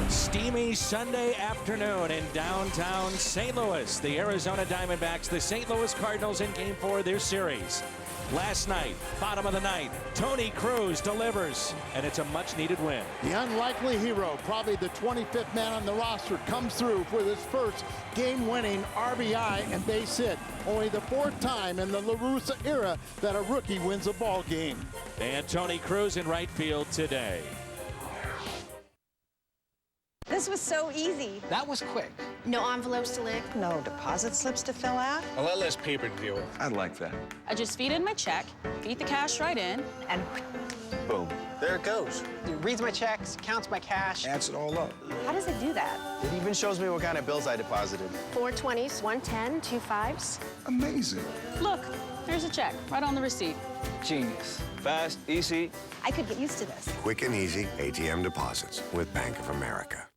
Steamy Sunday afternoon in downtown St. Louis. The Arizona Diamondbacks, the St. Louis Cardinals in Game 4 of their series. Last night, bottom of the ninth, Tony Cruz delivers, and it's a much-needed win. The unlikely hero, probably the 25th man on the roster, comes through for his first game-winning RBI and base hit. Only the fourth time in the La Russa era that a rookie wins a ball game. And Tony Cruz in right field today. This was so easy. That was quick. No envelopes to lick. No deposit slips to fill out. A lot less paper to deal with. I'd like that. I just feed in my check, feed the cash right in, and Boom. There it goes. It reads my checks, counts my cash. Adds it all up. How does it do that? It even shows me what kind of bills I deposited. 4 20s, 1 10, 2 5s. Amazing. look, there's a check right on the receipt. Genius. Fast, easy. I could get used to this. Quick and easy ATM deposits with Bank of America.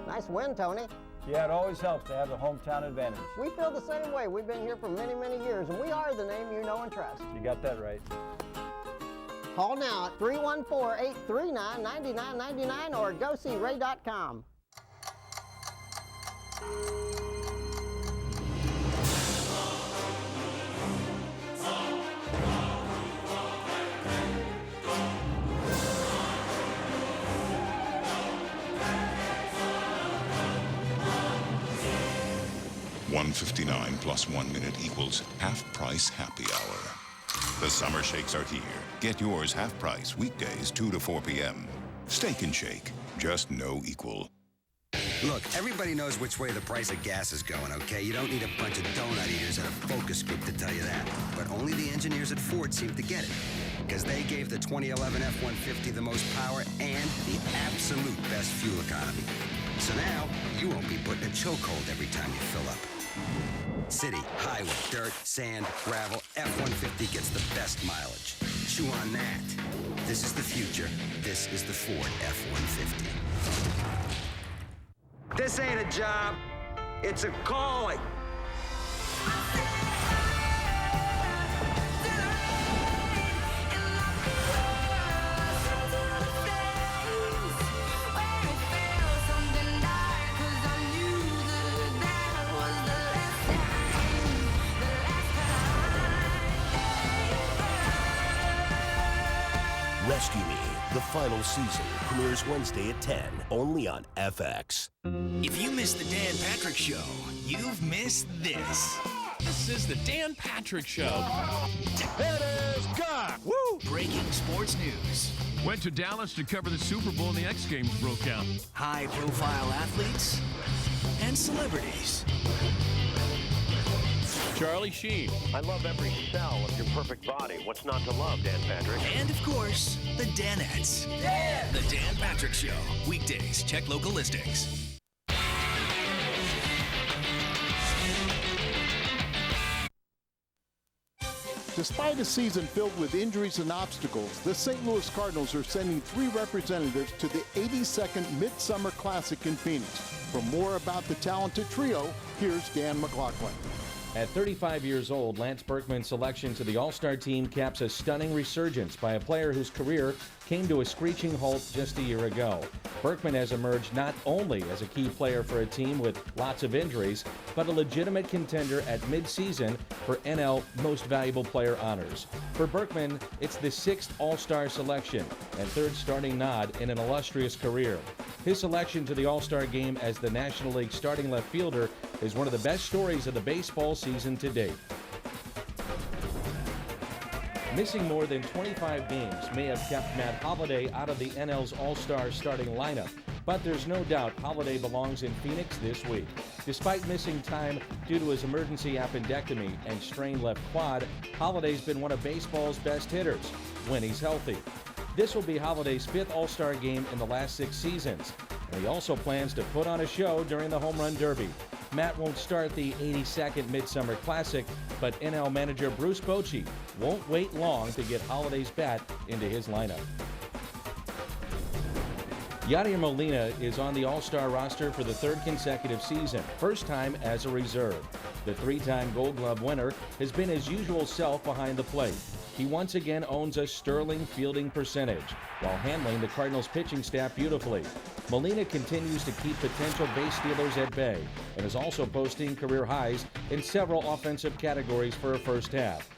Nice win, Tony. Yeah, it always helps to have the hometown advantage. We feel the same way. We've been here for many, many years, and we are the name you know and trust. You got that right. Call now at 314-839-9999 or GoSeeRay.com. $1.59 plus 1 minute equals half-price happy hour. The summer shakes are here. Get yours half price weekdays 2 to 4 p.m. Steak and Shake, just no equal. Look, everybody knows which way the price of gas is going, okay? You don't need a bunch of donut eaters at a focus group to tell you that. But only the engineers at Ford seem to get it, because they gave the 2011 F-150 the most power and the absolute best fuel economy. So now, you won't be put in a chokehold every time you fill up. City, highway, dirt, sand, gravel, F-150 gets the best mileage. Chew on that. This is the future. This is the Ford F-150. This ain't a job. It's a calling. Rescue Me, the final season, premieres Wednesday at 10, only on FX. If you missed the Dan Patrick Show, you've missed this. This is the Dan Patrick Show. It is gone. Woo! Breaking sports news. Went to Dallas to cover the Super Bowl and the X Games broke out. High-profile athletes and celebrities. Charlie Sheen. I love every cell of your perfect body. What's not to love, Dan Patrick? And, of course, the Danettes. Dan! The Dan Patrick Show. Weekdays. Check local listings. Despite a season filled with injuries and obstacles, the St. Louis Cardinals are sending 3 representatives to the 82nd Midsummer Classic in Phoenix. For more about the talented trio, here's Dan McLaughlin. At 35 years old, Lance Berkman's selection to the All-Star team caps a stunning resurgence by a player whose career came to a screeching halt just a year ago. Berkman has emerged not only as a key player for a team with lots of injuries, but a legitimate contender at midseason for NL Most Valuable Player honors. For Berkman, it's the 6th All-Star selection and 3rd starting nod in an illustrious career. His selection to the All-Star game as the National League starting left fielder is one of the best stories of the baseball season to date. Missing more than 25 games may have kept Matt Holliday out of the NL's All-Star starting lineup, but there's no doubt Holliday belongs in Phoenix this week. Despite missing time due to his emergency appendectomy and strained left quad, Holliday's been one of baseball's best hitters when he's healthy. This will be Holliday's 5th All-Star game in the last 6 seasons, and he also plans to put on a show during the Home Run Derby. Matt won't start the 82nd Midsummer Classic, but NL manager Bruce Bochy won't wait long to get Holliday's bat into his lineup. Yadier Molina is on the All-Star roster for the 3rd consecutive season, first time as a reserve. The 3-time Gold Glove winner has been his usual self behind the plate. he once again owns a sterling fielding percentage while handling the Cardinals pitching staff beautifully. Molina continues to keep potential base stealers at bay and is also posting career highs in several offensive categories for a first half.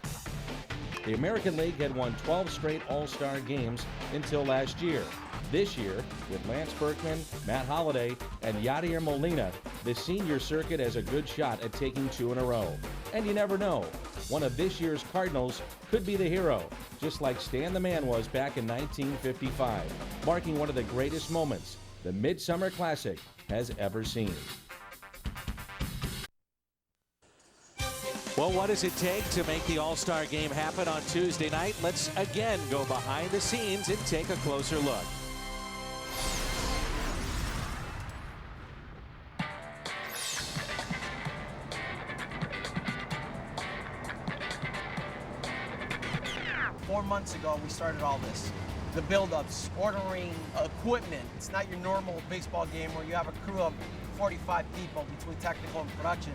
The American League had won 12 straight All-Star games until last year. This year, with Lance Berkman, Matt Holliday, and Yadier Molina, the senior circuit has a good shot at taking 2 in a row. And you never know, one of this year's Cardinals could be the hero, just like Stan the Man was back in 1955, marking one of the greatest moments the Midsummer Classic has ever seen. Well, what does it take to make the All-Star game happen on Tuesday night? Let's again go behind the scenes and take a closer look. Months ago, we started all this. The build-ups, ordering equipment. It's not your normal baseball game where you have a crew of 45 people between technical and production.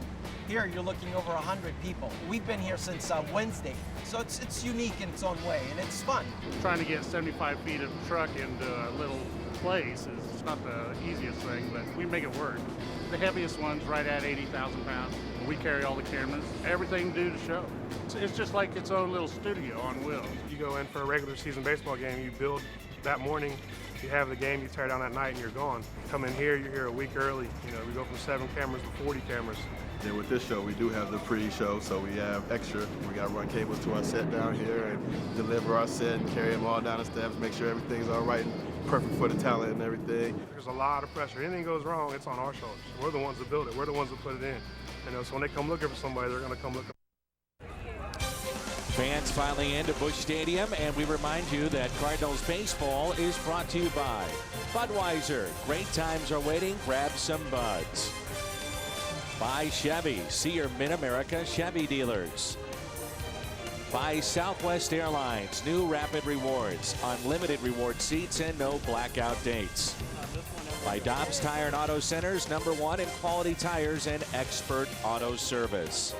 Here, you're looking over 100 people. We've been here since Wednesday, so it's unique in its own way, and it's fun. Trying to get 75 feet of truck into a little place is not the easiest thing, but we make it work. The heaviest one's right at 80,000 pounds. We carry all the cameras, everything due to show. It's just like its own little studio on wheels. You go in for a regular season baseball game, you build that morning, you have the game, you tear down that night, and you're gone. You come in here, you're here a week early. You know, we go from 7 cameras to 40 cameras. Then with this show, we do have the pre-show, so we have extra. We got to run cables to our set down here and deliver our set and carry them all down the steps, make sure everything's all right and perfect for the talent and everything. There's a lot of pressure. Anything goes wrong, it's on our shoulders. We're the ones that build it. We're the ones that put it in. You know, so when they come looking for somebody, they're going to come looking. Fans filing into Busch Stadium, and we remind you that Cardinals baseball is brought to you by Budweiser. Great times are waiting. Grab some buds. By Chevy. See your Mid-America Chevy dealers. By Southwest Airlines. New Rapid Rewards. Unlimited reward seats and no blackout dates. By Dobbs Tire and Auto Centers, #1 in quality tires and expert auto service.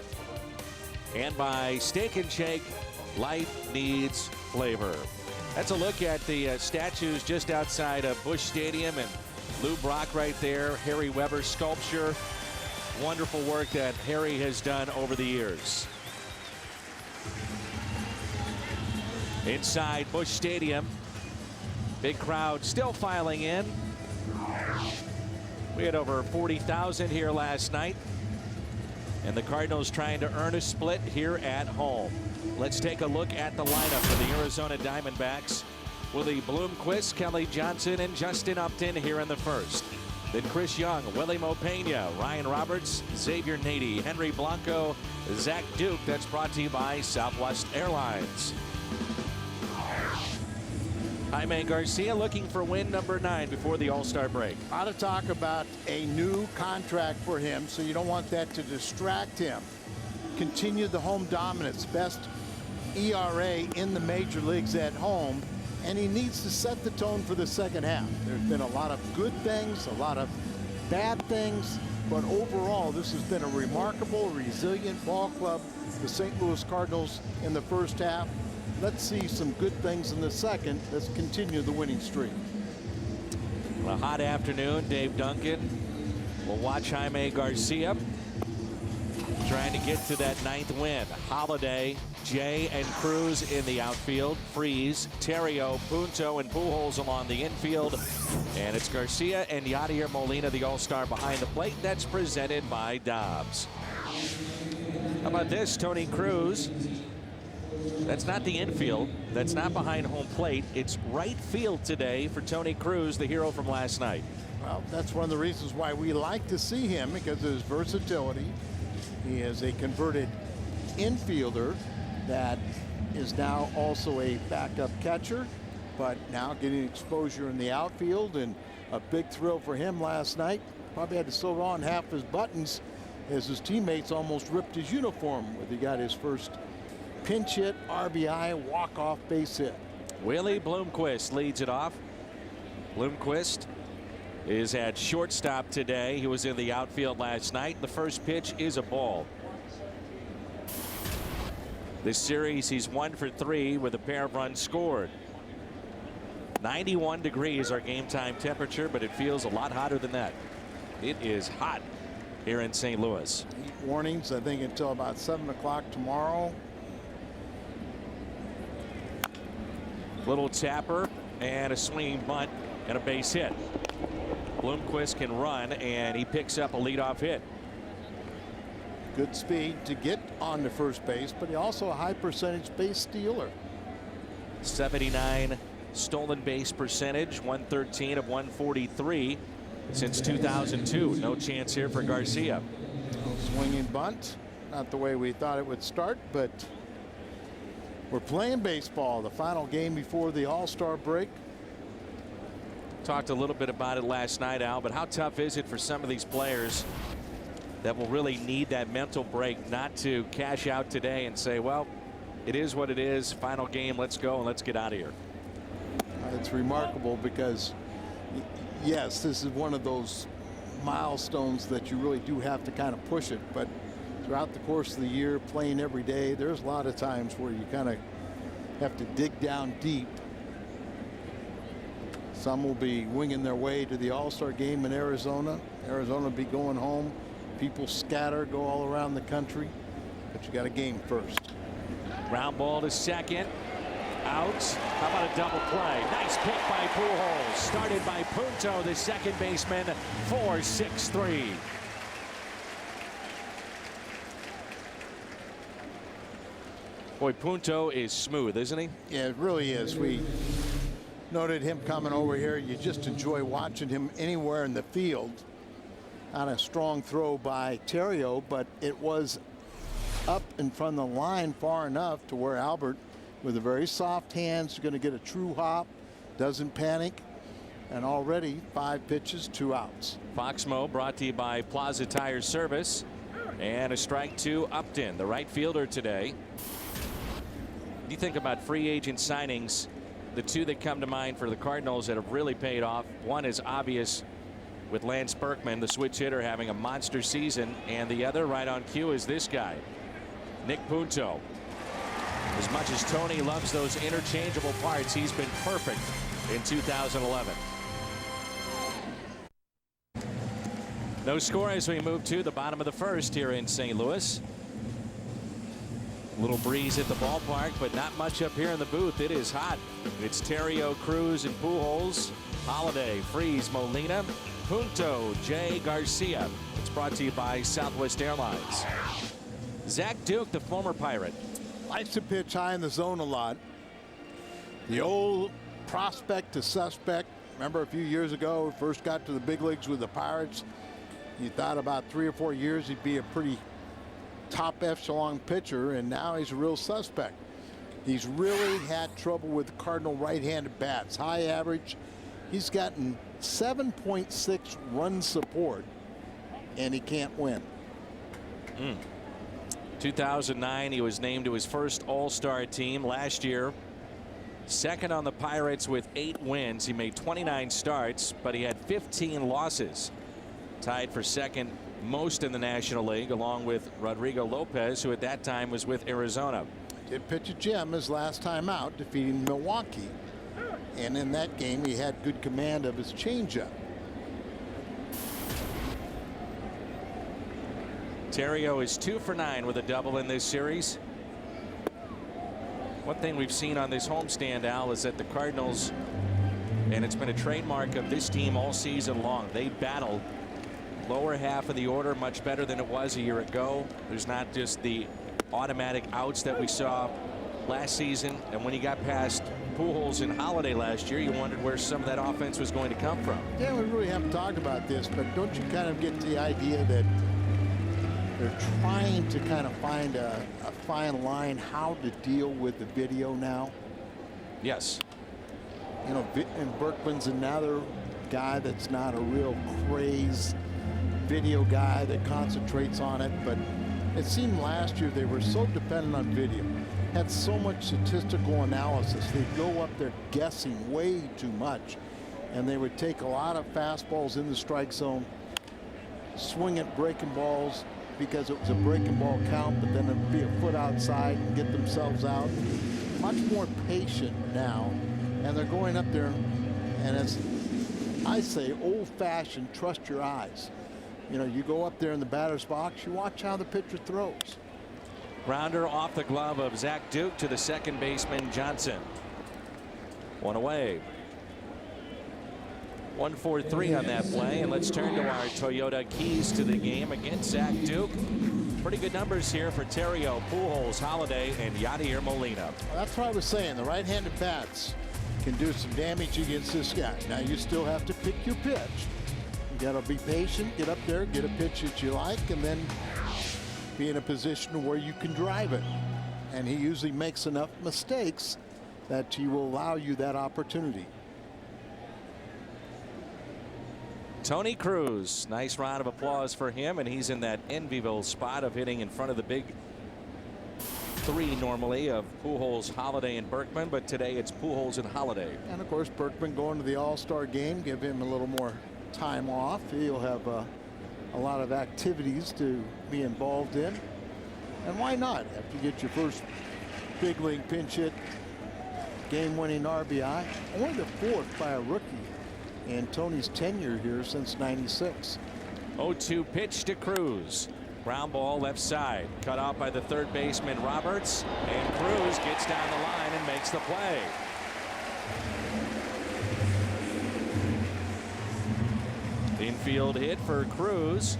And by Steak and Shake, life needs flavor. That's a look at the statues just outside of Busch Stadium, and Lou Brock right there, Harry Weber sculpture. Wonderful work that Harry has done over the years. Inside Busch Stadium, big crowd still filing in. We had over 40,000 here last night, and the Cardinals trying to earn a split here at home. Let's take a look at the lineup for the Arizona Diamondbacks. Willie Bloomquist, Kelly Johnson, and Justin Upton here in the first. Then Chris Young, Willie Mopena, Ryan Roberts, Xavier Nady, Henry Blanco, Zach Duke. That's brought to you by Southwest Airlines. Jaime Garcia looking for win #9 before the All-Star break. A lot of talk about a new contract for him, so you don't want that to distract him. Continue the home dominance, best ERA in the major leagues at home, and he needs to set the tone for the second half. There's been a lot of good things, a lot of bad things, but overall this has been a remarkable, resilient ball club. The St. Louis Cardinals in the first half. Let's see some good things in the second. Let's continue the winning streak. A hot afternoon. Dave Duncan will watch Jaime Garcia trying to get to that 9th win. Holliday, Jay, and Cruz in the outfield. Freeze, Terrio, Punto, and Pujols along the infield. And it's Garcia and Yadier Molina, the All-Star, behind the plate. That's presented by Dobbs. How about this, Tony Cruz? That's not the infield. That's not behind home plate. It's right field today for Tony Cruz, the hero from last night. Well, that's one of the reasons why we like to see him, because of his versatility. He is a converted infielder that is now also a backup catcher, but now getting exposure in the outfield, and a big thrill for him last night. Probably had to sew on half his buttons as his teammates almost ripped his uniform when he got his first pinch hit, RBI, walk-off base hit. Willie Bloomquist leads it off. Bloomquist is at shortstop today. He was in the outfield last night. The first pitch is a ball. This series, he's 1 for 3 with a pair of runs scored. 91 degrees our game time temperature, but it feels a lot hotter than that. It is hot here in St. Louis. Heat warnings, I think, until about 7 o'clock tomorrow. Little tapper and a swinging bunt and a base hit. Bloomquist can run, and he picks up a leadoff hit. Good speed to get on to first base, but he also a high percentage base stealer. 79 stolen base percentage, 113 of 143 since 2002. No chance here for Garcia. Swinging bunt, not the way we thought it would start, but we're playing baseball. The final game before the All-Star break. Talked a little bit about it last night, Al, but how tough is it for some of these players that will really need that mental break not to cash out today and say, well, it is what it is, final game, let's go and let's get out of here. It's remarkable because, yes, this is one of those milestones that you really do have to kind of push it, but throughout the course of the year, playing every day, there's a lot of times where you kind of have to dig down deep. Some will be winging their way to the All-Star game in Arizona. Arizona will be going home. People scatter, go all around the country, but you got a game first. Ground ball to second. Out. How about a double play? Nice pick by Pujols. Started by Punto, the second baseman, 4-6-3. Boy, Punto is smooth, isn't he? Yeah, it really is. We noted him coming over here. You just enjoy watching him anywhere in the field. On a strong throw by Terrio, but it was up in front of the line far enough to where Albert, with a very soft hands, is going to get a true hop, doesn't panic, and already 5 pitches, 2 outs. Foxmo brought to you by Plaza Tire Service, and a strike to Upton, the right fielder today. When you think about free agent signings, the two that come to mind for the Cardinals that have really paid off, one is obvious with Lance Berkman, the switch hitter, having a monster season, and the other right on cue is this guy, Nick Punto. As much as Tony loves those interchangeable parts, he's been perfect in 2011. No score as we move to the bottom of the first here in St. Louis. A little breeze at the ballpark, but not much up here in the booth. It is hot. It's Terrio, Cruz, and Pujols. Holiday, Freeze, Molina, Punto, Jay, Garcia. It's brought to you by Southwest Airlines. Zach Duke, the former Pirate. Likes to pitch high in the zone a lot. The old prospect to suspect. Remember a few years ago, first got to the big leagues with the Pirates. You thought about 3 or 4 years he'd be a pretty top echelon pitcher, and now he's a real suspect. He's really had trouble with Cardinal right-handed bats. High average. He's gotten 7.6 run support, and he can't win. 2009, he was named to his first All-Star team. Last year, second on the Pirates with 8 wins. He made 29 starts, but he had 15 losses. Tied for second most in the National League, along with Rodrigo Lopez, who at that time was with Arizona. Did pitch a gem his last time out, defeating Milwaukee. And in that game, he had good command of his changeup. Terrio is 2 for 9 with a double in this series. One thing we've seen on this homestand, Al, is that the Cardinals, and it's been a trademark of this team all season long, they battle lower half of the order much better than it was a year ago. There's not just the automatic outs that we saw last season, and when you got past Pujols and Holiday last year, you wondered where some of that offense was going to come from. Yeah, we really haven't talked about this, but don't you kind of get the idea that they're trying to kind of find a fine line how to deal with the video now? Yes. You know, and Berkman's another guy that's not a real crazed video guy that concentrates on it, but it seemed last year they were so dependent on video, had so much statistical analysis. They'd go up there guessing way too much, and they would take a lot of fastballs in the strike zone, swing at breaking balls, because it was a breaking ball count, but then it'd be a foot outside and get themselves out. Much more patient now, and they're going up there, and as I say, old-fashioned, trust your eyes. You know, you go up there in the batter's box, you watch how the pitcher throws. Grounder off the glove of Zach Duke to the second baseman Johnson. One away. 1-4-3 on that play, and let's turn to our Toyota keys to the game against Zach Duke. Pretty good numbers here for Terrio, Pujols, Holiday, and Yadier Molina. Well, that's what I was saying. The right-handed bats can do some damage against this guy. Now you still have to pick your pitch. You got to be patient, get up there, get a pitch that you like, and then be in a position where you can drive it. And he usually makes enough mistakes that he will allow you that opportunity. Tony Cruz, nice round of applause for him, and he's in that enviable spot of hitting in front of the big three normally of Pujols, Holiday, and Berkman, but today it's Pujols and Holiday. And of course Berkman going to the All-Star game, give him a little more time off. He'll have a lot of activities to be involved in, and why not after you get your first big league pinch hit, game-winning RBI, only the fourth by a rookie in Tony's tenure here since '96. 0-2 pitch to Cruz. Ground ball left side, cut off by the third baseman Roberts, and Cruz gets down the line and makes the play. Infield hit for Cruz.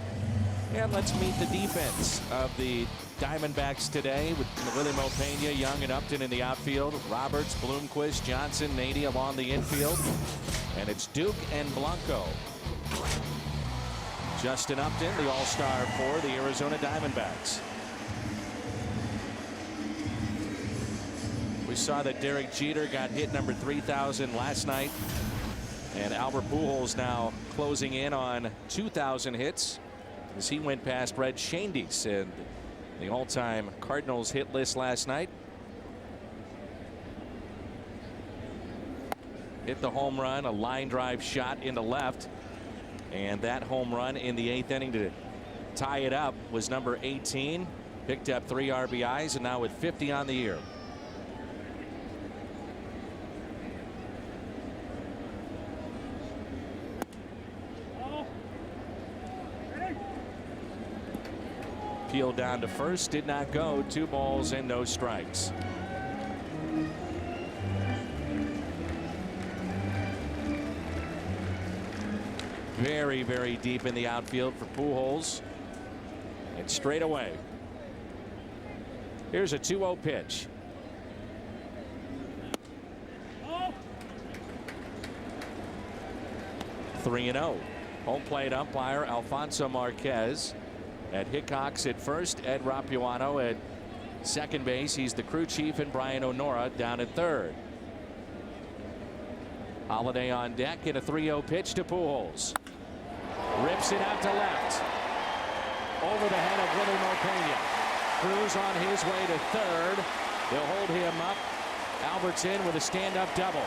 And let's meet the defense of the Diamondbacks today with Willie Mopena, Young, and Upton in the outfield. Roberts, Bloomquist, Johnson, Nady along the infield. And it's Duke and Blanco. Justin Upton, the all-star for the Arizona Diamondbacks. We saw that Derek Jeter got hit number 3,000 last night. And Albert Pujols now closing in on 2,000 hits as he went past Red Shandies and the all-time Cardinals hit list last night. Hit the home run, a line drive shot into left, and that home run in the 8th inning to tie it up was number 18. Picked up 3 RBIs, and now with 50 on the year. Peeled down to first, did not go. 2 balls and no strikes. Very, very deep in the outfield for Pujols. And straight away. Here's a 2-0 pitch. Oh. 3-0. Home plate umpire Alfonso Marquez. At Hickox at first, Ed Rapuano at second base. He's the crew chief, and Brian Onora down at third. Holiday on deck in a 3-0 pitch to Pujols. Rips it out to left. Over the head of Willie Mopena. Cruz on his way to third. They'll hold him up. Albert's in with a stand-up double.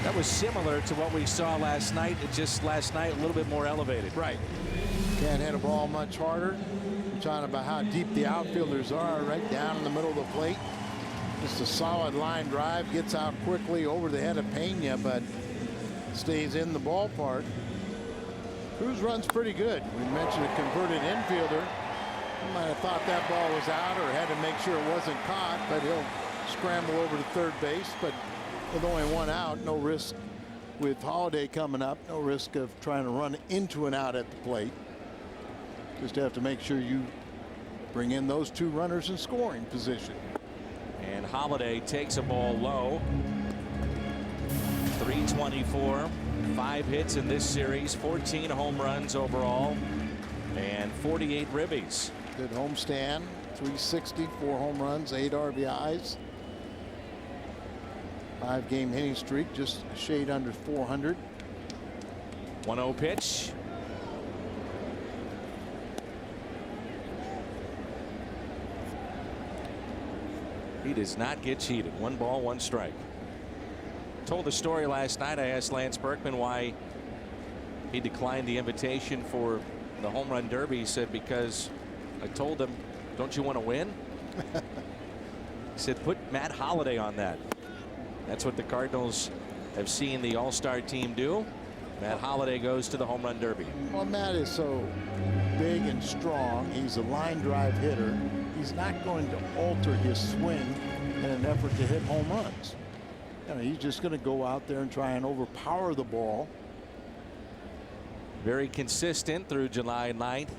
That was similar to what we saw last night. Just last night, a little bit more elevated. Right. Can't hit a ball much harder. We're talking about how deep the outfielders are, right down in the middle of the plate. Just a solid line drive, gets out quickly over the head of Pena, but stays in the ballpark. Cruz runs pretty good. We mentioned a converted infielder. He might have thought that ball was out or had to make sure it wasn't caught, but he'll scramble over to third base. But with only 1 out, no risk with Holiday coming up, no risk of trying to run into an out at the plate. Just have to make sure you bring in those 2 runners in scoring position. And Holiday takes a ball low. 324, 5 hits in this series, 14 home runs overall, and 48 ribbies. Good homestand, 360, 4 home runs, 8 RBIs. 5-game hitting streak, just a shade under 400. 1-0 pitch. He does not get cheated. 1 ball, 1 strike. told the story last night. I asked Lance Berkman why he declined the invitation for the home run derby. He said, because I told him, don't you want to win? He said, put Matt Holliday on that. That's what the Cardinals have seen the all-star team do. Matt Holliday goes to the home run derby. Well, Matt is so big and strong. He's a line drive hitter. He's not going to alter his swing in an effort to hit home runs. You know, he's just going to go out there and try and overpower the ball. Very consistent through July 9th.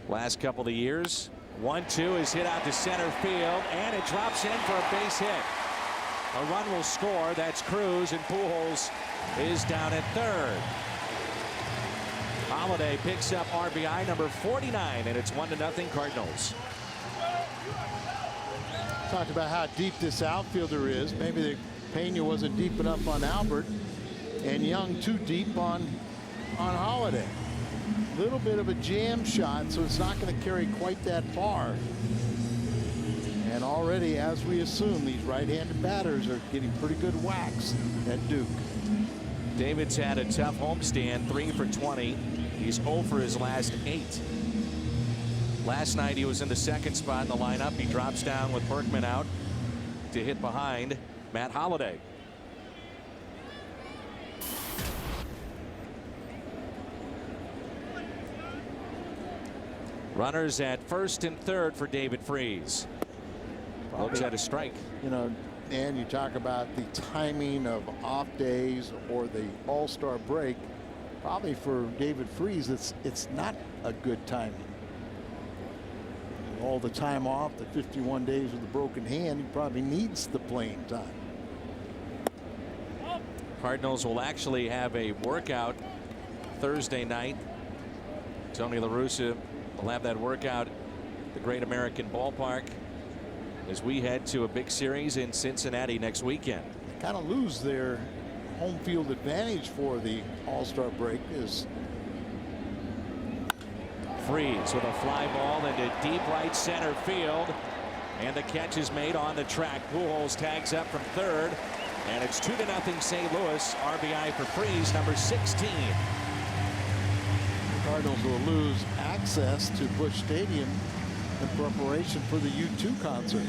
Last couple of years. 1-2 is hit out to center field, and it drops in for a base hit. A run will score. That's Cruz, and Pujols is down at third. Holliday picks up RBI number 49, and it's 1-0 Cardinals. Talked about how deep this outfielder is. Maybe the Pena wasn't deep enough on Albert, and Young too deep on Holliday. A little bit of a jam shot, so it's not going to carry quite that far. And already, as we assume, these right-handed batters are getting pretty good whacks at Duke. David's had a tough homestand, 3 for 20. He's 0 for his last 8. Last night he was in the second spot in the lineup. He drops down with Berkman out to hit behind Matt Holliday. Runners at first and third for David Freese. Looks at a strike. You know, and you talk about the timing of off days or the all-star break. Probably for David Freese, it's not a good timing. All the time off, the 51 days with a broken hand, he probably needs the playing time. Cardinals will actually have a workout Thursday night. Tony La Russa will have that workout at the Great American Ballpark as we head to a big series in Cincinnati next weekend. They kind of lose their home field advantage for the all-star break. Is Freese with a fly ball into deep right center field, and the catch is made on the track. Pujols tags up from third, and it's 2-0 St. Louis. RBI for Freese, number 16. The Cardinals will lose access to Busch Stadium in preparation for the U2 concert.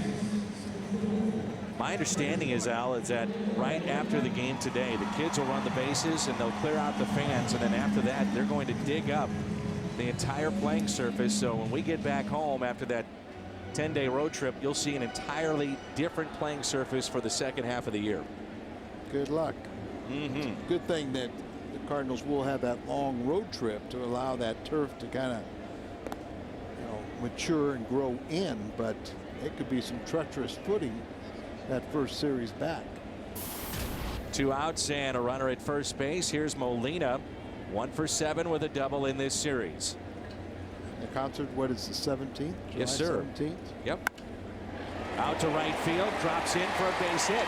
My understanding is, Al, is that right after the game today, the kids will run the bases and they'll clear out the fans, and then after that they're going to dig up the entire playing surface. So when we get back home after that 10-day road trip, you'll see an entirely different playing surface for the second half of the year. Good luck. Good thing that the Cardinals will have that long road trip to allow that turf to kind of, you know, mature and grow in, but it could be some treacherous footing that first series back. 2 outs and a runner at first base. Here's Molina, 1 for 7 with a double in this series. The concert, what is the 17th? Yes, sir. 17th? Yep. Out to right field, drops in for a base hit.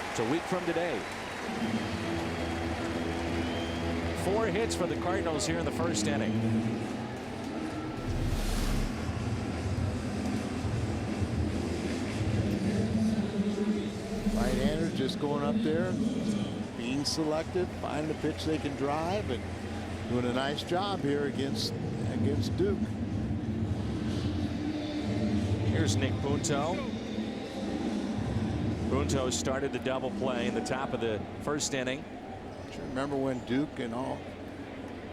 It's a week from today. 4 hits for the Cardinals here in the first inning. Right-handers just going up there, being selective, finding a pitch they can drive, and doing a nice job here against Duke. Here's Nick Punto. Punto started the double play in the top of the first inning. Remember when Duke and all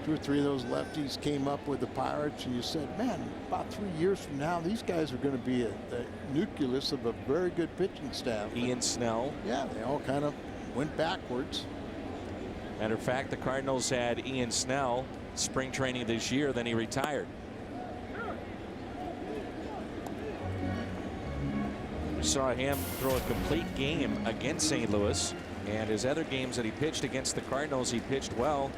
2 or 3 of those lefties came up with the Pirates, and you said, man, about 3 years from now, these guys are going to be the nucleus of a very good pitching staff. Ian Snell. Yeah, they all kind of went backwards. Matter of fact, the Cardinals had Ian Snell spring training this year, then he retired. We saw him throw a complete game against St. Louis, and his other games that he pitched against the Cardinals, he pitched well.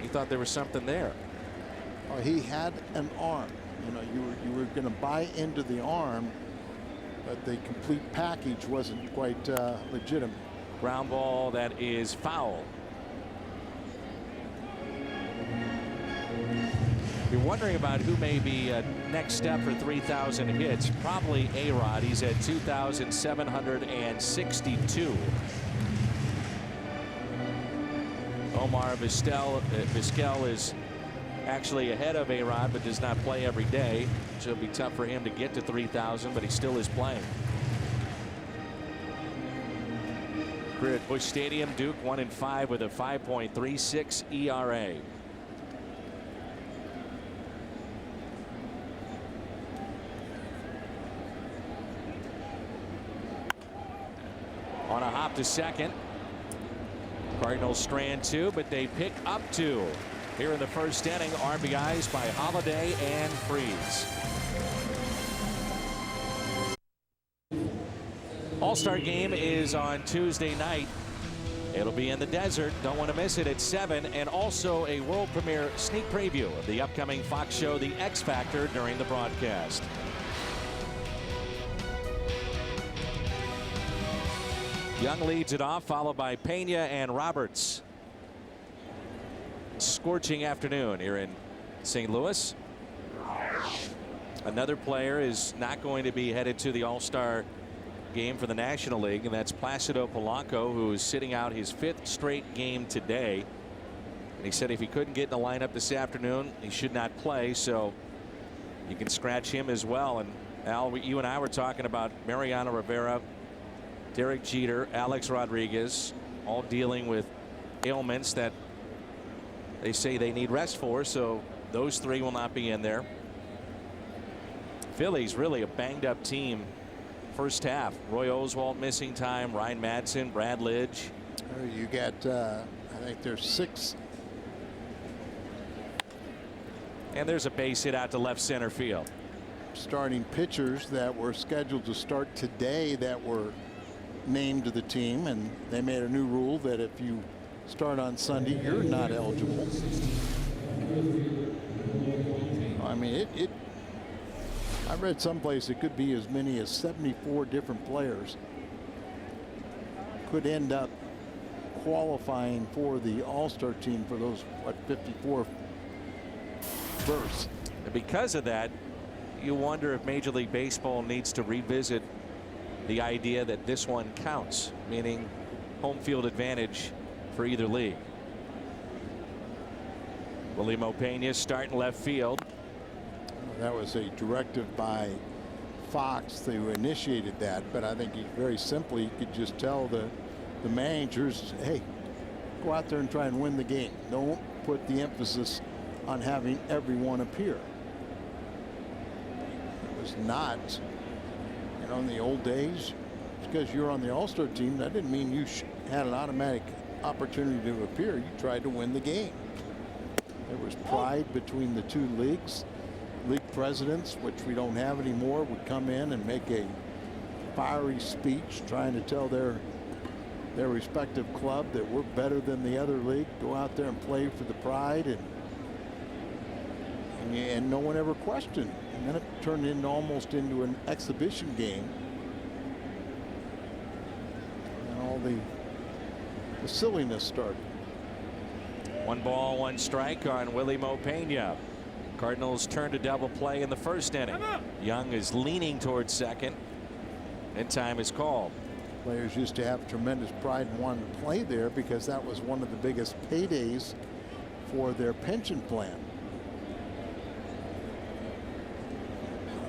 He thought there was something there. Oh, he had an arm. You know, you were going to buy into the arm, but the complete package wasn't quite legitimate. Ground ball that is foul. You're wondering about who may be next step for 3,000 hits. Probably A-Rod. He's at 2,762. Omar Vizquel is actually ahead of A-Rod, but does not play every day. So it'll be tough for him to get to 3,000, but he still is playing. Career at Busch Stadium, Duke 1-5 with a 5.36 ERA. On a hop to second. Cardinals strand 2, but they pick up 2. Here in the first inning, RBIs by Holiday and Freeze. All-Star game is on Tuesday night. It'll be in the desert. Don't want to miss it at 7. And also a world premiere sneak preview of the upcoming Fox show, The X Factor, during the broadcast. Young leads it off, followed by Pena and Roberts. Scorching afternoon here in St. Louis. Another player is not going to be headed to the All-Star game for the National League, and that's Placido Polanco, who is sitting out his 5th straight game today. And he said if he couldn't get in the lineup this afternoon, he should not play, so you can scratch him as well. And Al, you and I were talking about Mariano Rivera, Derek Jeter, Alex Rodriguez, all dealing with ailments that they say they need rest for, so those 3 will not be in there. Phillies really a banged up team first half. Roy Oswalt missing time, Ryan Madsen, Brad Lidge. You got I think there's 6. And there's a base hit out to left center field. Starting pitchers that were scheduled to start today that were named to the team, and they made a new rule that if you start on Sunday, you're not eligible. I mean, I read someplace it could be as many as 74 different players could end up qualifying for the All-Star team for those 54 berths. And because of that, you wonder if Major League Baseball needs to revisit the idea that this one counts, meaning home field advantage for either league. Willie Mopena starting left field. That was a directive by Fox who initiated that, but I think he very simply could just tell the managers, hey, go out there and try and win the game. Don't put the emphasis on having everyone appear. It was not, you know, in the old days, because you're on the All-Star team, that didn't mean you had an automatic opportunity to appear. You tried to win the game. There was pride between the 2 leagues. League presidents, which we don't have anymore, would come in and make a fiery speech trying to tell their respective club that we're better than the other league. Go out there and play for the pride, and no one ever questioned. And then it turned into almost into an exhibition game, and all the silliness started. 1 ball, 1 strike on Willie Mopena. Cardinals turn to double play in the first inning. Young is leaning towards second, and time is called. Players used to have tremendous pride and wanted to play there because that was one of the biggest paydays for their pension plan.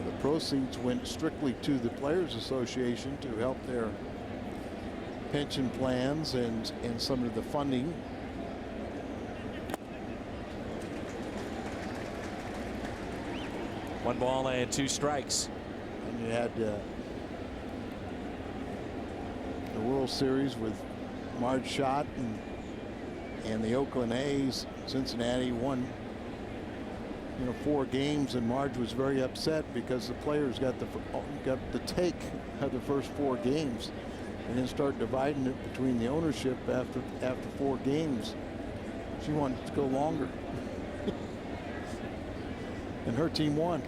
The proceeds went strictly to the Players Association to help their pension plans and some of the funding. One ball and 2 strikes. And you had the World Series with Marge Schott and the Oakland A's. Cincinnati won, 4 games, and Marge was very upset because the players got the take of the first 4 games, and then start dividing it between the ownership after 4 games. She wanted to go longer. And her team won.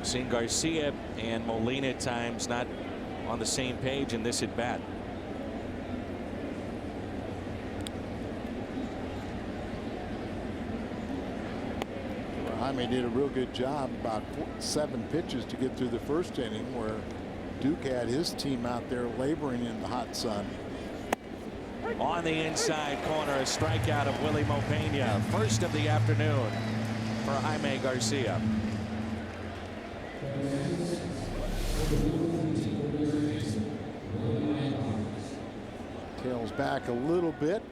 Seeing Garcia and Molina at times not on the same page in this at bat. Jaime did a real good job, about 7 pitches to get through the first inning, where Duke had his team out there laboring in the hot sun. On the inside corner, a strikeout of Willie Mopena. First of the afternoon for Jaime Garcia. Tails back a little bit.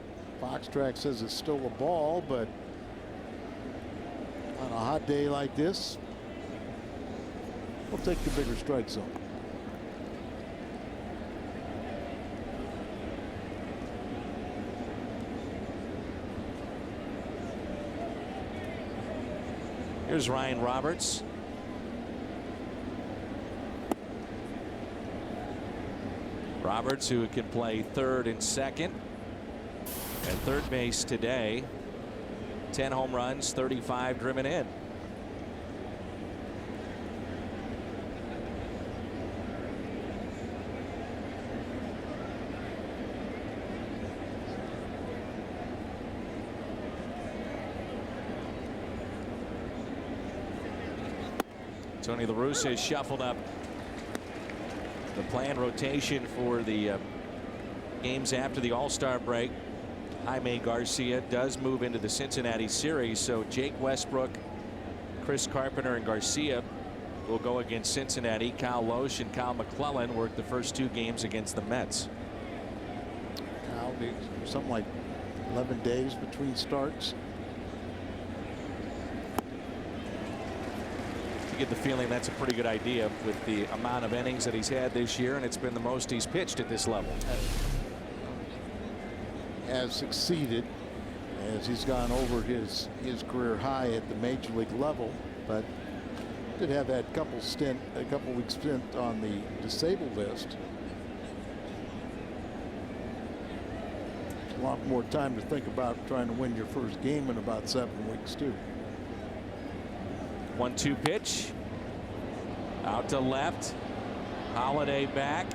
Foxtrack says it's still a ball, but on a hot day like this, we'll take the bigger strike zone. Here's Ryan Roberts. Roberts, who can play third and second at third base today. 10 home runs, 35 driven in. Tony La Russa has shuffled up the planned rotation for the games after the All-Star break. Jaime Garcia does move into the Cincinnati series, so Jake Westbrook, Chris Carpenter, and Garcia will go against Cincinnati. Kyle Loesch and Kyle McClellan worked the first 2 games against the Mets. Kyle, something like 11 days between starts. You get the feeling that's a pretty good idea with the amount of innings that he's had this year, and it's been the most he's pitched at this level. Has succeeded as he's gone over his career high at the major league level, but did have that couple week stint on the disabled list. A lot more time to think about trying to win your first game in about 7 weeks too. 1-2 pitch out to left. Holiday back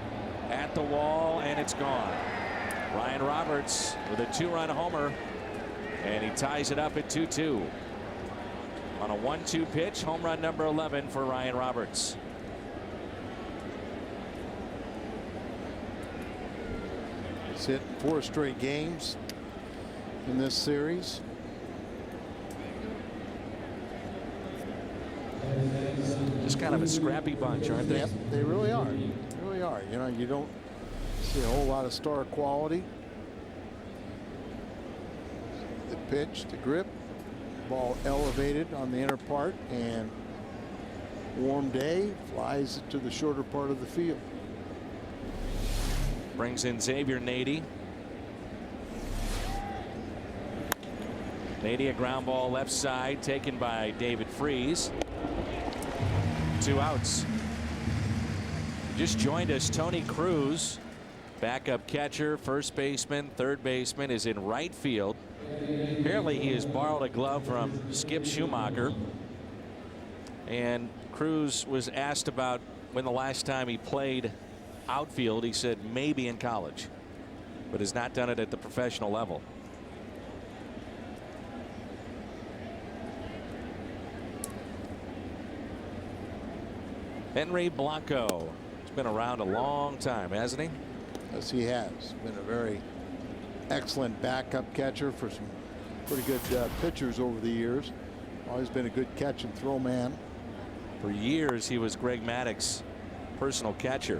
at the wall, and it's gone. Ryan Roberts with a 2-run homer, and he ties it up at 2-2 on a 1-2 pitch. Home run number 11 for Ryan Roberts. He's hit 4 straight games in this series. Just kind of a scrappy bunch, aren't they? Yep, they really are. They really are. You know, you don't see a whole lot of star quality. The pitch, the grip, ball elevated on the inner part, and warm day flies it to the shorter part of the field. Brings in Xavier Nady. Nady, a ground ball left side, taken by David Freese. 2 outs. Just joined us, Tony Cruz, backup catcher, first baseman, third baseman, is in right field. Apparently he has borrowed a glove from Skip Schumacher. And Cruz was asked about when the last time he played outfield. He said maybe in college, but has not done it at the professional level. Henry Blanco. He's been around a long time, hasn't he? Yes, he has. Been a very excellent backup catcher for some pretty good pitchers over the years. Always been a good catch and throw man. For years, he was Greg Maddox's personal catcher.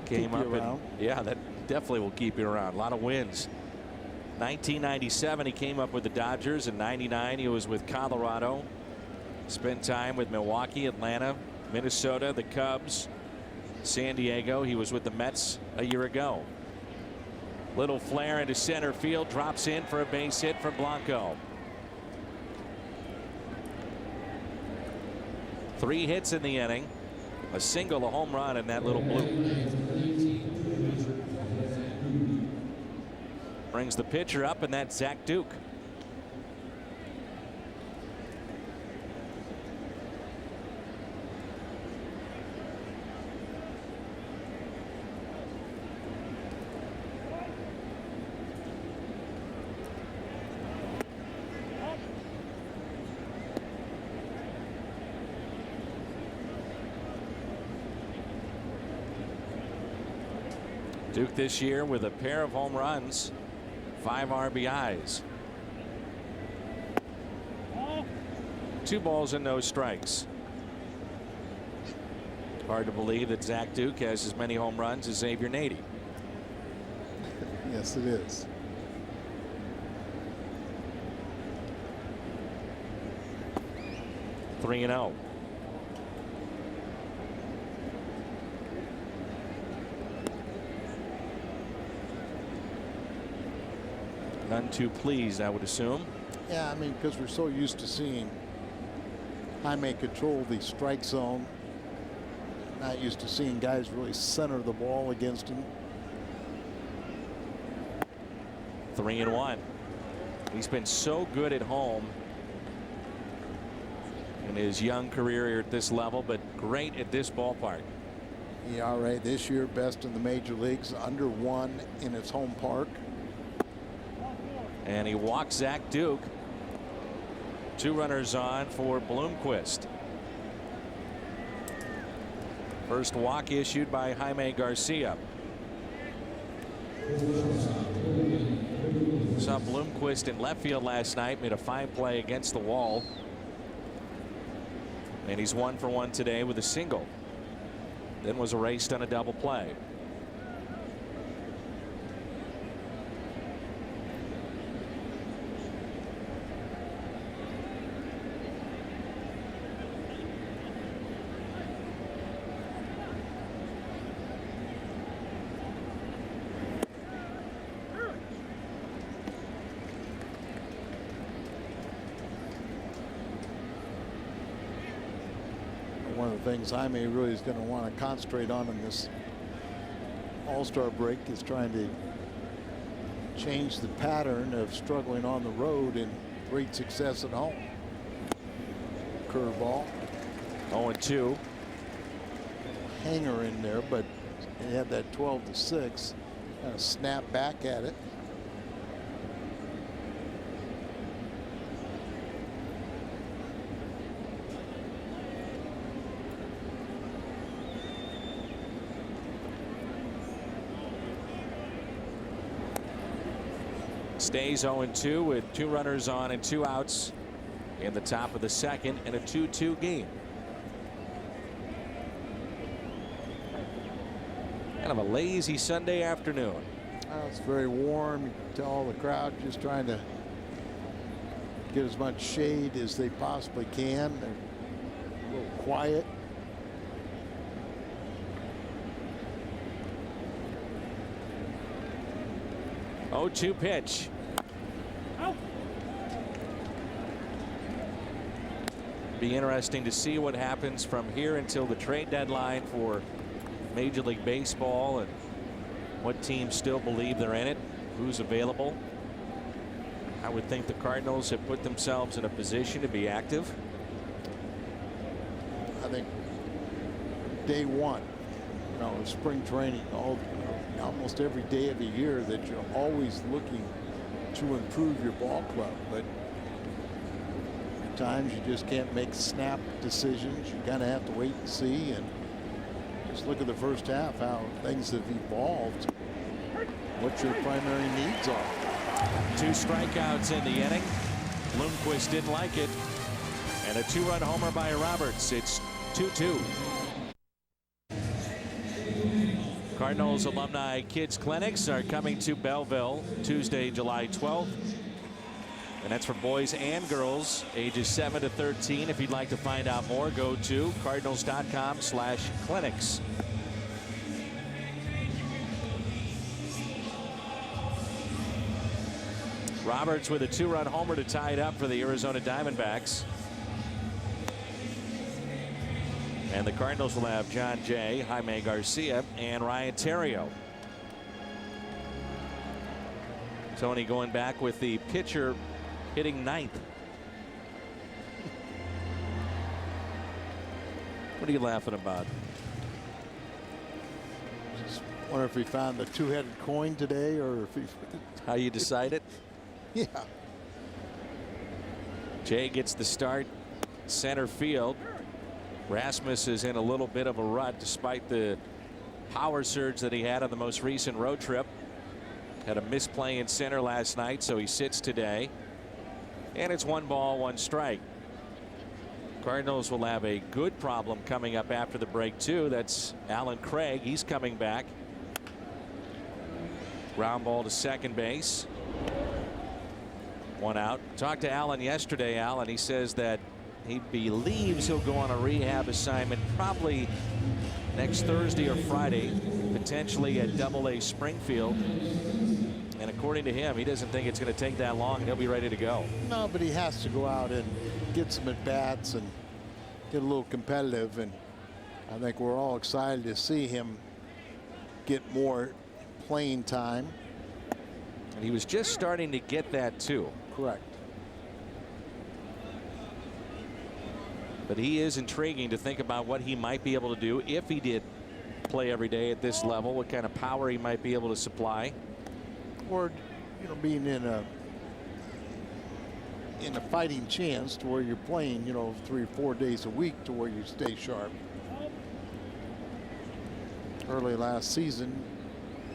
Came up and yeah, that definitely will keep you around. A lot of wins. 1997, he came up with the Dodgers. In '99, he was with Colorado. Spent time with Milwaukee, Atlanta, Minnesota, the Cubs, San Diego. He was with the Mets a year ago. Little flare into center field, drops in for a base hit for Blanco. 3 hits in the inning, a single, a home run, and that little blue. Brings the pitcher up, and that's Zach Duke. Duke this year with a pair of home runs, 5 RBIs. 2 balls and no strikes. Hard to believe that Zach Duke has as many home runs as Xavier Nady. Yes, it is. Three and 0. None too pleased, I would assume. Yeah, I mean, because we're so used to seeing Jaime control the strike zone. Not used to seeing guys really center the ball against him. 3 and 1. He's been so good at home in his young career here at this level, but great at this ballpark. ERA this year best in the major leagues, under 1 in its home park. And he walks Zach Duke. 2 runners on for Bloomquist. First walk issued by Jaime Garcia. Saw Bloomquist in left field last night, made a fine play against the wall. And he's 1 for 1 today with a single. Then was erased on a double play. One of the things Jaime really is going to want to concentrate on in this All-Star break is trying to change the pattern of struggling on the road and great success at home. Curveball. 0-2. Hanger in there, but he had that 12-6. Kind of snap back at it. Stays 0-2 with 2 runners on and 2 outs in the top of the second in a 2-2 game. Kind of a lazy Sunday afternoon. It's very warm. You can tell the crowd just trying to get as much shade as they possibly can. They're a little quiet. Oh, 2 pitch. Be interesting to see what happens from here until the trade deadline for Major League Baseball and what teams still believe they're in it, who's available. I would think the Cardinals have put themselves in a position to be active. I think day one, spring training, almost every day of the year, that you're always looking to improve your ball club, but at times you just can't make snap decisions. You kind of have to wait and see, and just look at the first half, how things have evolved, what your primary needs are. 2 strikeouts in the inning. Bloomquist didn't like it, and a 2-run homer by Roberts. It's 2-2. Cardinals Alumni Kids Clinics are coming to Belleville Tuesday, July 12th. And that's for boys and girls ages 7 to 13. If you'd like to find out more, go to cardinals.com/clinics. Roberts with a 2-run homer to tie it up for the Arizona Diamondbacks. And the Cardinals will have John Jay, Jaime Garcia, and Ryan Theriot. Tony going back with the pitcher hitting 9th. What are you laughing about? Just wonder if he found the 2-headed coin today, or if he... How you decide it? Yeah. Jay gets the start, center field. Rasmus is in a little bit of a rut despite the power surge that he had on the most recent road trip. Had a misplay in center last night, so he sits today. And it's 1 ball, 1 strike. Cardinals will have a good problem coming up after the break, too. That's Alan Craig. He's coming back. Ground ball to second base. 1 out. Talked to Alan yesterday, Alan. He says that he believes he'll go on a rehab assignment probably next Thursday or Friday, potentially at Double-A Springfield. And according to him, he doesn't think it's going to take that long and he'll be ready to go. No, but he has to go out and get some at-bats and get a little competitive. And I think we're all excited to see him get more playing time. And he was just starting to get that, too. Correct. But he is intriguing to think about what he might be able to do if he did play every day at this level, what kind of power he might be able to supply. Or, you know, being in a fighting chance to where you're playing, you know, 3 or 4 days a week to where you stay sharp. Early last season,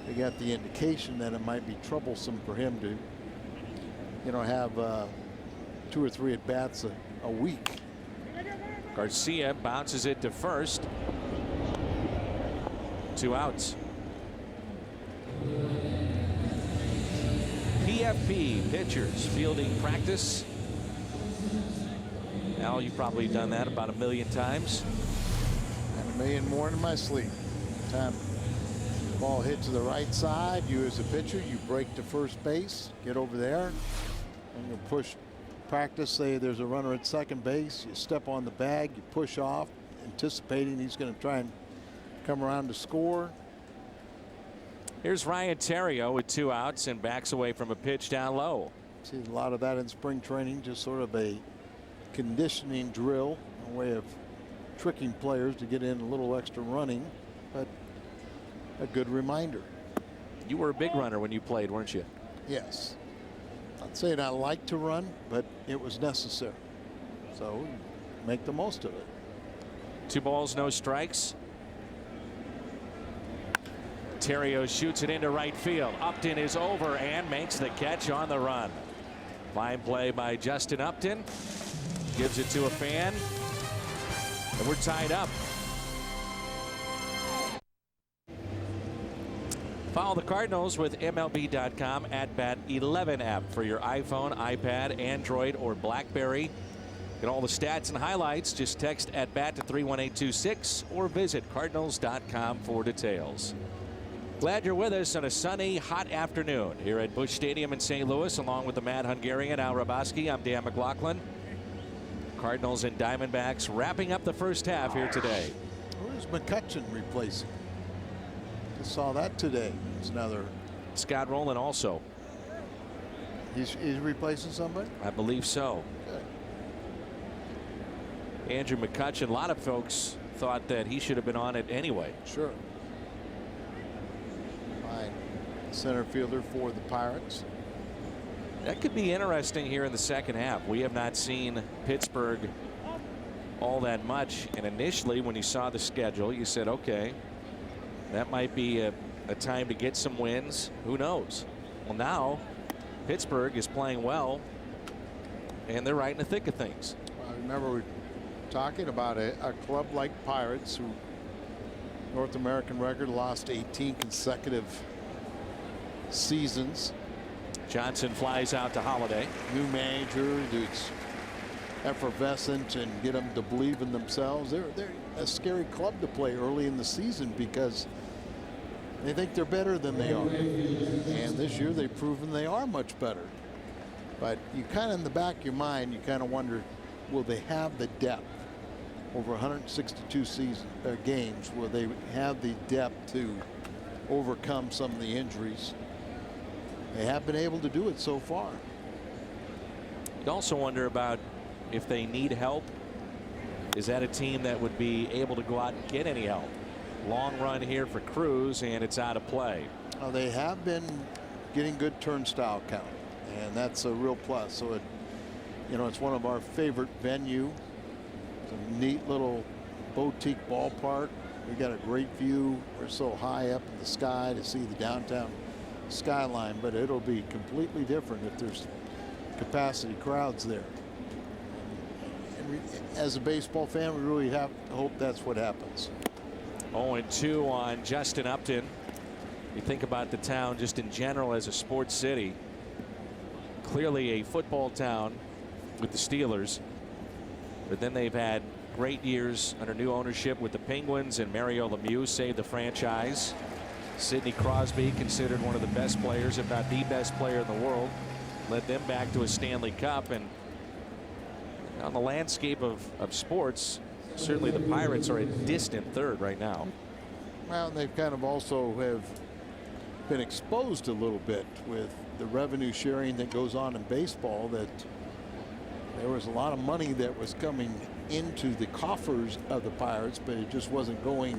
we got the indication that it might be troublesome for him to, you know, have 2 or 3 at bats a week. Garcia bounces it to first. 2 outs. PFP pitchers fielding practice. Al, you've probably done that about 1 million times. And 1 million more in my sleep. Time ball hit to the right side, you as a pitcher, you break to first base, get over there, and you push. Practice, say there's a runner at second base, you step on the bag, you push off, anticipating he's going to try and come around to score. Here's Ryan Theriot with 2 outs and backs away from a pitch down low. See a lot of that in spring training, just sort of a conditioning drill, a way of tricking players to get in a little extra running, but a good reminder. You were a big runner when you played, weren't you? Yes. Not saying I like to run, but it was necessary. So make the most of it. 2 balls, no strikes. Theriot shoots it into right field. Upton is over and makes the catch on the run. Fine play by Justin Upton. Gives it to a fan. And we're tied up. Follow the Cardinals with MLB.com @BAT11 app for your iPhone, iPad, Android, or BlackBerry. Get all the stats and highlights. Just text @BAT to 31826 or visit Cardinals.com for details. Glad you're with us on a sunny, hot afternoon here at Busch Stadium in St. Louis, along with the Mad Hungarian, Al Raboski. I'm Dan McLaughlin. Cardinals and Diamondbacks wrapping up the first half here today. Where's McCutchen replacing? Just saw that today. It's another. Scott Rowland also. He's replacing somebody? I believe so. Good. Andrew McCutchen, a lot of folks thought that he should have been on it anyway. Sure. Fine center fielder for the Pirates. That could be interesting here in the second half. We have not seen Pittsburgh all that much. And initially, when you saw the schedule, you said, okay, that might be a time to get some wins. Who knows? Well, now Pittsburgh is playing well, and they're right in the thick of things. I remember we were talking about a club like Pirates, who North American record, lost 18 consecutive seasons. Johnson flies out to Holiday. New manager who's effervescent and get them to believe in themselves. They're a scary club to play early in the season because they think they're better than they are. And this year they've proven they are much better. But you kind of in the back of your mind, you kind of wonder, will they have the depth over 162 games? Will they have the depth to overcome some of the injuries? They have been able to do it so far. You also wonder about if they need help. Is that a team that would be able to go out and get any help? Long run here for Cruz, and it's out of play. They have been getting good turnstile count, and that's a real plus. So it's one of our favorite venue. It's a neat little boutique ballpark. We got a great view. We're so high up in the sky to see the downtown skyline, but it'll be completely different if there's capacity crowds there. And as a baseball fan, we really have to hope that's what happens. 0-2 on Justin Upton. You think about the town just in general as a sports city. Clearly a football town with the Steelers, but then they've had great years under new ownership with the Penguins, and Mario Lemieux saved the franchise. Sidney Crosby, considered one of the best players, if not the best player in the world, led them back to a Stanley Cup. And on the landscape of sports, certainly the Pirates are a distant third right now. Well, they've kind of also have been exposed a little bit with the revenue sharing that goes on in baseball, that there was a lot of money that was coming into the coffers of the Pirates, but it just wasn't going,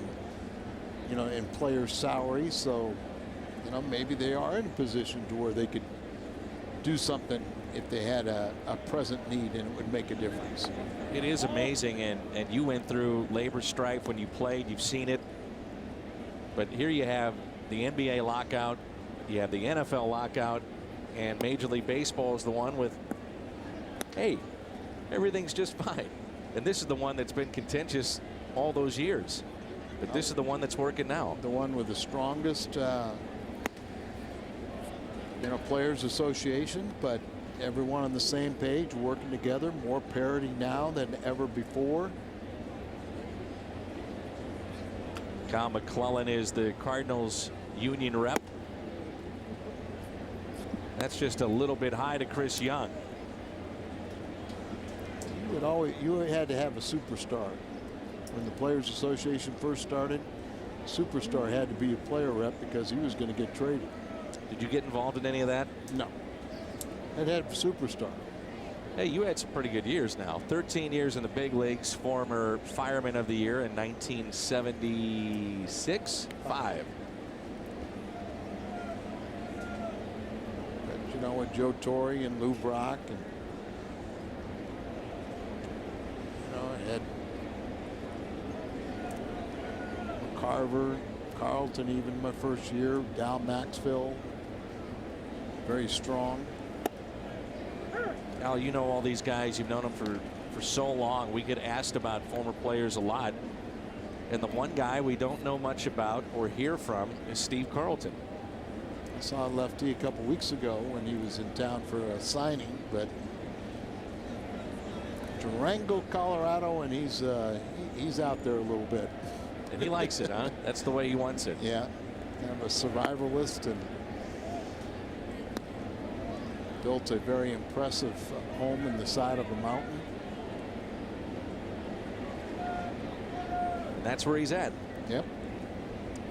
you know, in players' salaries. So, you know, maybe they are in a position to where they could do something if they had a present need, and it would make a difference. It is amazing, and you went through labor strife when you played. You've seen it. But here you have the NBA lockout, you have the NFL lockout, and Major League Baseball is the one with, hey, everything's just fine. And this is the one that's been contentious all those years. But this is the one that's working now. The one with the strongest, you know, players association, but everyone on the same page, working together, more parity now than ever before. Kyle McClellan is the Cardinals union rep. That's just a little bit high to Chris Young. You had to have a superstar. When the Players Association first started, superstar had to be a player rep because he was going to get traded. Did you get involved in any of that? No. It had a superstar. Hey, you had some pretty good years now. 13 years in the big leagues, former Fireman of the Year in 1976. 5. But, you know, with Joe Torre and Lou Brock, and you know, had Carver, Carlton, even my first year, Dal Maxfield, very strong. Al, you know all these guys. You've known them for so long. We get asked about former players a lot. And the one guy we don't know much about or hear from is Steve Carlton. I saw Lefty a couple weeks ago when he was in town for a signing, but Durango, Colorado, and he's out there a little bit. And he likes it, huh? That's the way he wants it. Yeah, kind of a survivalist, and built a very impressive home in the side of a mountain. And that's where he's at. Yep.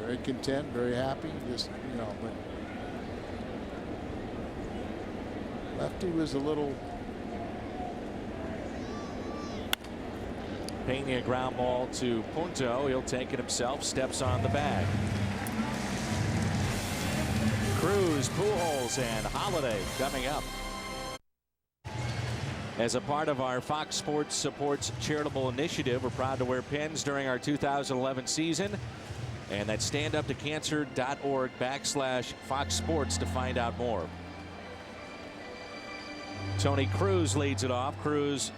Very content, very happy. Just, you know, but Lefty was a little. Pena, a ground ball to Punto. He'll take it himself. Steps on the bag. Cruz, Pujols, and Holiday coming up. As a part of our Fox Sports Supports charitable initiative, we're proud to wear pins during our 2011 season. And that's standuptocancer.org/Fox Sports to find out more. Tony Cruz leads it off. Cruz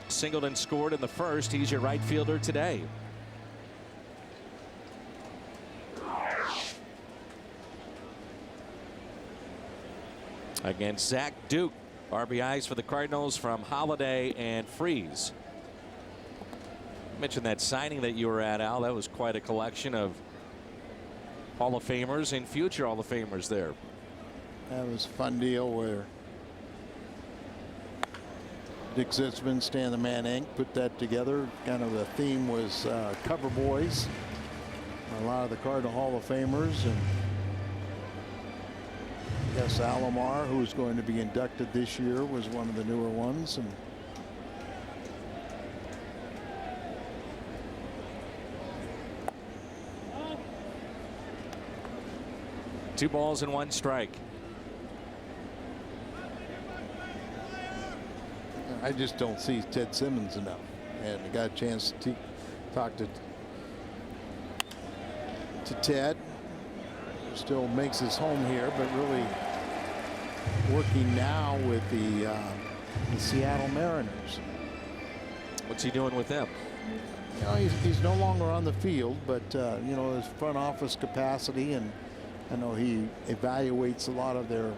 singled and scored in the first. He's your right fielder today. Against Zach Duke. RBIs for the Cardinals from Holiday and Freeze. I mentioned that signing that you were at, Al. That was quite a collection of Hall of Famers and future Hall of Famers there. That was a fun deal where Dick Zitzman, Stan the Man Inc. put that together. Kind of the theme was cover boys. A lot of the Cardinal Hall of Famers, and yes, Alomar, who's going to be inducted this year, was one of the newer ones. And Two balls and one strike. I just don't see Ted Simmons enough, and I got a chance to talk to to Ted. Still makes his home here, but really working now with the Seattle Mariners. What's he doing with them? You know, he's no longer on the field, but you know, his front office capacity, and I know he evaluates a lot of their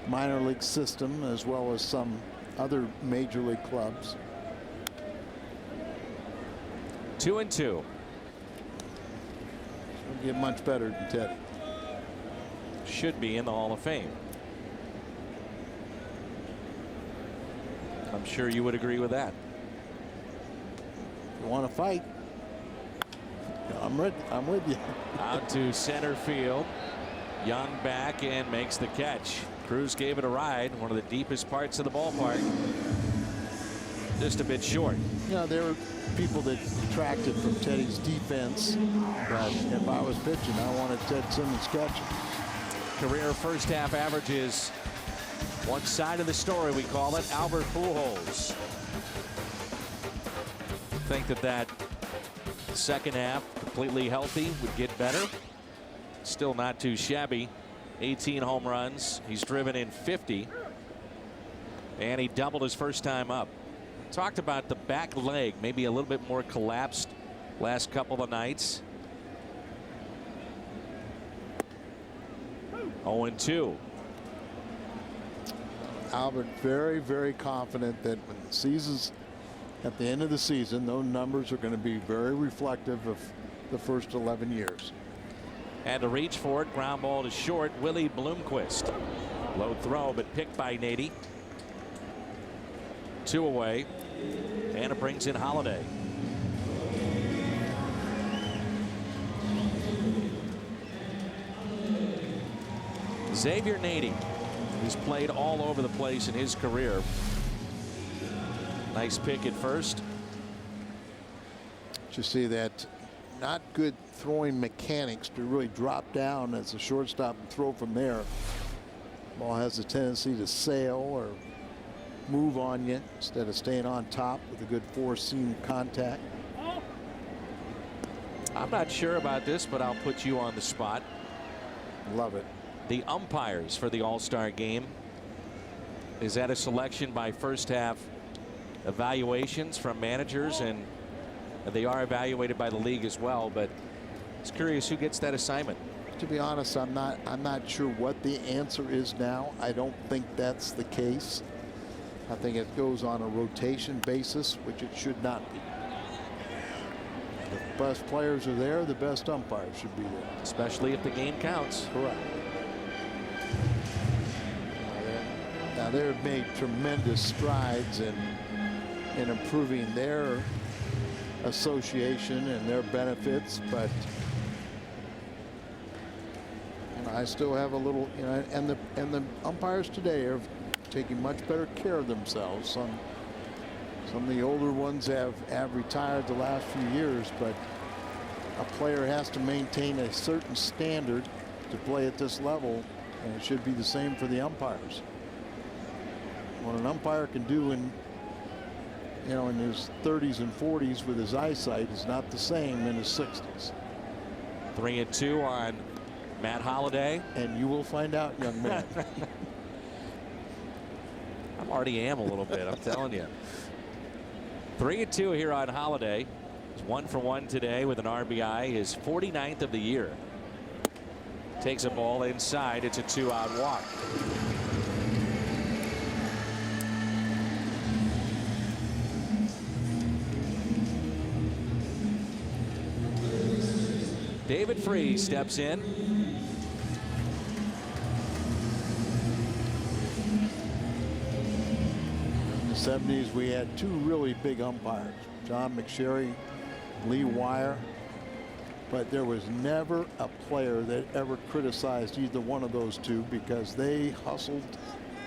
minor league system as well as some other major league clubs. 2-2. He'll get much better than Teddy. Should be in the Hall of Fame. I'm sure you would agree with that. You want to fight? I'm ready. I'm with you. Out to center field. Young back and makes the catch. Cruz gave it a ride. One of the deepest parts of the ballpark. Just a bit short. You know, there were people that detracted from Teddy's defense, but if I was pitching, I wanted Ted Simmons catching. Career first half averages. One side of the story, we call it. Albert Pujols. Think that second half, completely healthy, would get better. Still not too shabby. 18 home runs. He's driven in 50. And he doubled his first time up. Talked about the back leg, maybe a little bit more collapsed last couple of nights. 0-2. Albert very, very confident that when the season's at the end of the season, those numbers are going to be very reflective of the first 11 years. And to reach for it, ground ball to short, Willie Bloomquist. Low throw, but picked by Nady. 2 away, and it brings in Holiday. Xavier Nady, who's played all over the place in his career. Nice pick at first. You see that not good throwing mechanics to really drop down as a shortstop and throw from there. Ball has a tendency to sail or move on you instead of staying on top with a good four-seam contact. I'm not sure about this, but I'll put you on the spot. Love it. The umpires for the All-Star game. Is that a selection by first half evaluations from managers, and they are evaluated by the league as well, but it's curious who gets that assignment. To be honest, I'm not sure what the answer is now. I don't think that's the case. I think it goes on a rotation basis, which it should not be. The best players are there, the best umpires should be there. Especially if the game counts. Correct. Now they've made tremendous strides in improving their association and their benefits, but you know, I still have a little, you know, and the umpires today are taking much better care of themselves. Some of the older ones have retired the last few years, but a player has to maintain a certain standard to play at this level, and it should be the same for the umpires. What an umpire can do in his 30s and 40s with his eyesight is not the same in his 60s. 3-2 on Matt Holliday. And you will find out, young man. I already am a little bit, I'm telling you. 3-2 here on Holliday. He's 1 for 1 today with an RBI, his 49th of the year. Takes a ball inside. It's a 2-out walk. David Freese steps in. In the 70s, we had 2 really big umpires, John McSherry, Lee Wire, but there was never a player that ever criticized either one of those 2 because they hustled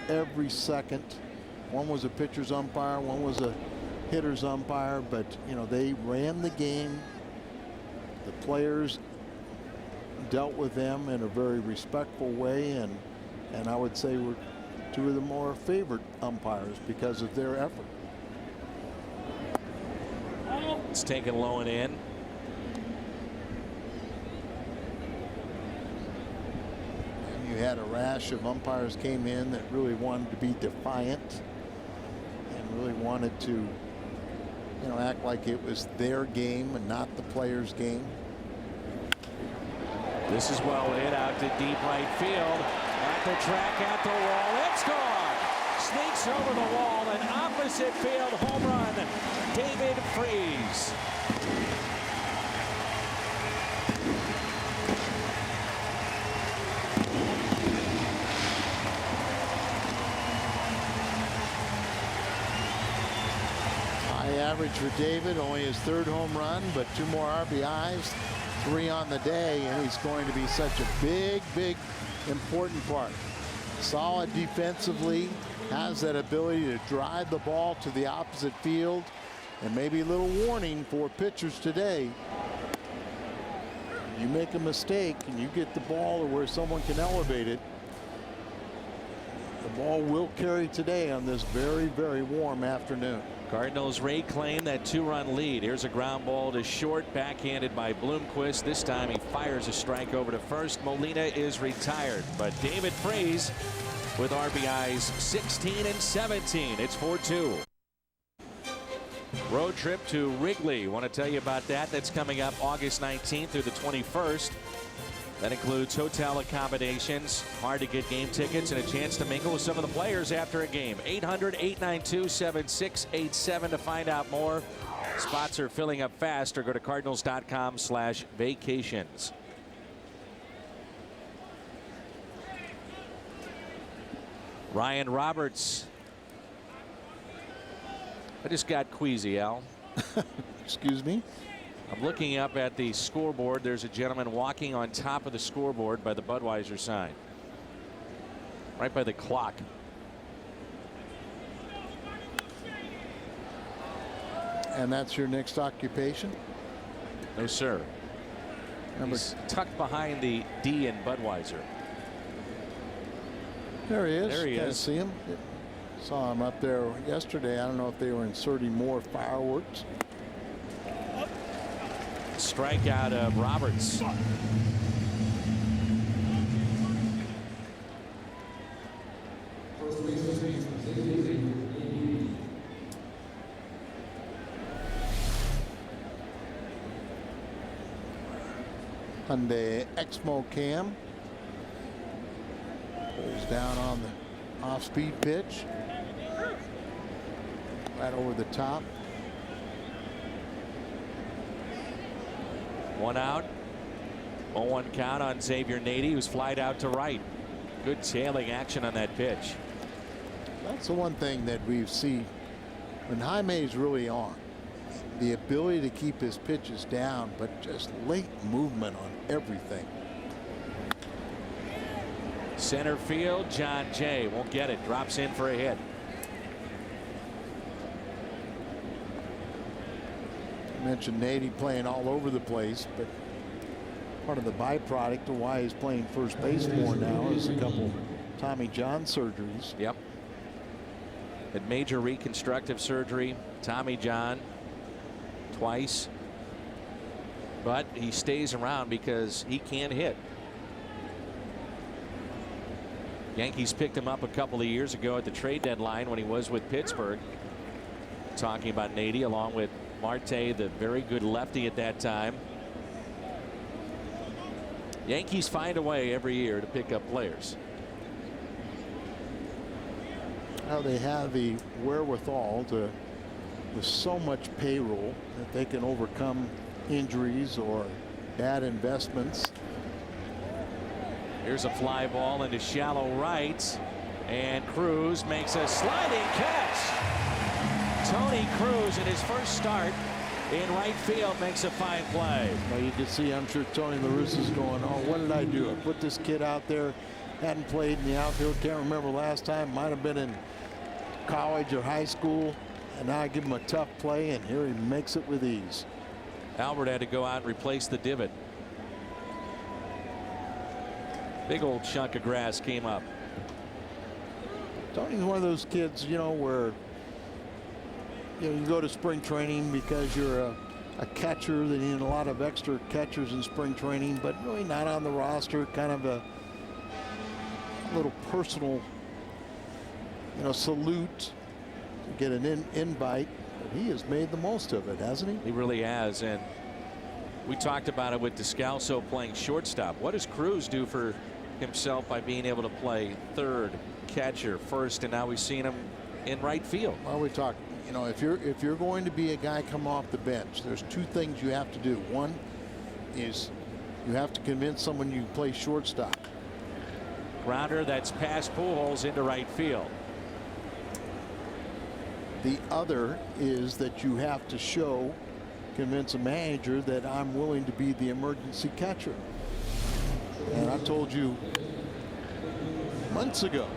every second. One was a pitcher's umpire, one was a hitter's umpire, but you know, they ran the game. The players dealt with them in a very respectful way, and I would say were 2 of the more favored umpires because of their effort. It's taken low and in. You had a rash of umpires came in that really wanted to be defiant and really wanted to, you know, act like it was their game and not the players' game. This is well hit out to deep right field. At the track, at the wall, it's gone. Sneaks over the wall, an opposite field home run. David Freese. High average for David, only his 3rd home run, but 2 more RBIs, 3 on the day, and he's going to be such a big, important part. Solid defensively, has that ability to drive the ball to the opposite field, and maybe a little warning for pitchers today. You make a mistake and you get the ball to where someone can elevate it, the ball will carry today on this very, very warm afternoon. Cardinals reclaim that 2-run lead. Here's a ground ball to short, backhanded by Bloomquist. This time he fires a strike over to first. Molina is retired, but David Freese with RBIs 16 and 17. It's 4-2. Road trip to Wrigley. Want to tell you about that. That's coming up August 19th through the 21st. That includes hotel accommodations, hard to get game tickets, and a chance to mingle with some of the players after a game. 800-892-7687 to find out more. Spots are filling up fast, or go to cardinals.com/vacations. Ryan Roberts. I just got queasy, Al. Excuse me? I'm looking up at the scoreboard. There's a gentleman walking on top of the scoreboard by the Budweiser sign. Right by the clock. And that's your next occupation? No, sir. He's tucked behind the D in Budweiser. There he is. There he is. See him? Saw him up there yesterday. I don't know if they were inserting more fireworks. Strikeout of Roberts. Hyundai Exmo Cam pulls down on the off-speed pitch, right over the top. 1 out. 0-1 count on Xavier Nady, who's flied out to right. Good tailing action on that pitch. That's the one thing that we see when Jaime's really on. The ability to keep his pitches down, but just late movement on everything. Center field, John Jay won't get it. Drops in for a hit. I mentioned Nady playing all over the place, but part of the byproduct of why he's playing first base more now is a couple Tommy John surgeries. Yep. Had major reconstructive surgery, Tommy John, twice. But he stays around because he can hit. Yankees picked him up a couple of years ago at the trade deadline when he was with Pittsburgh. Talking about Nady along with Marte, the very good lefty at that time. Yankees find a way every year to pick up players. How they have the wherewithal to, with so much payroll, that they can overcome injuries or bad investments. Here's a fly ball into shallow right, and Cruz makes a sliding catch. Tony Cruz in his first start in right field makes a fine play. Well, you can see, I'm sure Tony La Russa's going, oh, what did I do? I put this kid out there, hadn't played in the outfield, can't remember last time, might have been in college or high school, and now I give him a tough play, and here he makes it with ease. Albert had to go out and replace the divot. Big old chunk of grass came up. Tony's one of those kids, you know, where you go to spring training because you're a catcher. They need a lot of extra catchers in spring training, but really not on the roster. Kind of a little personal, salute to get an invite. But he has made the most of it, hasn't he? He really has. And we talked about it with Descalso playing shortstop. What does Cruz do for himself by being able to play third, catcher, first, and now we've seen him in right field? Well, we talked, if you're going to be a guy come off the bench, there's two things you have to do. One is you have to convince someone you can play shortstop. Grounder that's past Pujols into right field. The other is that you have to convince a manager that I'm willing to be the emergency catcher. And I told you months ago,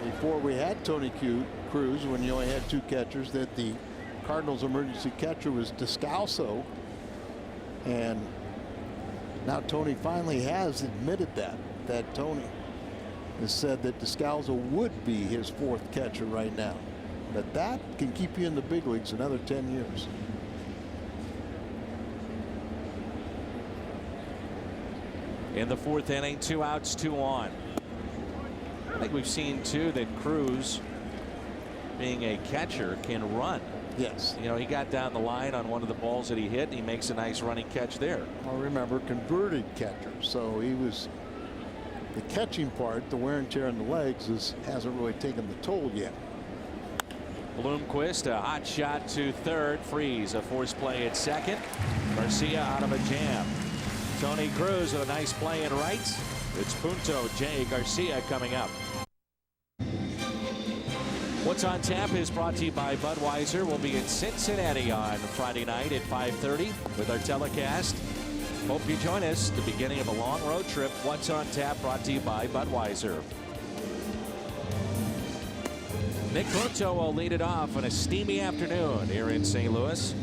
before we had Tony Cruz, when you only had two catchers, that the Cardinals emergency catcher was Descalso. And now Tony finally has admitted that Tony has said that Descalso would be his fourth catcher right now. But that can keep you in the big leagues another 10 years. In the fourth inning, 2 outs, 2 on. I think we've seen too that Cruz, being a catcher, can run. Yes. He got down the line on one of the balls that he hit, and he makes a nice running catch there. Well, remember, converted catcher. So he was the catching part, the wear and tear on the legs hasn't really taken the toll yet. Bloomquist, a hot shot to third. Freeze, a forced play at second. Garcia out of a jam. Tony Cruz with a nice play in right. It's Punto J. Garcia coming up. What's on Tap is brought to you by Budweiser. We'll be in Cincinnati on Friday night at 5:30 with our telecast. Hope you join us at the beginning of a long road trip. What's on Tap brought to you by Budweiser. Nick Punto will lead it off on a steamy afternoon here in St. Louis.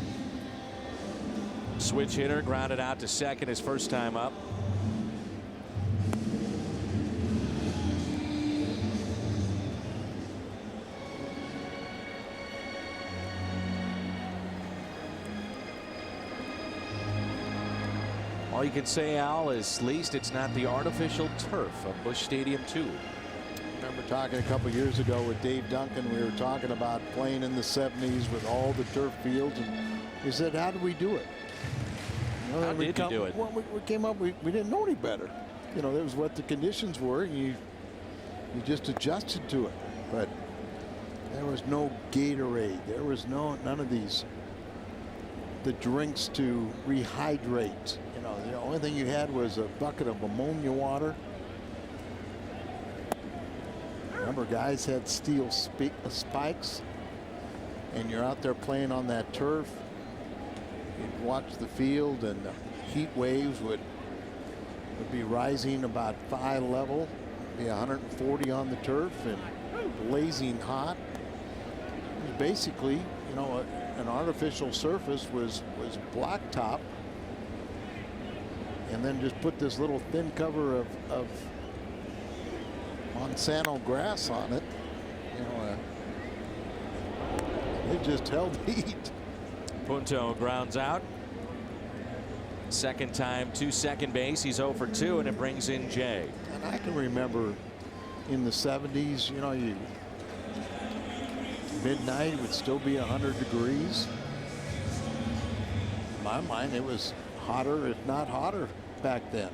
Switch hitter grounded out to second his first time up. All you can say, Al, is at least it's not the artificial turf of Busch Stadium 2. I remember talking a couple years ago with Dave Duncan. We were talking about playing in the 70s with all the turf fields, and he said, how did we do it? How did you do it? Well, we came up, we didn't know any better. That was what the conditions were, and you just adjusted to it. But there was no Gatorade. There was none of the drinks to rehydrate. The only thing you had was a bucket of ammonia water. Remember, guys had steel spikes, and you're out there playing on that turf. You'd watch the field, and the heat waves would be rising about 5 level, be 140 on the turf, and blazing hot. It was basically, an artificial surface was blacktop, and then just put this little thin cover of Monsanto grass on it. It just held heat. Punto grounds out. Second time to second base. He's 0 for 2, and it brings in Jay. And I can remember in the 70s, midnight would still be 100 degrees. In my mind, it was hotter, if not hotter, back then.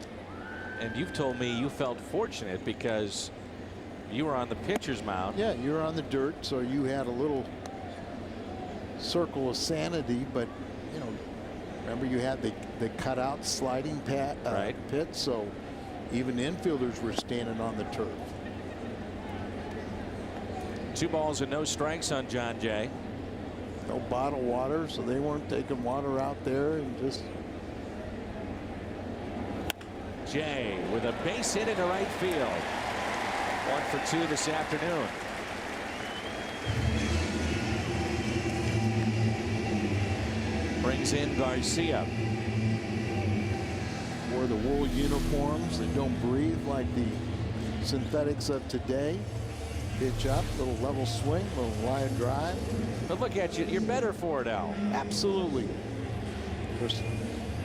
And you've told me you felt fortunate because you were on the pitcher's mound. Yeah, you were on the dirt, so you had a little circle of sanity. But remember, you had the cutout sliding pit, so even infielders were standing on the turf. 2 balls and no strikes on John Jay. No bottled water, so they weren't taking water out there, and just Jay with a base hit into right field. 1 for 2 this afternoon. Brings in Garcia. Wore the wool uniforms that don't breathe like the synthetics of today. Pitch up, little level swing, little line drive. But look at you, you're better for it, Al. Absolutely. Of course,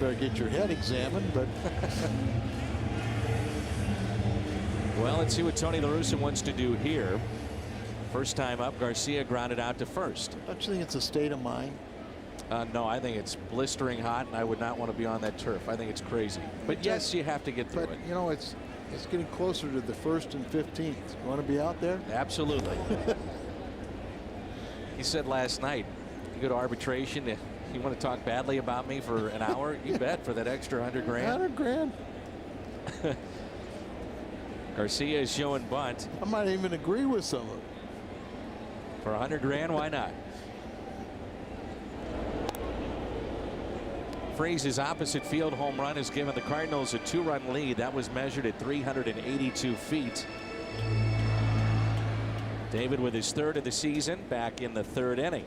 better get your head examined, but Well, let's see what Tony La Russa wants to do here. First time up, Garcia grounded out to first. Don't you think it's a state of mind? No, I think it's blistering hot, and I would not want to be on that turf. I think it's crazy. But yes, you have to get through it. You know, it's getting closer to the 1st and 15th. You want to be out there? Absolutely. He said last night, you go to arbitration, you want to talk badly about me for an hour? You bet, for that extra $100 grand. $100 grand. Garcia is showing bunt. I might even agree with some of it. For $100 grand, why not? Freese's opposite field home run has given the Cardinals a 2-run lead. That was measured at 382 feet. David with his 3rd of the season, back in the 3rd inning.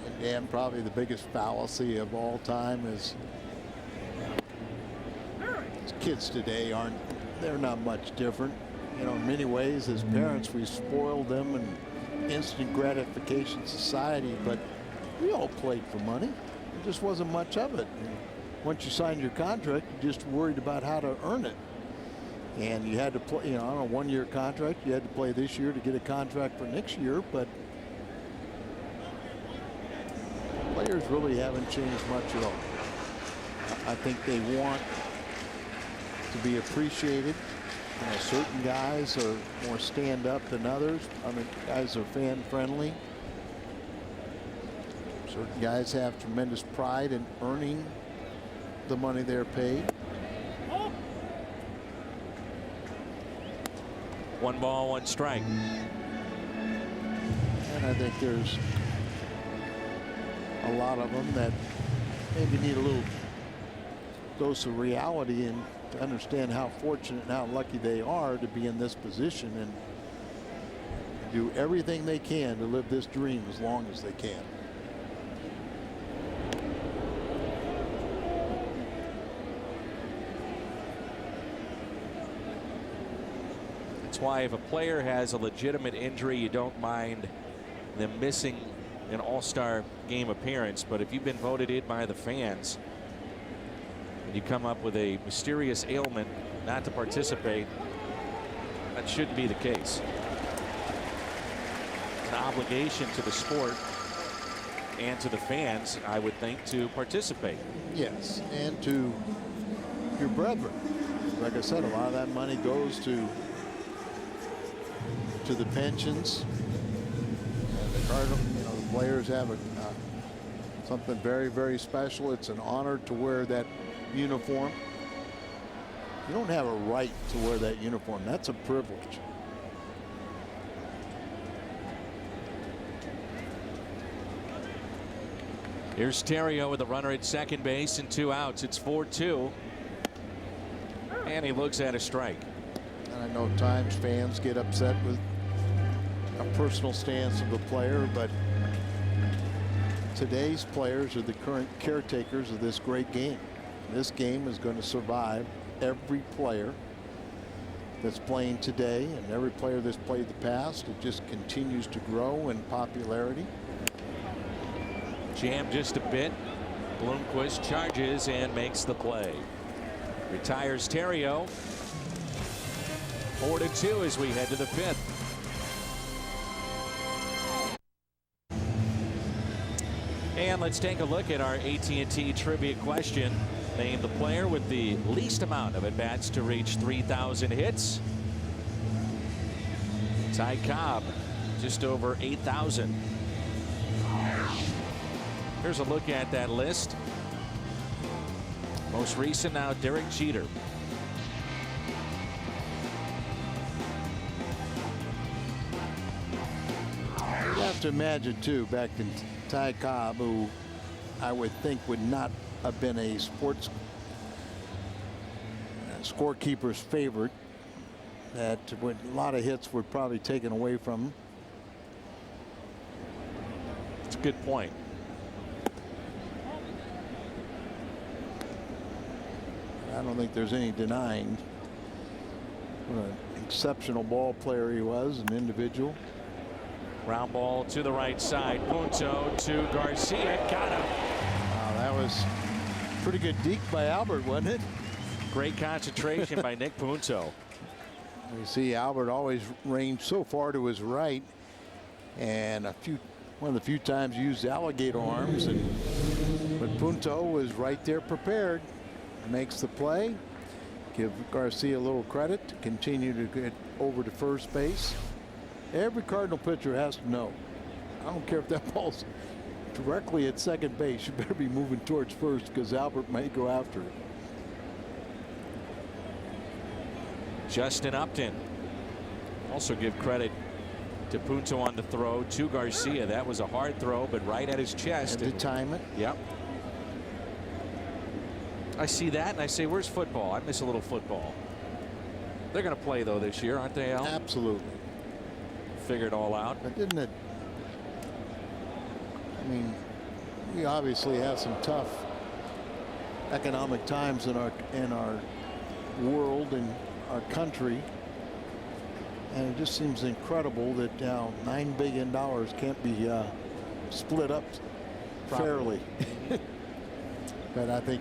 And Dan, probably the biggest fallacy of all time is kids today they're not much different. You know, in many ways, as parents, we spoiled them in instant gratification society, but we all played for money. There just wasn't much of it. And once you signed your contract, you just worried about how to earn it. And you had to play, you know, on a 1-year contract, you had to play this year to get a contract for next year, but players really haven't changed much at all. I think they want to be appreciated. You know, certain guys are more stand-up than others. Other guys are fan-friendly. Certain guys have tremendous pride in earning the money they're paid. 1 ball, 1 strike. And I think there's a lot of them that maybe need a little dose of reality and to understand how fortunate and how lucky they are to be in this position and do everything they can to live this dream as long as they can. That's why if a player has a legitimate injury, you don't mind them missing an all-star game appearance. But if you've been voted in by the fans and you come up with a mysterious ailment not to participate, that shouldn't be the case. It's an obligation to the sport and to the fans, I would think, to participate. Yes, and to your brethren. Like I said, a lot of that money goes to the pensions. And the Cardinals, you know, the players have something very, very special. It's an honor to wear that uniform. You don't have a right to wear that uniform. That's a privilege. Here's Terrio with a runner at second base and 2 outs. It's 4-2. And he looks at a strike. And I know times fans get upset with a personal stance of the player, but today's players are the current caretakers of this great game. This game is going to survive every player that's playing today and every player that's played the past. It just continues to grow in popularity. Jammed just a bit. Bloomquist charges and makes the play. Retires Terrio. 4-2 as we head to the 5th. And let's take a look at our AT&T trivia question. Name the player with the least amount of at-bats to reach 3,000 hits. Ty Cobb, just over 8,000. Here's a look at that list. Most recent now, Derek Jeter. You have to imagine, too, back in Ty Cobb, who I would think would not have been a sports scorekeeper's favorite, that a lot of hits were probably taken away from him. It's a good point. I don't think there's any denying what an exceptional ball player he was, an individual. Ground ball to the right side. Punto to Garcia. Got him. Wow, that was pretty good deke by Albert, wasn't it? Great concentration by Nick Punto. You see Albert always ranged so far to his right, and one of the few times used alligator arms, but Punto was right there prepared. Makes the play. Give Garcia a little credit to continue to get over to first base. Every Cardinal pitcher has to know, I don't care if that ball's directly at second base, you better be moving towards first because Albert might go after it. Justin Upton. Also give credit to Punto on the throw to Garcia. That was a hard throw, but right at his chest. And to time it. Yep. I see that and I say, where's football? I miss a little football. They're going to play though this year, aren't they, Al? Absolutely. Figure it all out. But didn't it? I mean, we obviously have some tough economic times in our world and our country, and it just seems incredible that now $9 billion can't be split up fairly. But I think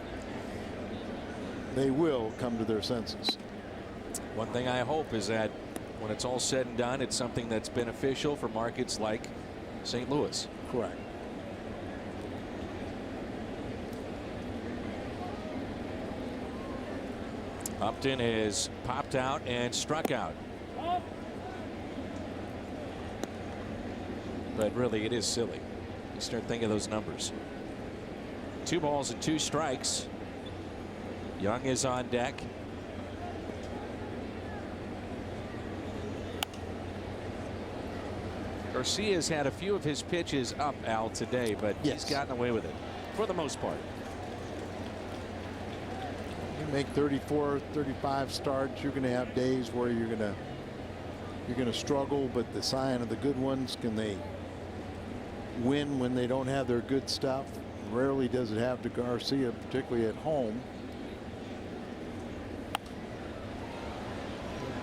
they will come to their senses. One thing I hope is that when it's all said and done, it's something that's beneficial for markets like St. Louis. Correct. Upton is popped out and struck out. But really, it is silly. You start thinking of those numbers. 2 balls and 2 strikes. Young is on deck. Garcia's had a few of his pitches up, Al, today, but he's gotten away with it for the most part. You make 34, 35 starts, you're going to have days where you're going to struggle, but the sign of the good ones, can they win when they don't have their good stuff? Rarely does it have to Garcia, particularly at home.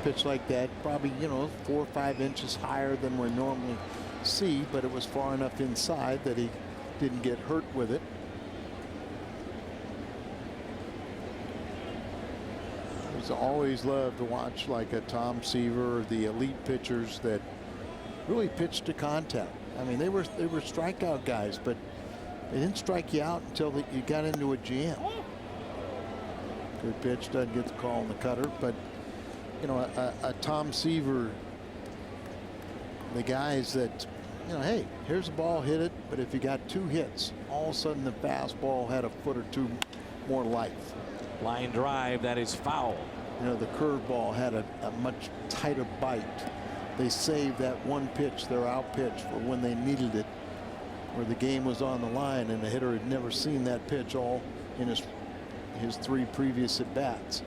Pitch like that, probably, 4 or 5 inches higher than we normally see, but it was far enough inside that he didn't get hurt with it. I always love to watch like a Tom Seaver or the elite pitchers that really pitched to contact. I mean, they were strikeout guys, but they didn't strike you out until you got into a jam. Good pitch, doesn't get the call on the cutter, but a Tom Seaver, the guys that, hey, here's a ball, hit it, but if you got 2 hits, all of a sudden the fastball had a foot or 2 more life. Line drive, that is foul. The curveball had a much tighter bite. They saved that one pitch, their out pitch, for when they needed it, where the game was on the line and the hitter had never seen that pitch all in his 3 previous at bats.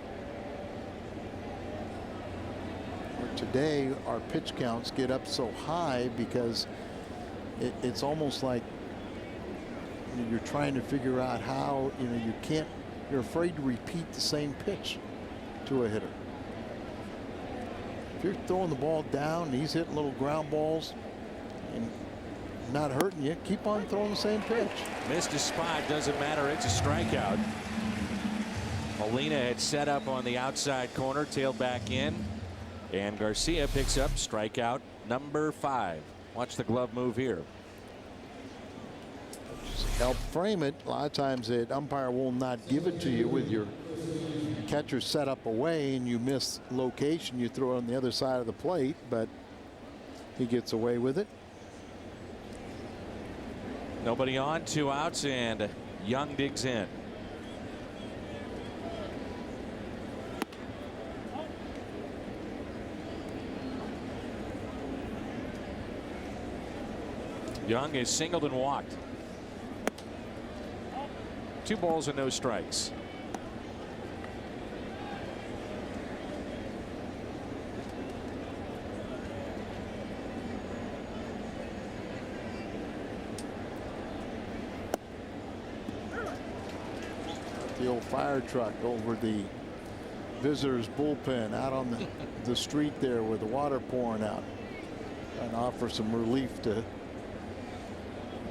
Today our pitch counts get up so high because it's almost like you're trying to figure out how you're afraid to repeat the same pitch to a hitter. If you're throwing the ball down and he's hitting little ground balls and not hurting you, keep on throwing the same pitch. Missed a spot, doesn't matter, it's a strikeout. Molina had set up on the outside corner, tailed back in. And Garcia picks up strikeout number 5. Watch the glove move here. Just help frame it. A lot of times the umpire will not give it to you with your catcher set up away and you miss location. You throw it on the other side of the plate, but he gets away with it. Nobody on, 2 outs, and Young digs in. Young is singled and walked. 2 balls and no strikes. The old fire truck over the visitors bullpen out on the street there with the water pouring out, and offer some relief to, I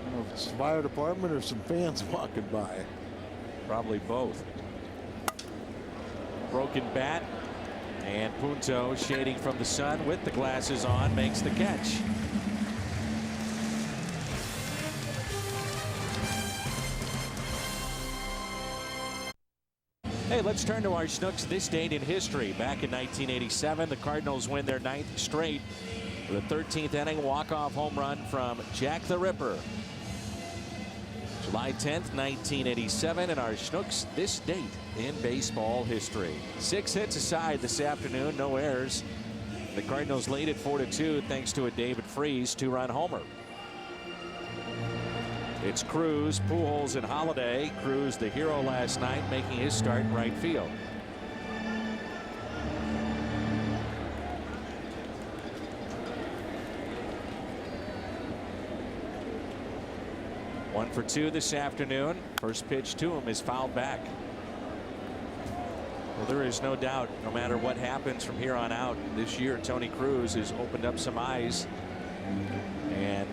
don't know if it's the fire department or some fans walking by. Probably both. Broken bat. And Punto, shading from the sun with the glasses on, makes the catch. Hey, let's turn to our Schnooks this date in history. Back in 1987, the Cardinals win their 9th straight with a 13th inning walk-off home run from Jack the Ripper. July 10th, 1987, and our Schnooks this date in baseball history. 6 hits aside this afternoon, no errors. The Cardinals lead at 4-2 thanks to a David Freese 2-run homer. It's Cruz, Pujols, and Holiday. Cruz, the hero last night, making his start in right field. One for 2 this afternoon. First pitch to him is fouled back. Well, there is no doubt, no matter what happens from here on out this year, Tony Cruz has opened up some eyes and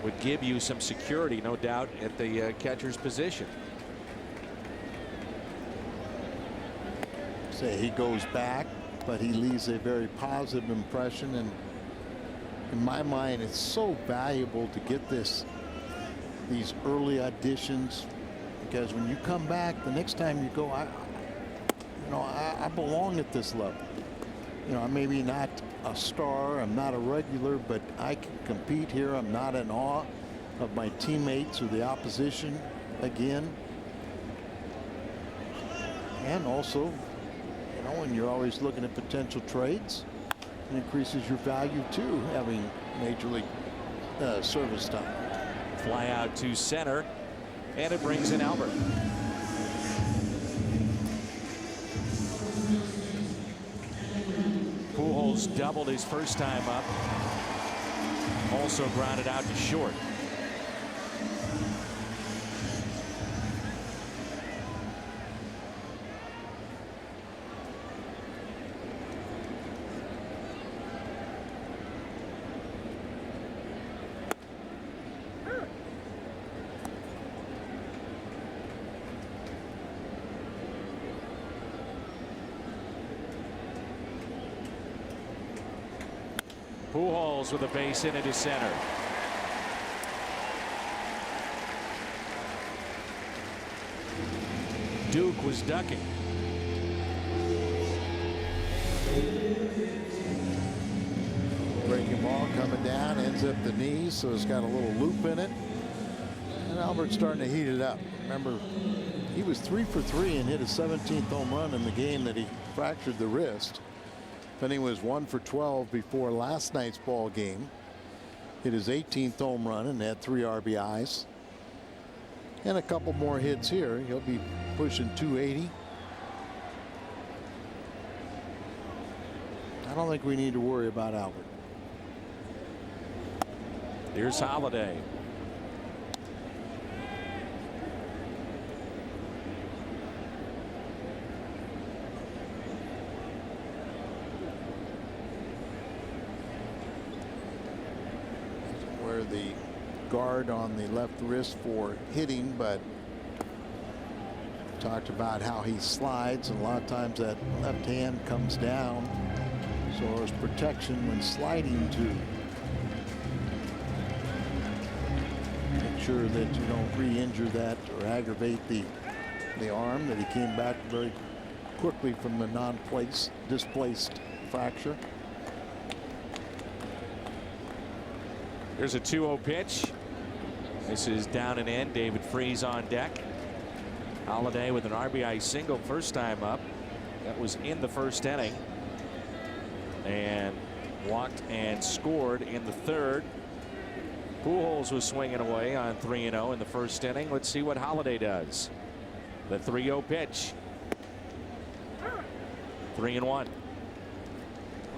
would give you some security, no doubt, at the catcher's position. Say he goes back, but he leaves a very positive impression, and in my mind it's so valuable to get these early auditions, because when you come back the next time you go, I belong at this level. I'm maybe not a star, I'm not a regular, but I can compete here. I'm not in awe of my teammates or the opposition again. And also, when you're always looking at potential trades, it increases your value too, having major league service time. Fly out to center, and it brings in Albert. Pujols doubled his first time up. Also grounded out to short. Pujols with a base hit into center. Duke was ducking. Breaking ball coming down, ends up the knees, so it's got a little loop in it. And Albert's starting to heat it up. Remember, he was 3 for 3 and hit a 17th home run in the game that he fractured the wrist. Then he was 1 for 12 before last night's ball game. Hit his 18th home run and had 3 RBIs. And a couple more hits here. He'll be pushing 280. I don't think we need to worry about Albert. Here's Holiday. The guard on the left wrist for hitting, but talked about how he slides, and a lot of times that left hand comes down, so there's protection when sliding to make sure that you don't re-injure that or aggravate the arm that he came back very quickly from the displaced fracture. There's a 2-0 pitch. This is down and in. David Freese on deck. Holiday with an RBI single first time up. That was in the first inning. And walked and scored in the third. Pujols was swinging away on 3-0 in the first inning. Let's see what Holiday does. The 3-0 pitch. 3-1.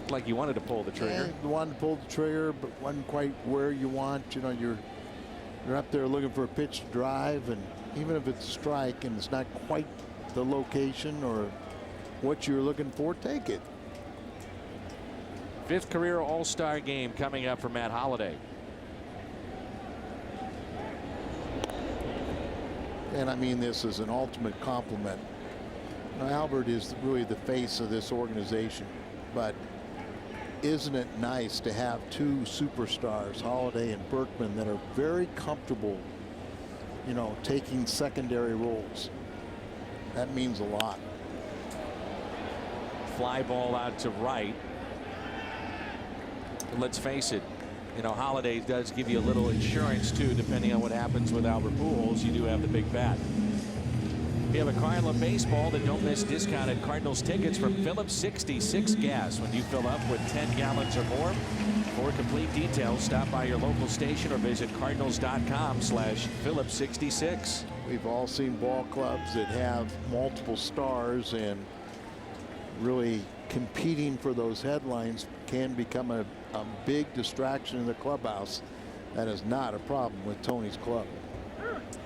Like you wanted to pull the trigger. Yeah, you wanted to pull the trigger, but wasn't quite where you want. You're up there looking for a pitch to drive, and even if it's a strike and it's not quite the location or what you're looking for, take it. 5th career All-Star game coming up for Matt Holiday. And I mean this as an ultimate compliment Now, Albert is really the face of this organization, but isn't it nice to have two superstars, Holiday and Berkman, that are very comfortable, you know, taking secondary roles? That means a lot. Fly ball out to right. And let's face it, you know, Holiday does give you a little insurance too, depending on what happens with Albert Pujols. You do have the big bat. If you have a Cardinal baseball, then don't miss discounted Cardinals tickets from Phillips 66 Gas when you fill up with 10 gallons or more. For complete details, stop by your local station or visit cardinals.com/Phillips66. We've all seen ball clubs that have multiple stars, and really competing for those headlines can become a big distraction in the clubhouse. That is not a problem with Tony's club.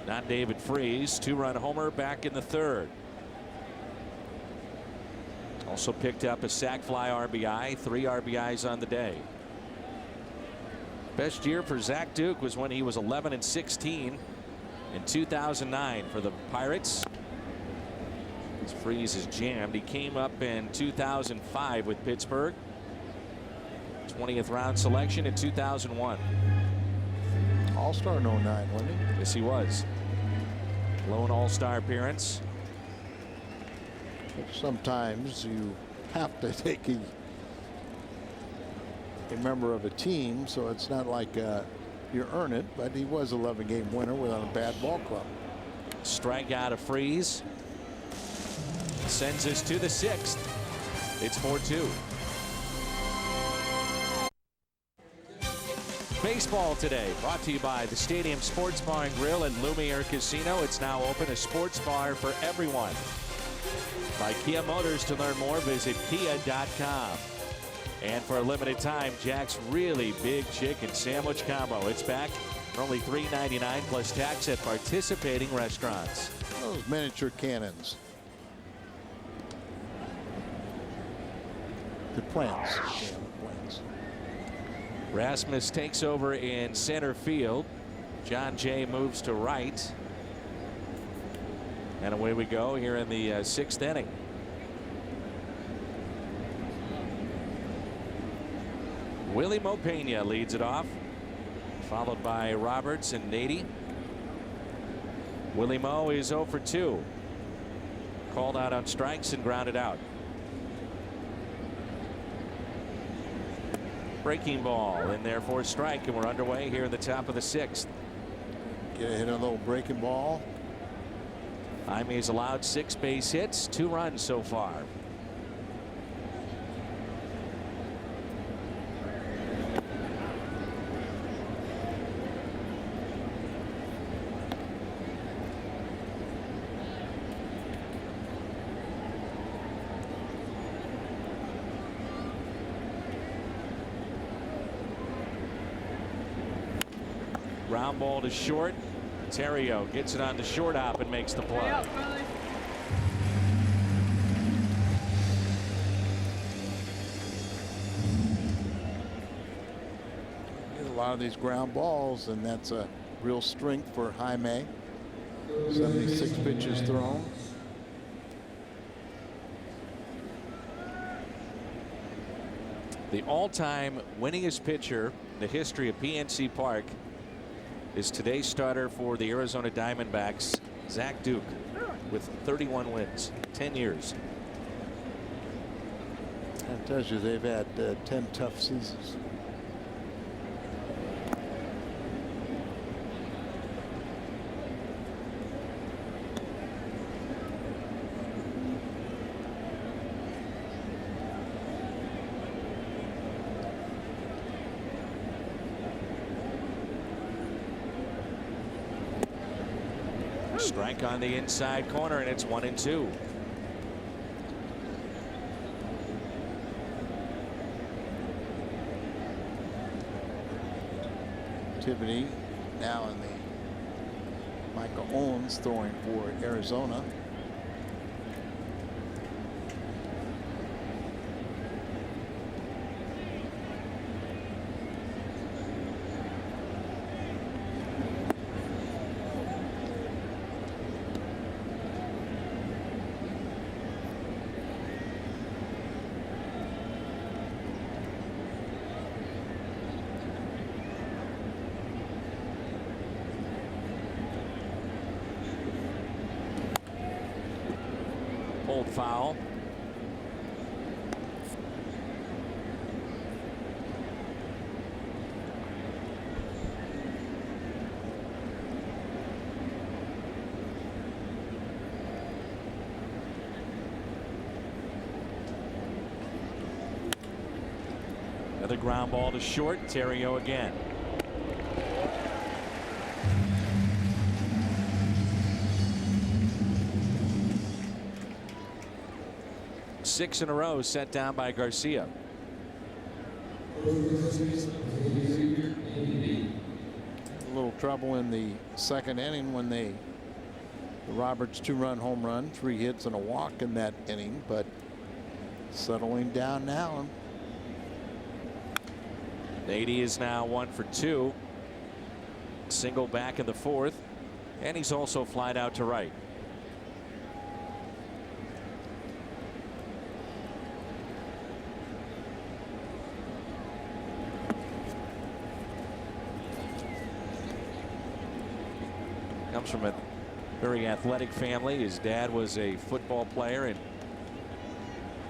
Not David Freese. 2-run homer back in the third. Also picked up a sac fly RBI, 3 RBIs on the day. Best year for Zach Duke was when he was 11-16 in 2009 for the Pirates. Freese is jammed. He came up in 2005 with Pittsburgh. 20th round selection in 2001. All-Star in 09, wasn't he? Yes, he was. Lone All-Star appearance. Sometimes you have to take a member of a team, so it's not like you earn it, but he was 11-game winner without a bad ball club. Strikeout of Freese. Sends us to the 6th. It's 4-2. Baseball today brought to you by the Stadium Sports Bar and Grill and Lumiere Casino. It's now open, a sports bar for everyone. By Kia Motors. To learn more, visit kia.com. And for a limited time, Jack's really big chicken sandwich combo. It's back for only $3.99 plus tax at participating restaurants. Those miniature cannons. The plants. Yeah, the plants. Rasmus takes over in center field. John Jay moves to right. And away we go here in the 6th inning. Willie Mopena leads it off, followed by Roberts and Nady. Willie Mo is 0 for 2. Called out on strikes and grounded out. Breaking ball in there for a strike, and we're underway here in the top of the 6th. Get a hit, a little breaking ball. Jaime's allowed 6 base hits, 2 runs so far. Ground ball to short. Terrio gets it on the short hop and makes the play. A lot of these ground balls, and that's a real strength for Jaime. 76 pitches thrown. The all-time winningest pitcher in the history of PNC Park is today's starter for the Arizona Diamondbacks, Zach Duke, with 31 wins, 10 years. That tells you they've had 10 tough seasons. Strike on the inside corner, and it's 1-2. Activity now in the Michael Owens throwing for Arizona. hold foul. Another ground ball to short. Terrio again. Six in a row set down by Garcia. A little trouble in the second inning when the Roberts 2-run home run, 3 hits and a walk in that inning, but settling down now. 80 is now 1 for 2. Single back in the 4th, and he's also flied out to right. Comes from a very athletic family. His dad was a football player and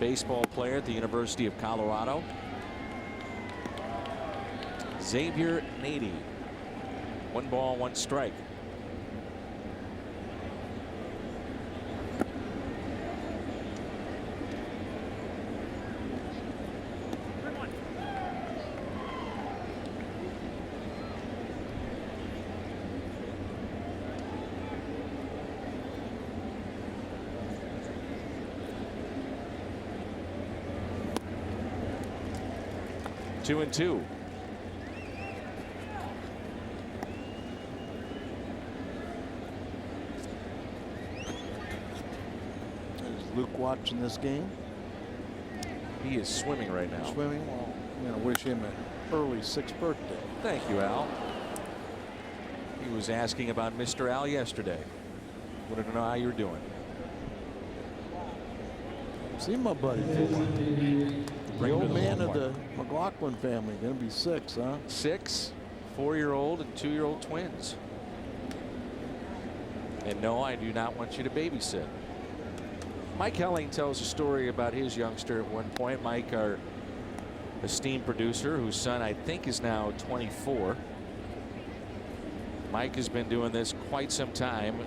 baseball player at the University of Colorado. Xavier Nady. 1 ball, 1 strike. Two and two. Luke watching this game? He is swimming right now. Swimming? Well, I'm going to wish him an early 6th birthday. Thank you, Al. He was asking about Mr. Al yesterday. Wanted to know how you were doing. See my buddy for a while. The old man of the McLaughlin family. Going to be 6, huh? 6, 4-year-old and 2-year-old twins. And no, I do not want you to babysit. Mike Helling tells a story about his youngster at one point. Mike, our esteemed producer, whose son I think is now 24. Mike has been doing this quite some time.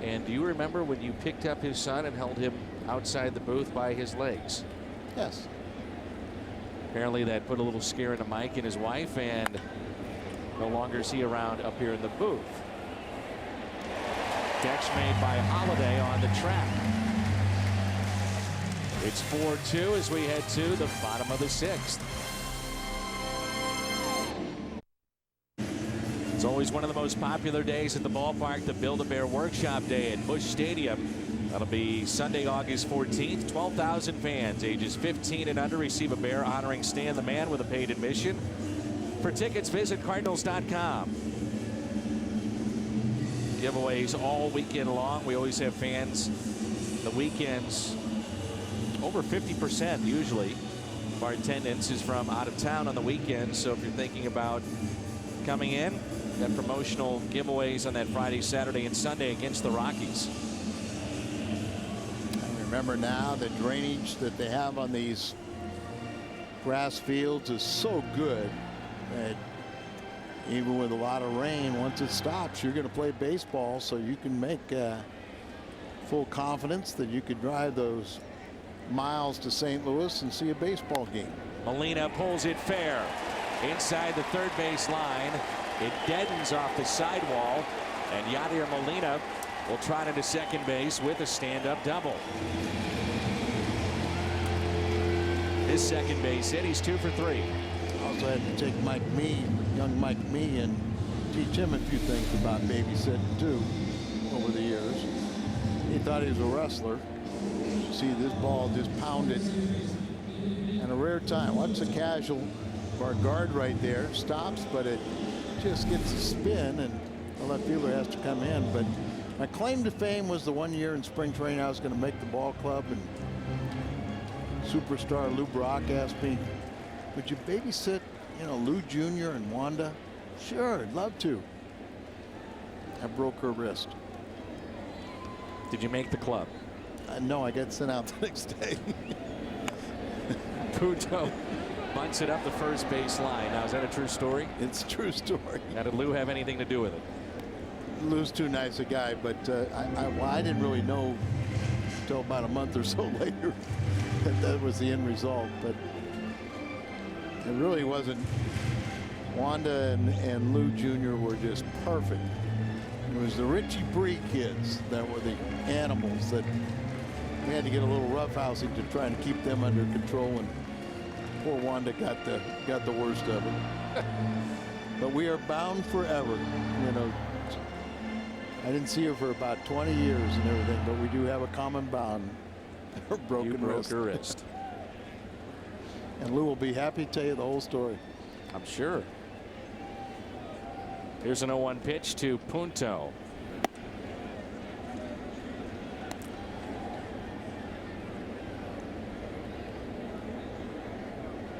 And do you remember when you picked up his son and held him outside the booth by his legs? Yes. Apparently that put a little scare into Mike and his wife, and no longer is he around up here in the booth. Catch made by Holiday on the track. It's 4-2 as we head to the bottom of the 6th. It's always one of the most popular days at the ballpark, the Build-A-Bear Workshop Day at Busch Stadium. That'll be Sunday, August 14th. 12,000 fans ages 15 and under receive a bear honoring Stan the Man with a paid admission. For tickets, visit Cardinals.com. Giveaways all weekend long. We always have fans the weekends. Over 50% usually of our attendance is from out of town on the weekend. So if you're thinking about coming in, got promotional giveaways on that Friday, Saturday, and Sunday against the Rockies. And remember now the drainage that they have on these grass fields is so good that even with a lot of rain, once it stops, you're going to play baseball, so you can make full confidence that you could drive those miles to St. Louis and see a baseball game. Molina pulls it fair inside the third base line. It deadens off the sidewall, and Yadier Molina will trot into second base with a stand-up double. His second base hit, he's 2 for 3. Also had to take young Mike Mee, and teach him a few things about babysitting too over the years. He thought he was a wrestler. See this ball just pounded, and a rare time. Watch the casual of our guard right there. Stops, but it just gets a spin, and the left fielder has to come in. But my claim to fame was the 1 year in spring training I was going to make the ball club, and superstar Lou Brock asked me, would you babysit, Lou Jr. and Wanda? Sure, I'd love to. I broke her wrist. Did you make the club? No, I got sent out the next day. Punto bunts it up the first base line. Now, is that a true story? It's a true story. Now, did Lou have anything to do with it? Lou's too nice a guy, but I didn't really know until about a month or so later that was the end result. But it really wasn't. Wanda and Lou Jr. were just perfect. It was the Richie Bree kids that were the animals that we had to get a little roughhousing to try and keep them under control, and poor Wanda got the worst of it. But we are bound forever. You know, I didn't see her for about 20 years and everything, but we do have a common bond. Her broken you broke wrist. her wrist. And Lou will be happy to tell you the whole story. I'm sure. Here's an 0-1 pitch to Punto.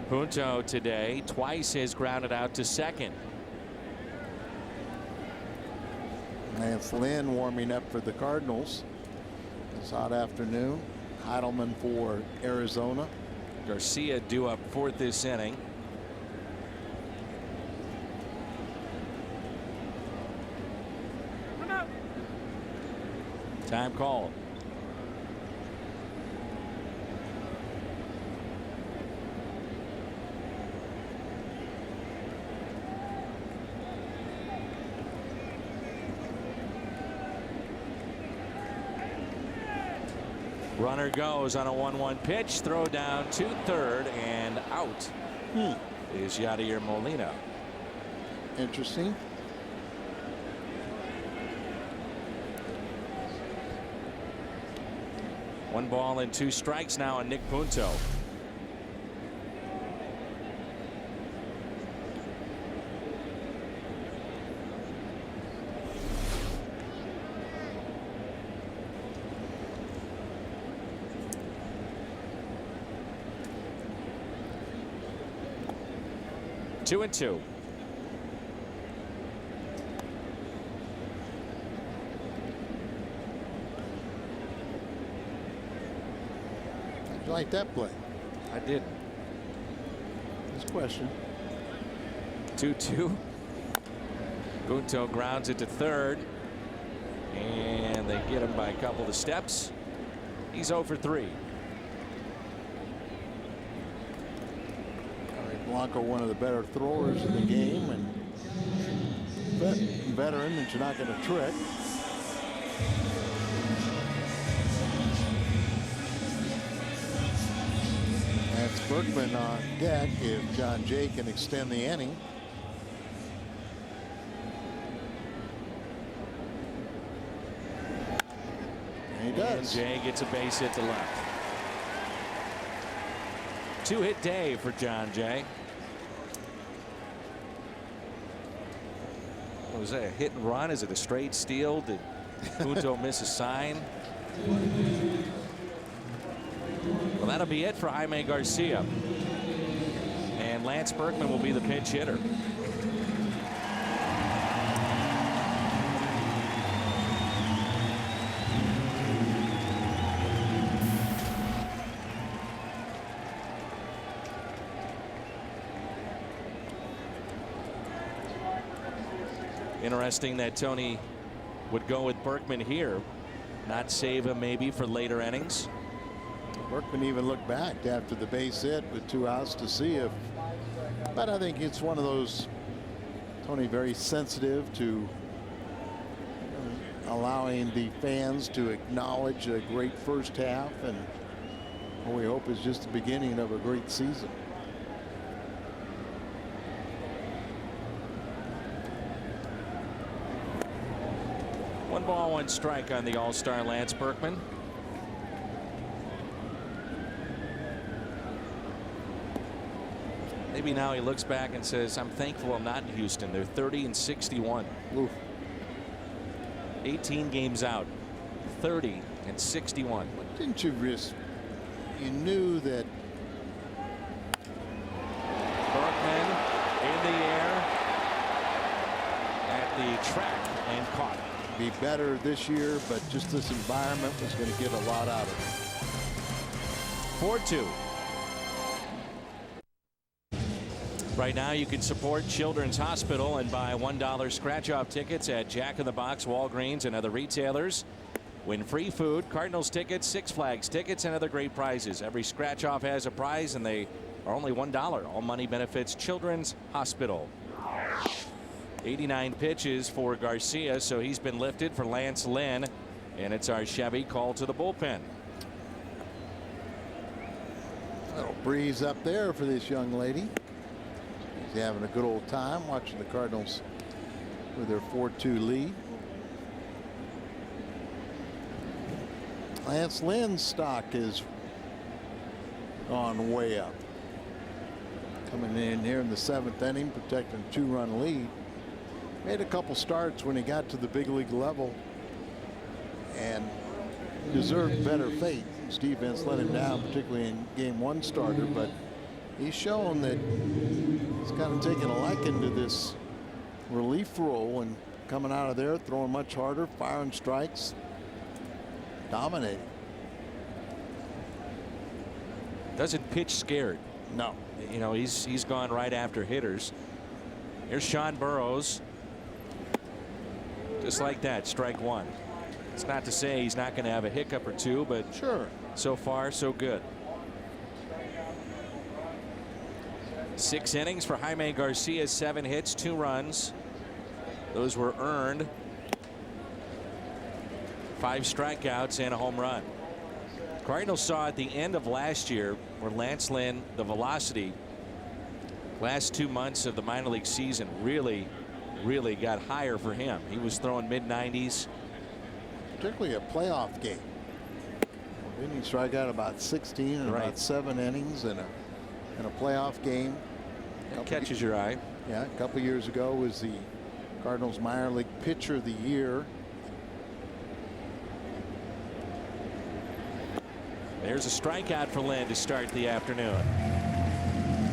Punto today twice has grounded out to second. And Flynn warming up for the Cardinals this hot afternoon. Heidelman for Arizona. Garcia due up fourth this inning. Time called. Runner goes on a 1-1 pitch. Throw down to third and out is Yadier Molina. Interesting. One ball and two strikes now on Nick Punto. Two and two. You like that play? I did. This question. 2-2. Punto grounds it to third. And they get him by a couple of steps. He's 0 for 3. Blanco, one of the better throwers in the game, and veteran that you're not going to trick. That's Berkman on deck if John Jay can extend the inning. And he does. And Jay gets a base hit to left. Two-hit day for John Jay. Was that a hit and run? Is it a straight steal? Did Punto miss a sign? Well, that'll be it for Jaime Garcia. And Lance Berkman will be the pinch hitter. Interesting that Tony would go with Berkman here, not save him maybe for later innings. Berkman even looked back after the base hit with 2 outs to see if, but I think it's one of those, Tony, very sensitive to allowing the fans to acknowledge a great first half, and what we hope is just the beginning of a great season. One ball, one strike on the All-Star Lance Berkman. Maybe now he looks back and says, I'm thankful I'm not in Houston. They're 30-61. Oof. 18 games out. 30-61. Didn't you risk? You knew that. Berkman in the air at the track and caught it. be better this year, but just this environment was going to get a lot out of it. 4-2. Right now, you can support Children's Hospital and buy $1 scratch-off tickets at Jack in the Box, Walgreens, and other retailers. Win free food, Cardinals tickets, Six Flags tickets, and other great prizes. Every scratch-off has a prize, and they are only $1. All money benefits Children's Hospital. 89 pitches for Garcia, so he's been lifted for Lance Lynn, and it's our Chevy call to the bullpen. Little breeze up there for this young lady. She's having a good old time watching the Cardinals with their 4-2 lead. Lance Lynn's stock is gone way up. Coming in here in the 7th inning, protecting a 2-run lead. Made a couple starts when he got to the big league level and deserved better fate. Steve Vince let him down, particularly in Game 1 starter, but he's shown that he's kind of taken a liking to this relief role and coming out of there, throwing much harder, firing strikes, dominating. Doesn't pitch scared. No. You know, he's gone right after hitters. Here's Sean Burroughs. Just like that, strike one. It's not to say he's not going to have a hiccup or two, but sure, so far so good. 6 innings for Jaime Garcia, 7 hits, 2 runs. Those were earned. 5 strikeouts and a home run. Cardinals saw at the end of last year where Lance Lynn, the velocity last 2 months of the minor league season really got higher for him. He was throwing mid-90s. Particularly a playoff game. Didn't he strike out about 16 in about 7 innings in a playoff game? That catches your eye. Yeah, a couple years ago was the Cardinals minor league pitcher of the year. There's a strikeout for Lynn to start the afternoon.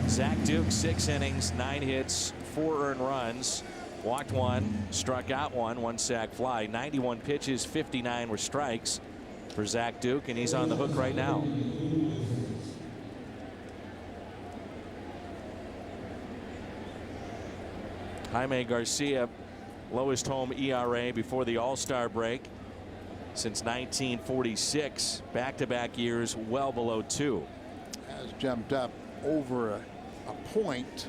Zach Duke, 6 innings, 9 hits, 4 earned runs, walked 1, struck out 1 sac fly. 91 pitches, 59 were strikes for Zach Duke, and he's on the hook right now. Jaime Garcia, lowest home ERA before the All-Star break since 1946. Back-to-back years well below 2. Has jumped up over a point.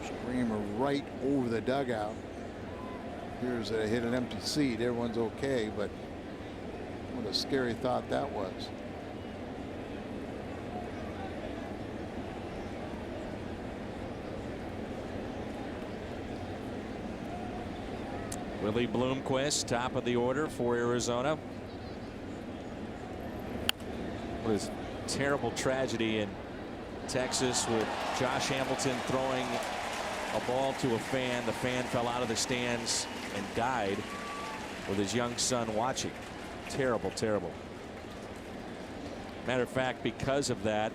Screamer right over the dugout. Appears that it hit an empty seat. Everyone's okay, but what a scary thought that was. Willie Bloomquist, top of the order for Arizona. What is terrible tragedy in Texas with Josh Hamilton throwing a ball to a fan. The fan fell out of the stands and died with his young son watching. Terrible, terrible. Matter of fact, because of that,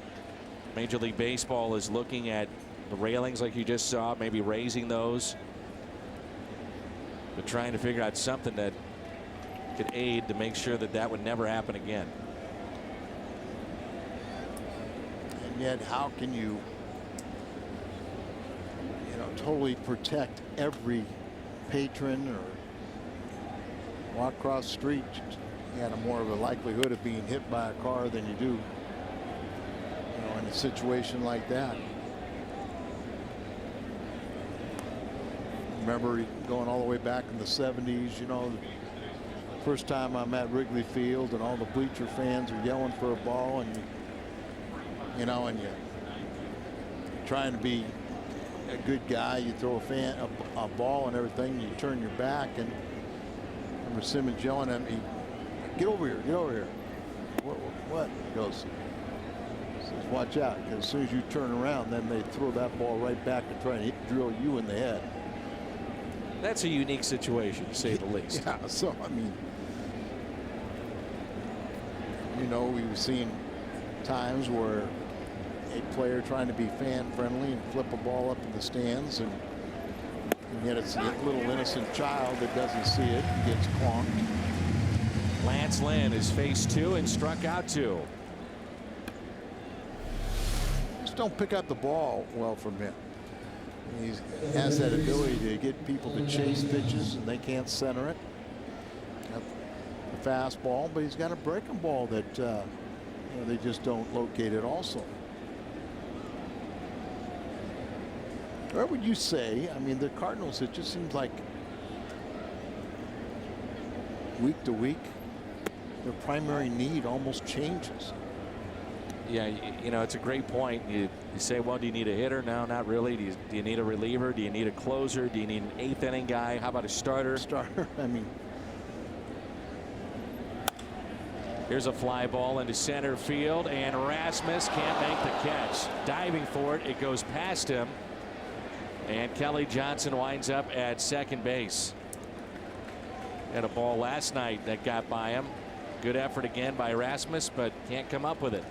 Major League Baseball is looking at the railings like you just saw, maybe raising those. But trying to figure out something that could aid to make sure that that would never happen again. And yet, how can you totally protect every patron or walk across the street? You got more of a likelihood of being hit by a car than you do, in a situation like that. Remember going all the way back in the 70s, the first time I'm at Wrigley Field and all the bleacher fans are yelling for a ball, and you're trying to be a good guy. You throw a ball and everything, you turn your back, and I remember Simmons yelling at me, "Get over here, get over here." What? He goes, says, "Watch out, because as soon as you turn around, then they throw that ball right back to try and drill you in the head." That's a unique situation, to say the least. Yeah, so I mean, we've seen times where a player trying to be fan friendly and flip a ball up in the stands, and yet it's a little innocent child that doesn't see it and gets clonked. Lance Lynn has faced 2 and struck out 2. Just don't pick up the ball well from him. He has that ability to get people to chase pitches, and they can't center it. Got the fastball, but he's got a breaking ball that they just don't locate it also. Where would you say, I mean, the Cardinals, it just seems like week to week, their primary need almost changes. Yeah, you know, it's a great point. You say, well, do you need a hitter? No, not really. Do you need a reliever? Do you need a closer? Do you need an 8th inning guy? How about a starter? I mean, here's a fly ball into center field, and Rasmus can't make the catch. Diving for it, it goes past him, and Kelly Johnson winds up at second base. Had a ball last night that got by him. Good effort again by Rasmus, but can't come up with it.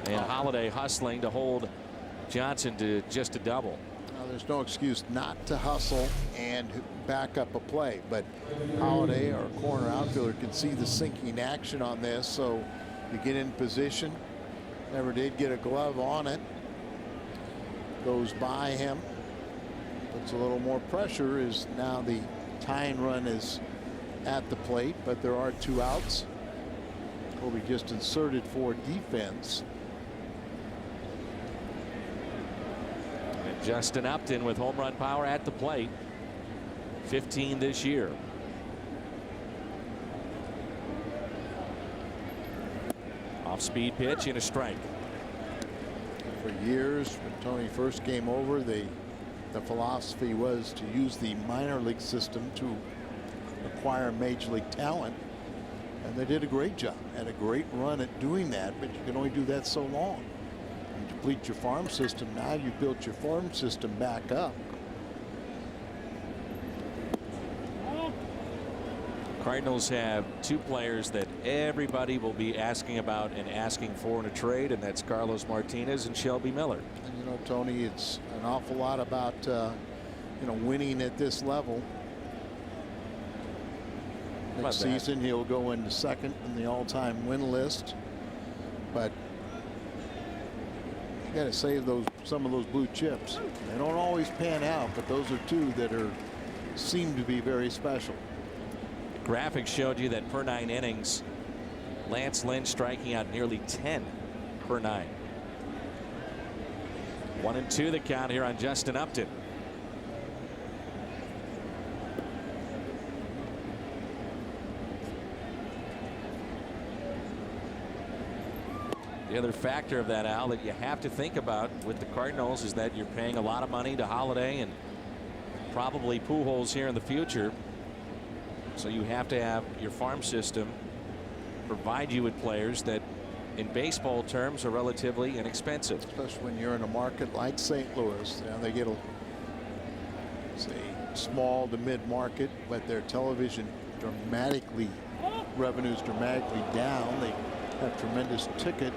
And Holiday hustling to hold Johnson to just a double. Now, there's no excuse not to hustle and back up a play, but Holiday, our corner outfielder, can see the sinking action on this, so you get in position. Never did get a glove on it. Goes by him. Puts a little more pressure, is now the tying run is at the plate, but there are 2 outs. Kobe just inserted for defense. And Justin Upton with home run power at the plate. 15 this year. Off speed pitch and a strike. For years, when Tony first came over, the philosophy was to use the minor league system to acquire major league talent, and they did a great job. Had a great run at doing that, but you can only do that so long. You deplete your farm system. Now you've built your farm system back up. Cardinals have 2 players that everybody will be asking about and asking for in a trade, and that's Carlos Martinez and Shelby Miller. And you know, Tony, it's an awful lot about winning at this level. Next season he'll go into second in the all-time win list, but you got to save some of those blue chips. They don't always pan out, but those are 2 that seem to be very special. Graphics showed you that per 9 innings, Lance Lynn striking out nearly 10 per 9. 1-2 the count here on Justin Upton. The other factor of that, Al, that you have to think about with the Cardinals is that you're paying a lot of money to Holiday and probably Pujols here in the future. So you have to have your farm system provide you with players that in baseball terms are relatively inexpensive. Especially when you're in a market like St. Louis. You know, they get a small to mid market, but their television revenues dramatically down. They have tremendous ticket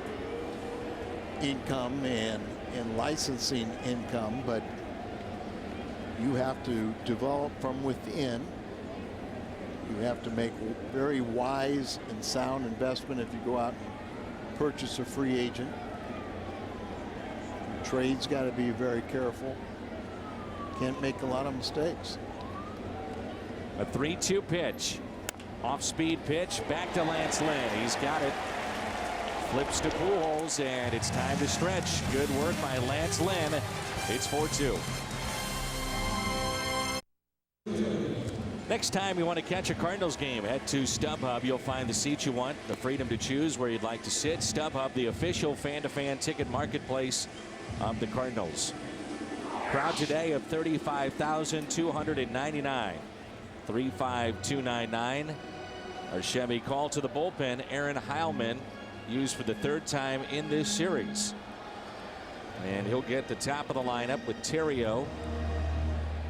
income and licensing income, but you have to develop from within. You have to make very wise and sound investment if you go out and purchase a free agent. Trades got to be very careful. Can't make a lot of mistakes. A 3-2 pitch. Off speed pitch back to Lance Lynn. He's got it. Flips to Pujols, and it's time to stretch. Good work by Lance Lynn. It's 4-2. Next time you want to catch a Cardinals game, head to StubHub. You'll find the seats you want, the freedom to choose where you'd like to sit. StubHub, the official fan-to-fan ticket marketplace of the Cardinals. Crowd today of 35,299. 35,299. Our Chevy call to the bullpen, Aaron Heilman, used for the 3rd time in this series. And he'll get the top of the lineup with Terrio,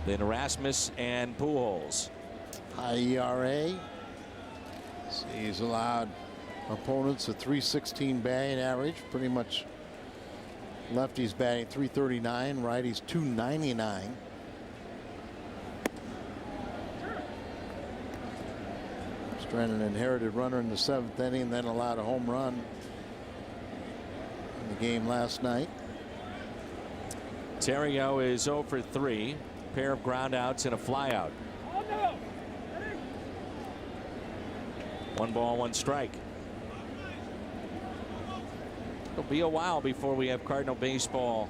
then Rasmus and Pujols. High ERA. He's allowed Opponents a .316 batting average, pretty much. Lefties batting .339, righties .299. Stranded an inherited runner in the 7th inning, then allowed a home run in the game last night. Terrio is 0 for 3. Pair of groundouts and a flyout. 1 ball, 1 strike. It'll be a while before we have Cardinal baseball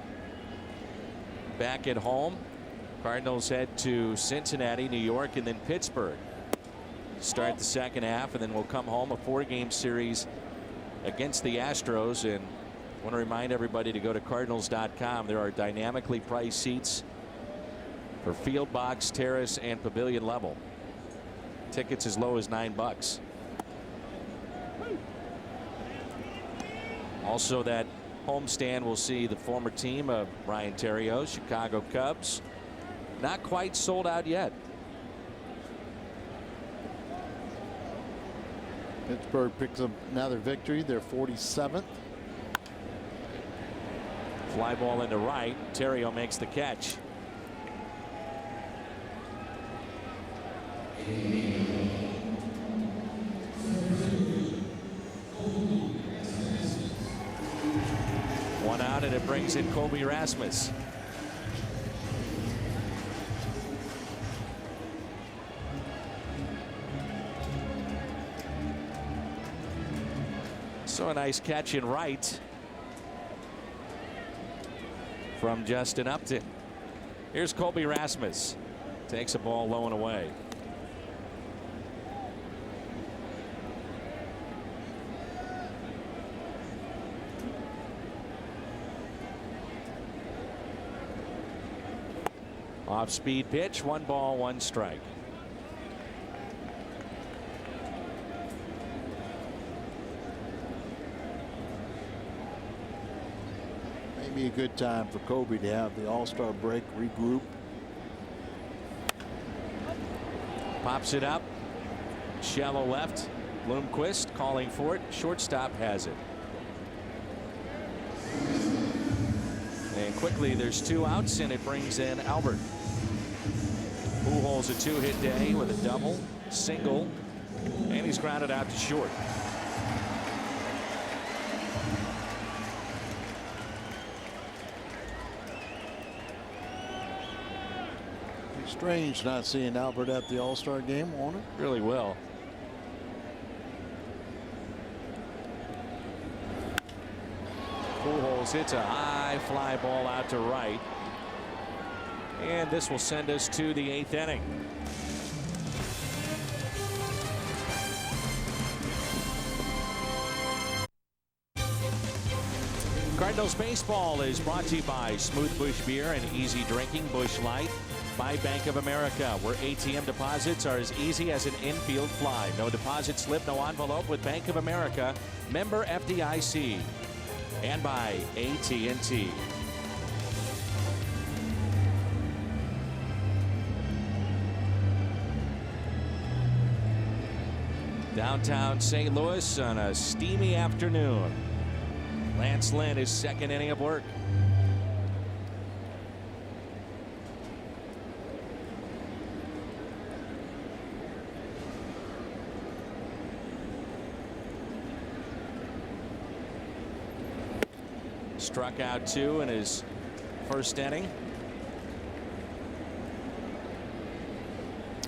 back at home. Cardinals head to Cincinnati, New York, and then Pittsburgh. Start the second half, and then we'll come home, a 4-game series against the Astros. And I want to remind everybody to go to Cardinals.com. There are dynamically priced seats for field, box, terrace, and pavilion level. Tickets as low as $9. Also, that homestand will see the former team of Ryan Terrio, Chicago Cubs. Not quite sold out yet. Pittsburgh picks up another victory, their 47th. Fly ball into right. Terrio makes the catch. One out, and it brings in Colby Rasmus. So a nice catch in right from Justin Upton. Here's Colby Rasmus. Takes a ball low and away. Off speed pitch, 1 ball, 1 strike. Maybe a good time for Kobe to have the All-Star break, regroup. Pops it up. Shallow left. Bloomquist calling for it. Shortstop has it. And quickly there's 2 outs, and it brings in Albert. Pujols a 2-hit day with a double, single, and he's grounded out to short. Strange not seeing Albert at the All-Star game, won't it? Really will. Pujols hits a high fly ball out to right. And this will send us to the 8th inning. Cardinals baseball is brought to you by Smooth Bush Beer and Easy Drinking Bush Light. By Bank of America, where ATM deposits are as easy as an infield fly. No deposit slip, no envelope with Bank of America. Member FDIC. And by AT&T. Downtown St. Louis on a steamy afternoon. Lance Lynn, his 2nd inning of work. Struck out 2 in his 1st inning.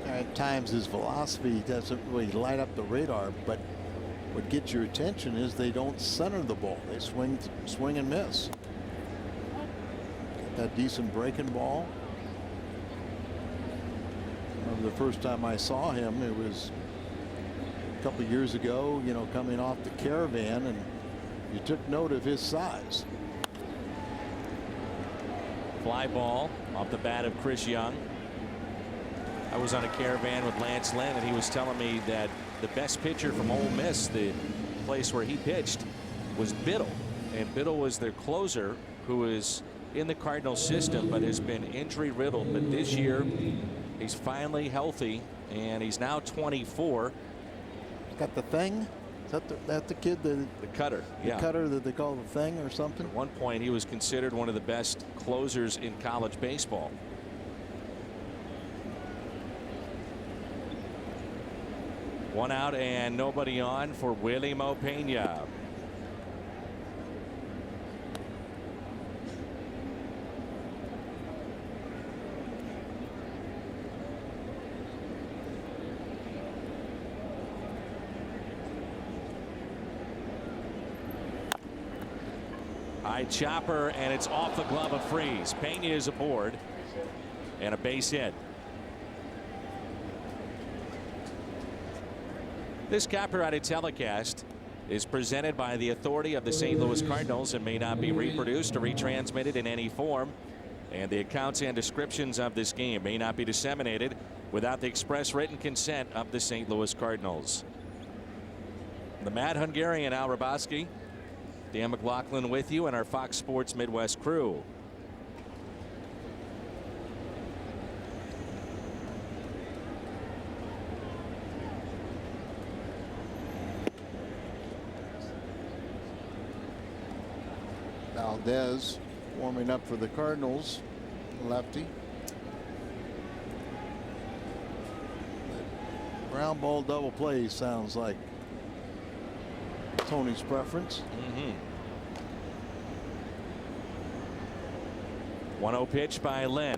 At times his velocity doesn't really light up the radar, but what gets your attention is they don't center the ball. They swing and miss. Got that decent breaking ball. I remember the first time I saw him, it was a couple years ago, you know, coming off the Caravan, and you took note of his size. Fly ball off the bat of Chris Young. I was on a Caravan with Lance Lynn, and he was telling me that the best pitcher from Ole Miss, the place where he pitched, was Biddle. And Biddle was their closer, who is in the Cardinals system but has been injury riddled. But this year he's finally healthy, and he's now 24. Got the thing. Is that the kid that the cutter? The cutter that they call the thing or something? At one point, he was considered one of the best closers in college baseball. One out and nobody on for Willie Mo Pena. High chopper, and it's off the glove of Freeze. Pena is aboard, and a base hit. This copyrighted telecast is presented by the authority of the St. Louis Cardinals and may not be reproduced or retransmitted in any form. And the accounts and descriptions of this game may not be disseminated without the express written consent of the St. Louis Cardinals. The Mad Hungarian Al Raboski, Dan McLaughlin with you, and our Fox Sports Midwest crew. Valdez warming up for the Cardinals, lefty. Ground ball double play sounds like Tony's preference. 1-0 pitch by Lynn.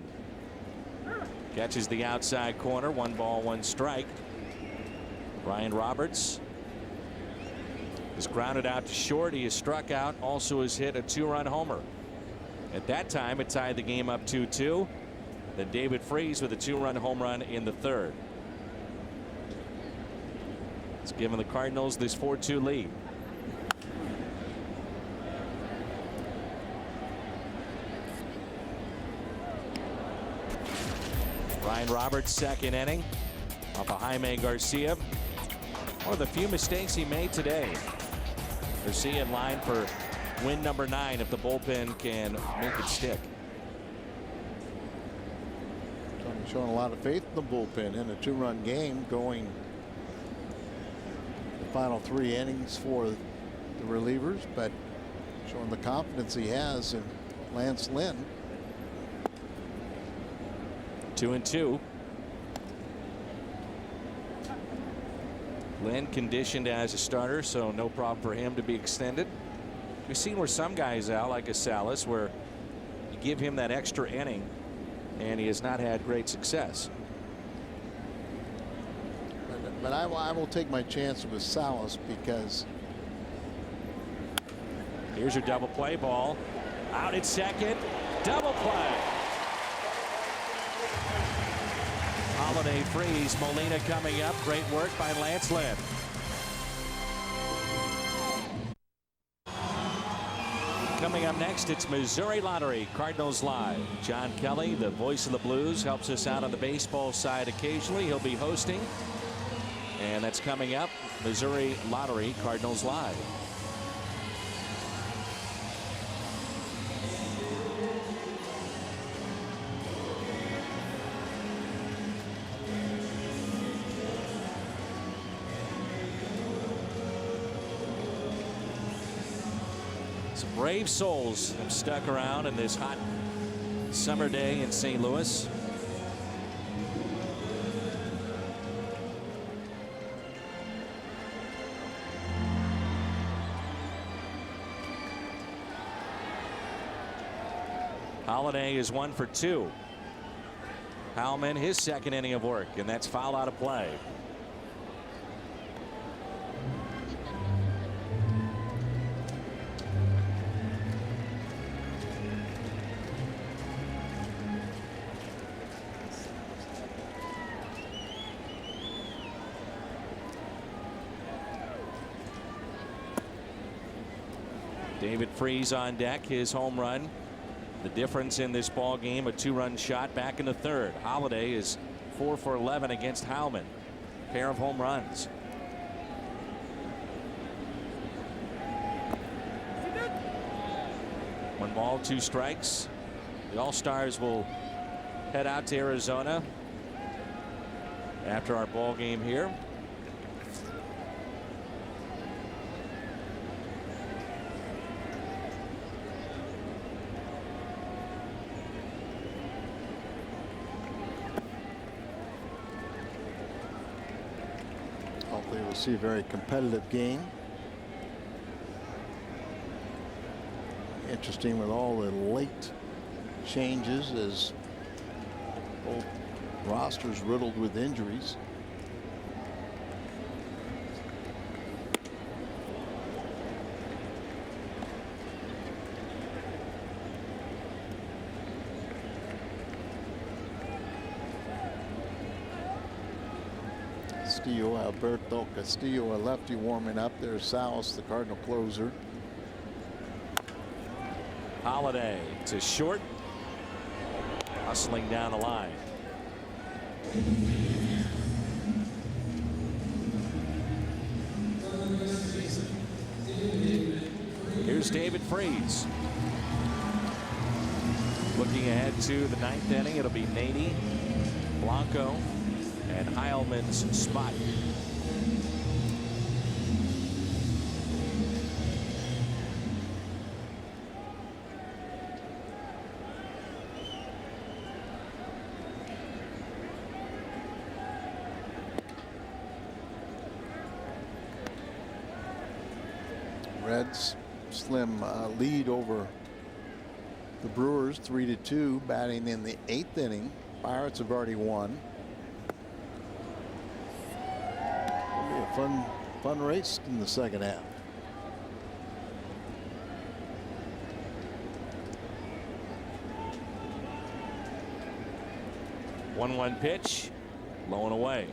Catches the outside corner. 1 ball, 1 strike. Ryan Roberts is grounded out to short. He is struck out. Also has hit a 2-run homer. At that time, it tied the game up 2-2. Then David Freese with a 2-run home run in the 3rd. It's given the Cardinals this 4-2 lead. Ryan Roberts' second inning off of Jaime Garcia. One of the few mistakes he made today. Garcia in line for win number 9 if the bullpen can make it stick. Tony showing a lot of faith in the bullpen in a 2-run game, going the final 3 innings for the relievers, but showing the confidence he has in Lance Lynn. 2-2. Lynn conditioned as a starter, so no problem for him to be extended. We've seen where some guys out, like a Salas, where you give him that extra inning and he has not had great success. But I will take my chance with Salas, because here's your double play ball. Out at second. Double play. Holiday Freeze. Molina coming up. Great work by Lance Lynn. Coming up next, it's Missouri Lottery Cardinals Live. John Kelly, the voice of the Blues, helps us out on the baseball side occasionally. He'll be hosting. And that's coming up. Missouri Lottery Cardinals Live. Some brave souls have stuck around in this hot summer day in St. Louis. Holiday is 1 for 2. Howman, his second inning of work, and that's foul out of play. David Freese on deck, his home run. The difference in this ball game, a 2-run shot back in the 3rd. Holiday is 4 for 11 against Howman. Pair of home runs. One ball, 2 strikes. The All-Stars will head out to Arizona after our ball game here. Obviously a very competitive game. Interesting with all the late changes as both rosters riddled with injuries. Alberto Castillo, a lefty, warming up. There's Salas, the Cardinal closer. Holiday to short, hustling down the line. Here's David Freese. Looking ahead to the 9th inning, it'll be Nady, Blanco, and Heilman's spot. Reds slim lead over the Brewers 3-2, batting in the 8th inning. Pirates have already won. It'll be a fun race in the second half. One pitch, low and away.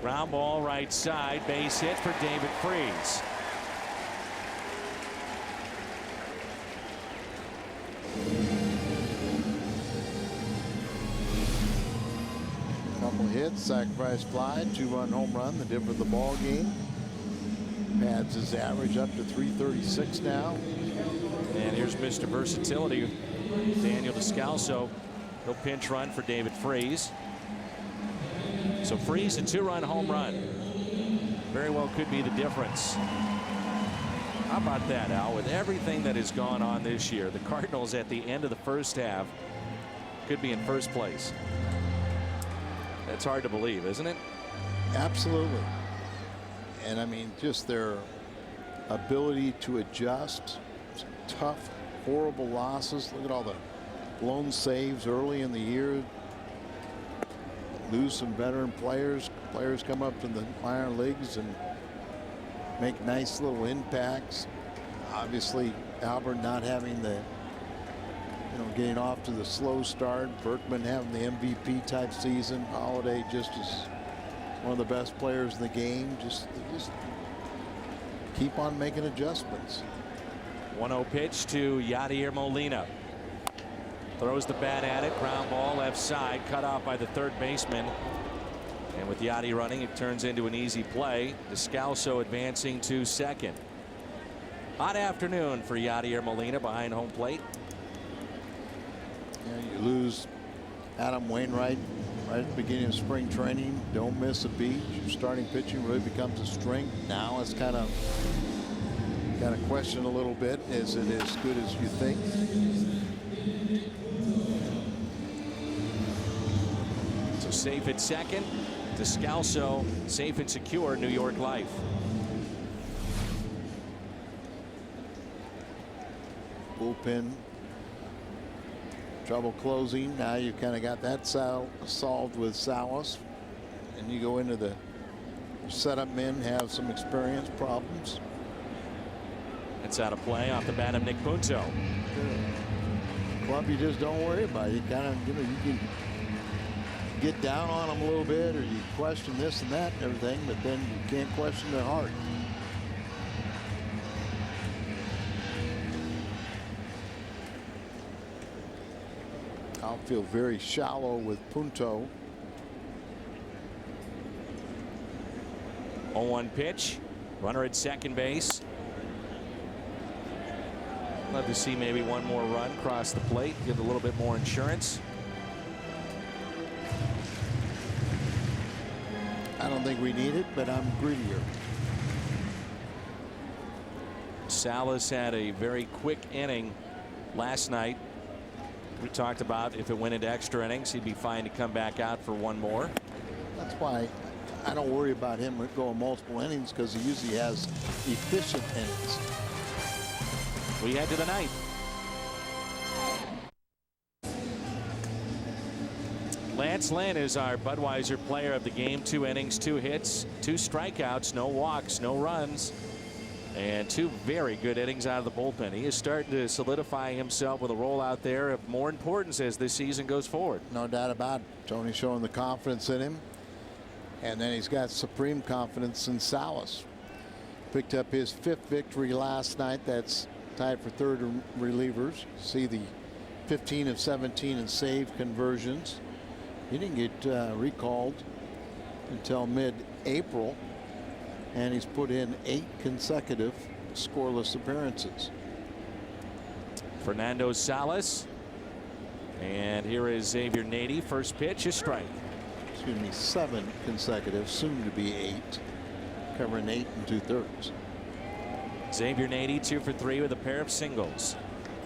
Ground ball right side, base hit for David Freese. Couple hits, sacrifice fly, 2-run home run, the difference of the ball game. Pads his average up to 336 now. And here's Mr. Versatility, Daniel Descalso. He'll pinch run for David Freese. So Freese, a 2-run home run. Very well could be the difference. How about that, Al? With everything that has gone on this year, the Cardinals at the end of the first half could be in first place. That's hard to believe, isn't it? Absolutely. And I mean, just their ability to adjust. Tough, horrible losses. Look at all the blown saves early in the year. Lose some veteran players. Players come up to the minor leagues and make nice little impacts. Obviously, Albert not having the, getting off to the slow start. Berkman having the MVP type season. Holiday just as one of the best players in the game. Just keep on making adjustments. 1-0 pitch to Yadier Molina. Throws the bat at it. Ground ball left side, cut off by the third baseman. And with Yadi running, it turns into an easy play. Descalso advancing to second. Hot afternoon for Yadier Molina behind home plate. Yeah, you lose Adam Wainwright right at the beginning of spring training. Don't miss a beat. Your starting pitching really becomes a strength. Now it's kind of questioned a little bit. Is it as good as you think? So safe at second. Descalso safe and secure. New York life. Bullpen trouble closing. Now you kind of got that solved with Salas, and you go into the setup men have some experience problems. It's out of play off the bat of Nick Punto. Club you just don't worry about. You kind of you can get down on them a little bit, or you question this and that and everything, but then you can't question their heart. Outfield very shallow with Punto. 0-1 pitch. Runner at second base. Love to see maybe one more run across the plate, give a little bit more insurance. I don't think we need it, but I'm greedier. Salas had a very quick inning last night. We talked about if it went into extra innings, he'd be fine to come back out for one more. That's why I don't worry about him going multiple innings, because he usually has efficient innings. We head to the ninth. Lance Lynn is our Budweiser player of the game. 2 innings, 2 hits, 2 strikeouts, no walks, no runs, and 2 very good innings out of the bullpen. He is starting to solidify himself with a role out there of more importance as this season goes forward. No doubt about it. Tony's showing the confidence in him, and then he's got supreme confidence in Salas. Picked up his 5th victory last night. That's tied for 3rd relievers. See the 15 of 17 in save conversions. He didn't get recalled until mid-April, and he's put in 8 consecutive scoreless appearances. Fernando Salas, and here is Xavier Nady. First pitch, a strike. Excuse me, 7 consecutive, soon to be 8, covering 8 2/3. Xavier Nady 2 for 3 with a pair of singles.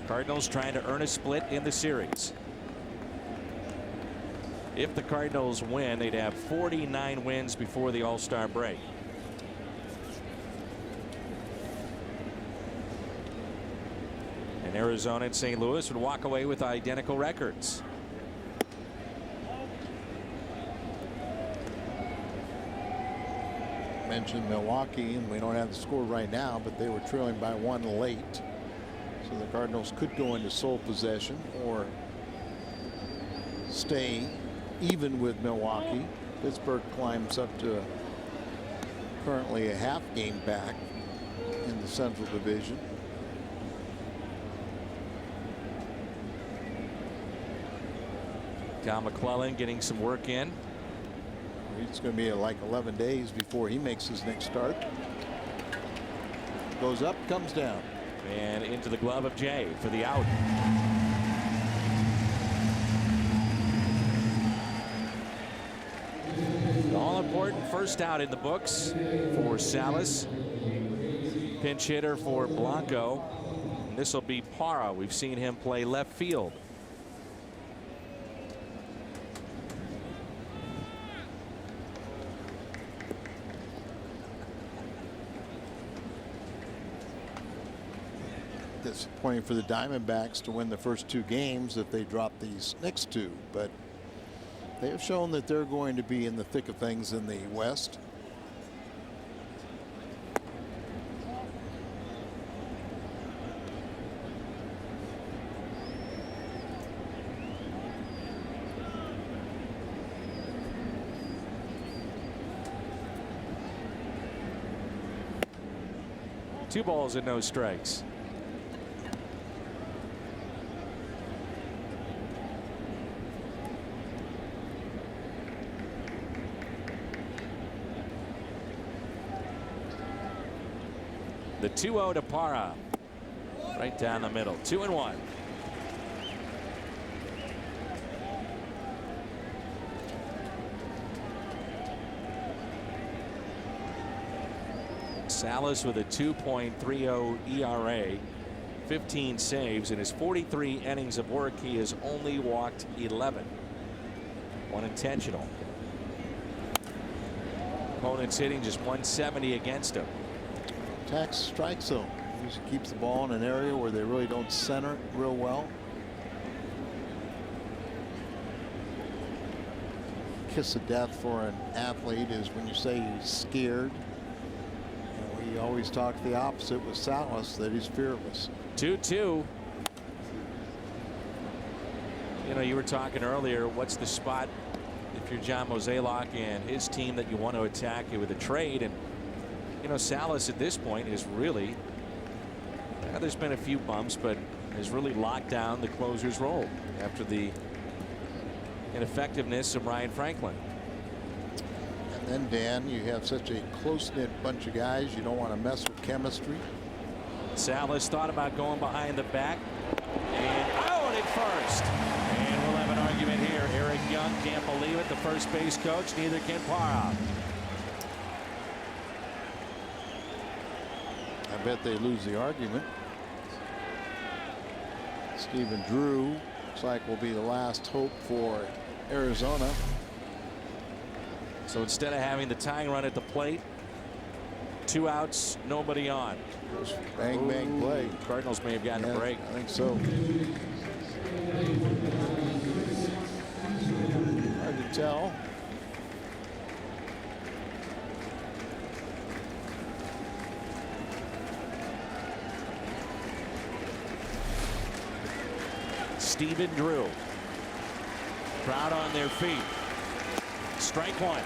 Cardinals trying to earn a split in the series. If the Cardinals win, they'd have 49 wins before the All-Star break. And Arizona and St. Louis would walk away with identical records. Mentioned Milwaukee, and we don't have the score right now, but they were trailing by 1 late. So the Cardinals could go into sole possession or stay even with Milwaukee. Pittsburgh climbs up to currently a half game back in the Central Division. Cal McClellan getting some work in. It's going to be like 11 days before he makes his next start. Goes up, comes down. And into the glove of Jay for the out. All-important first out in the books for Salas. Pinch hitter for Blanco. And this will be Parra. We've seen him play left field. Disappointing for the Diamondbacks to win the first 2 games if they drop these next 2, but they have shown that they're going to be in the thick of things in the West. Two balls and no strikes. The 2-0 to Parra. Right down the middle. 2-1. Salas with a 2.30 ERA, 15 saves. In his 43 innings of work, he has only walked 11. 1 intentional. Opponents hitting just 170 against him. Attacks strike zone. Usually keeps the ball in an area where they really don't center it real well. Kiss of death for an athlete is when you say he's scared. And we always talk the opposite with Salas, that he's fearless. 2-2. You know, you were talking earlier, what's the spot if you're John Mozeliak and his team that you want to attack with a trade? And you know, Salas at this point is really, there's been a few bumps, but has really locked down the closer's role after the ineffectiveness of Ryan Franklin. And then, Dan, you have such a close-knit bunch of guys, you don't want to mess with chemistry. Salas thought about going behind the back and out at first. And we'll have an argument here. Eric Young can't believe it. The first base coach, neither can Parra. I bet they lose the argument. Stephen Drew looks like will be the last hope for Arizona. So instead of having the tying run at the plate, 2 outs, nobody on. Bang, bang play. Cardinals may have gotten a break. I think so. Hard to tell. Stephen Drew. Crowd on their feet. Strike one.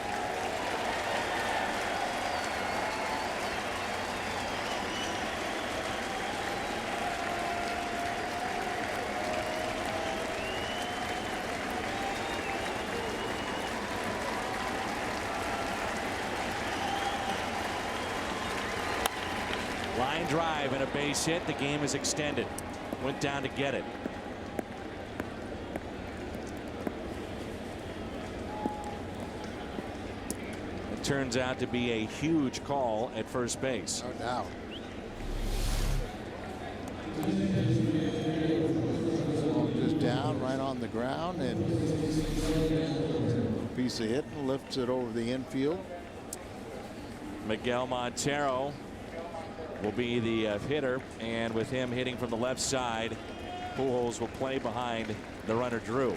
Line drive and a base hit. The game is extended. Went down to get it. It turns out to be a huge call at first base. No doubt. Ball just down right on the ground, and a piece of hit and lifts it over the infield. Miguel Montero will be the hitter, and with him hitting from the left side, Pujols will play behind the runner Drew.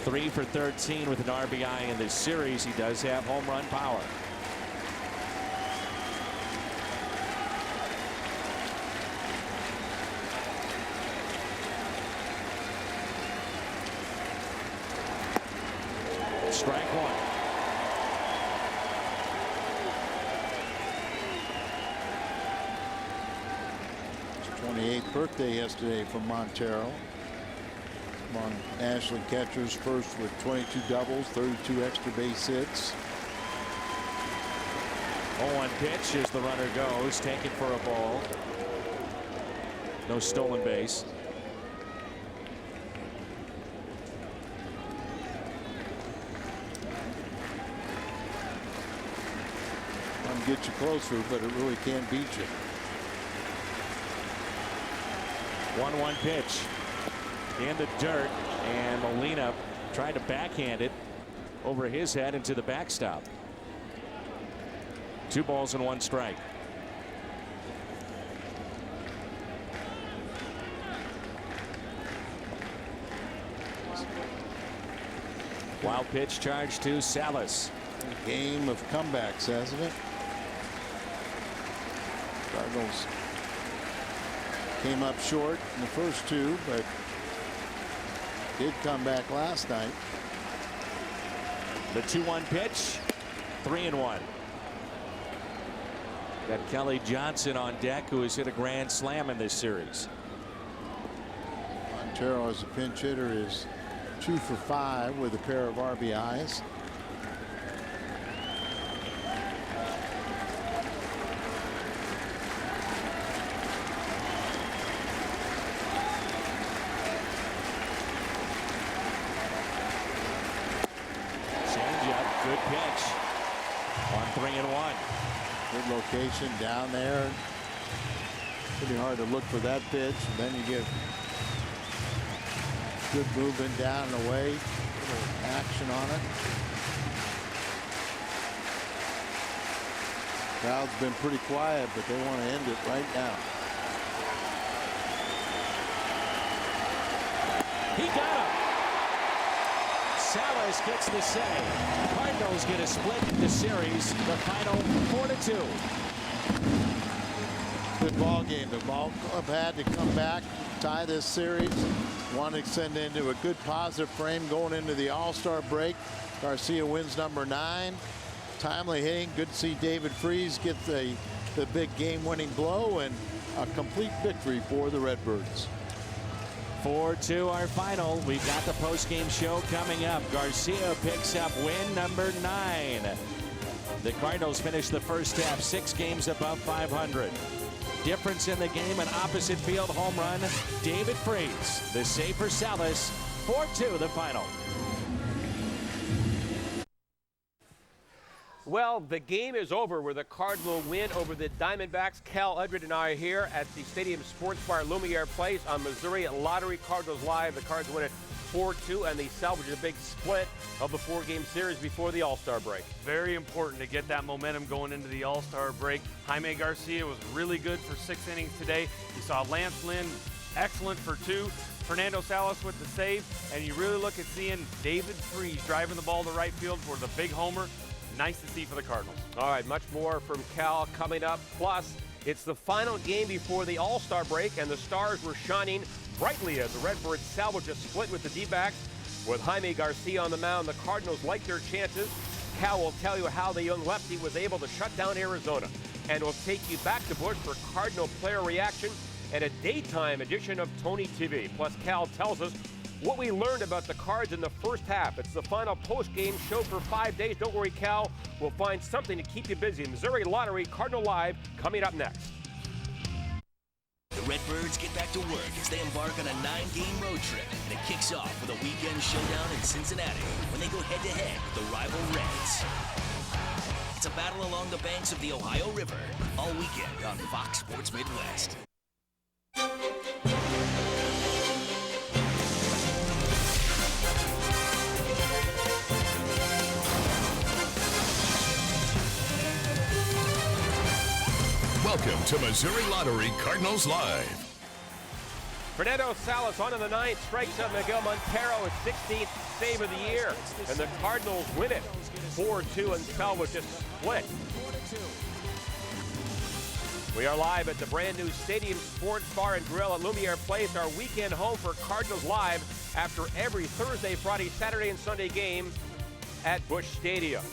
3 for 13 with an RBI in this series. He does have home run power. Strike one. His 28th birthday yesterday for Montero. Among National League catchers, first with 22 doubles, 32 extra base hits. 0-1 pitch as the runner goes, taken for a ball. No stolen base. Come get you closer, but it really can't beat you. 1-1 pitch in the dirt, and Molina tried to backhand it over his head into the backstop. 2 balls and 1 strike. Wild pitch charge to Salas. A game of comebacks, hasn't it? Cardinals came up short in the first 2, but did come back last night. The 2-1 pitch, 3-1. Got Kelly Johnson on deck, who has hit a grand slam in this series. Montero as a pinch hitter is 2 for 5 with a pair of RBIs. Good pitch on 3-1. Good location down there. Pretty hard to look for that pitch. And then you get good movement down and away. Little action on it. Crowd's been pretty quiet, but they want to end it right now. He got him. Salas gets the save. Cardinals get a split in the series. The final 4-2. Good ball game. The ball club had to come back, tie this series. Want to extend into a good positive frame going into the All-Star break. Garcia wins number 9. Timely hitting. Good to see David Freese get the big game-winning blow, and a complete victory for the Redbirds. 4-2 our final. We've got the post-game show coming up. Garcia picks up win number 9. The Cardinals finished the first half 6 games above 500. Difference in the game, an opposite field home run. David Freese. The save for Salas. 4-2 the final. Well, the game is over with a Cardinal win over the Diamondbacks. Cal Udrid and I are here at the Stadium Sports Bar Lumiere Place on Missouri Lottery Cardinals Live. The Cards win it 4-2, and they salvage a big split of the 4-game series before the All-Star break. Very important to get that momentum going into the All-Star break. Jaime Garcia was really good for 6 innings today. You saw Lance Lynn excellent for 2. Fernando Salas with the save, and you really look at seeing David Freese driving the ball to right field for the big homer. Nice to see for the Cardinals. All right, much more from Cal coming up. Plus, it's the final game before the All-Star break, and the Stars were shining brightly as the Redbirds salvaged a split with the D-backs. With Jaime Garcia on the mound, the Cardinals like their chances. Cal will tell you how the young lefty was able to shut down Arizona. And we'll take you back to Busch for Cardinal player reaction and a daytime edition of Tony TV. Plus, Cal tells us what we learned about the Cards in the first half. It's the final post-game show for 5 days. Don't worry, Cal. We'll find something to keep you busy. Missouri Lottery Cardinal Live coming up next. The Redbirds get back to work as they embark on a 9-game road trip. And it kicks off with a weekend showdown in Cincinnati when they go head-to-head with the rival Reds. It's a battle along the banks of the Ohio River all weekend on Fox Sports Midwest. Welcome to Missouri Lottery Cardinals Live. Fernando Salas on in the 9th, strikes out Miguel Montero, his 16th save of the year. And the Cardinals win it 4-2 and salvage a split. We are live at the brand new Stadium Sports Bar and Grill at Lumiere Place, our weekend home for Cardinals Live after every Thursday, Friday, Saturday, and Sunday game at Busch Stadium.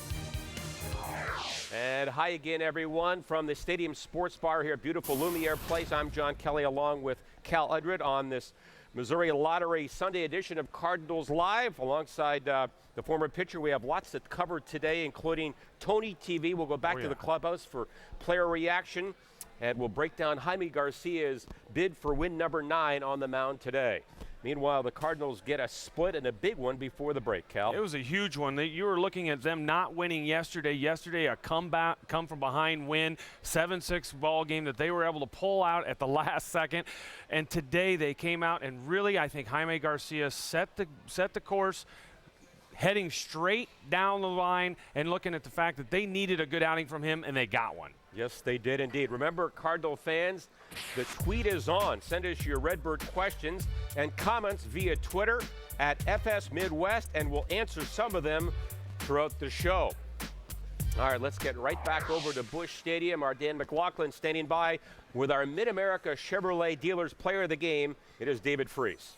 And hi again, everyone, from the Stadium Sports Bar here at beautiful Lumiere Place. I'm John Kelly along with Cal Udrid on this Missouri Lottery Sunday edition of Cardinals Live. Alongside the former pitcher, we have lots to cover today, including Tony TV. We'll go back to the clubhouse for player reaction, and we'll break down Jaime Garcia's bid for win number 9 on the mound today. Meanwhile, the Cardinals get a split and a big one before the break, Cal. It was a huge one. You were looking at them not winning yesterday. Yesterday, a come from behind win, 7-6 ball game that they were able to pull out at the last second. And today they came out and really, I think Jaime Garcia set the course, heading straight down the line and looking at the fact that they needed a good outing from him, and they got one. Yes, they did indeed. Remember, Cardinal fans, the tweet is on. Send us your Redbird questions and comments via Twitter at FS Midwest, and we'll answer some of them throughout the show. All right, let's get right back over to Busch Stadium. Our Dan McLaughlin standing by with our Mid-America Chevrolet Dealers Player of the Game. It is David Freese.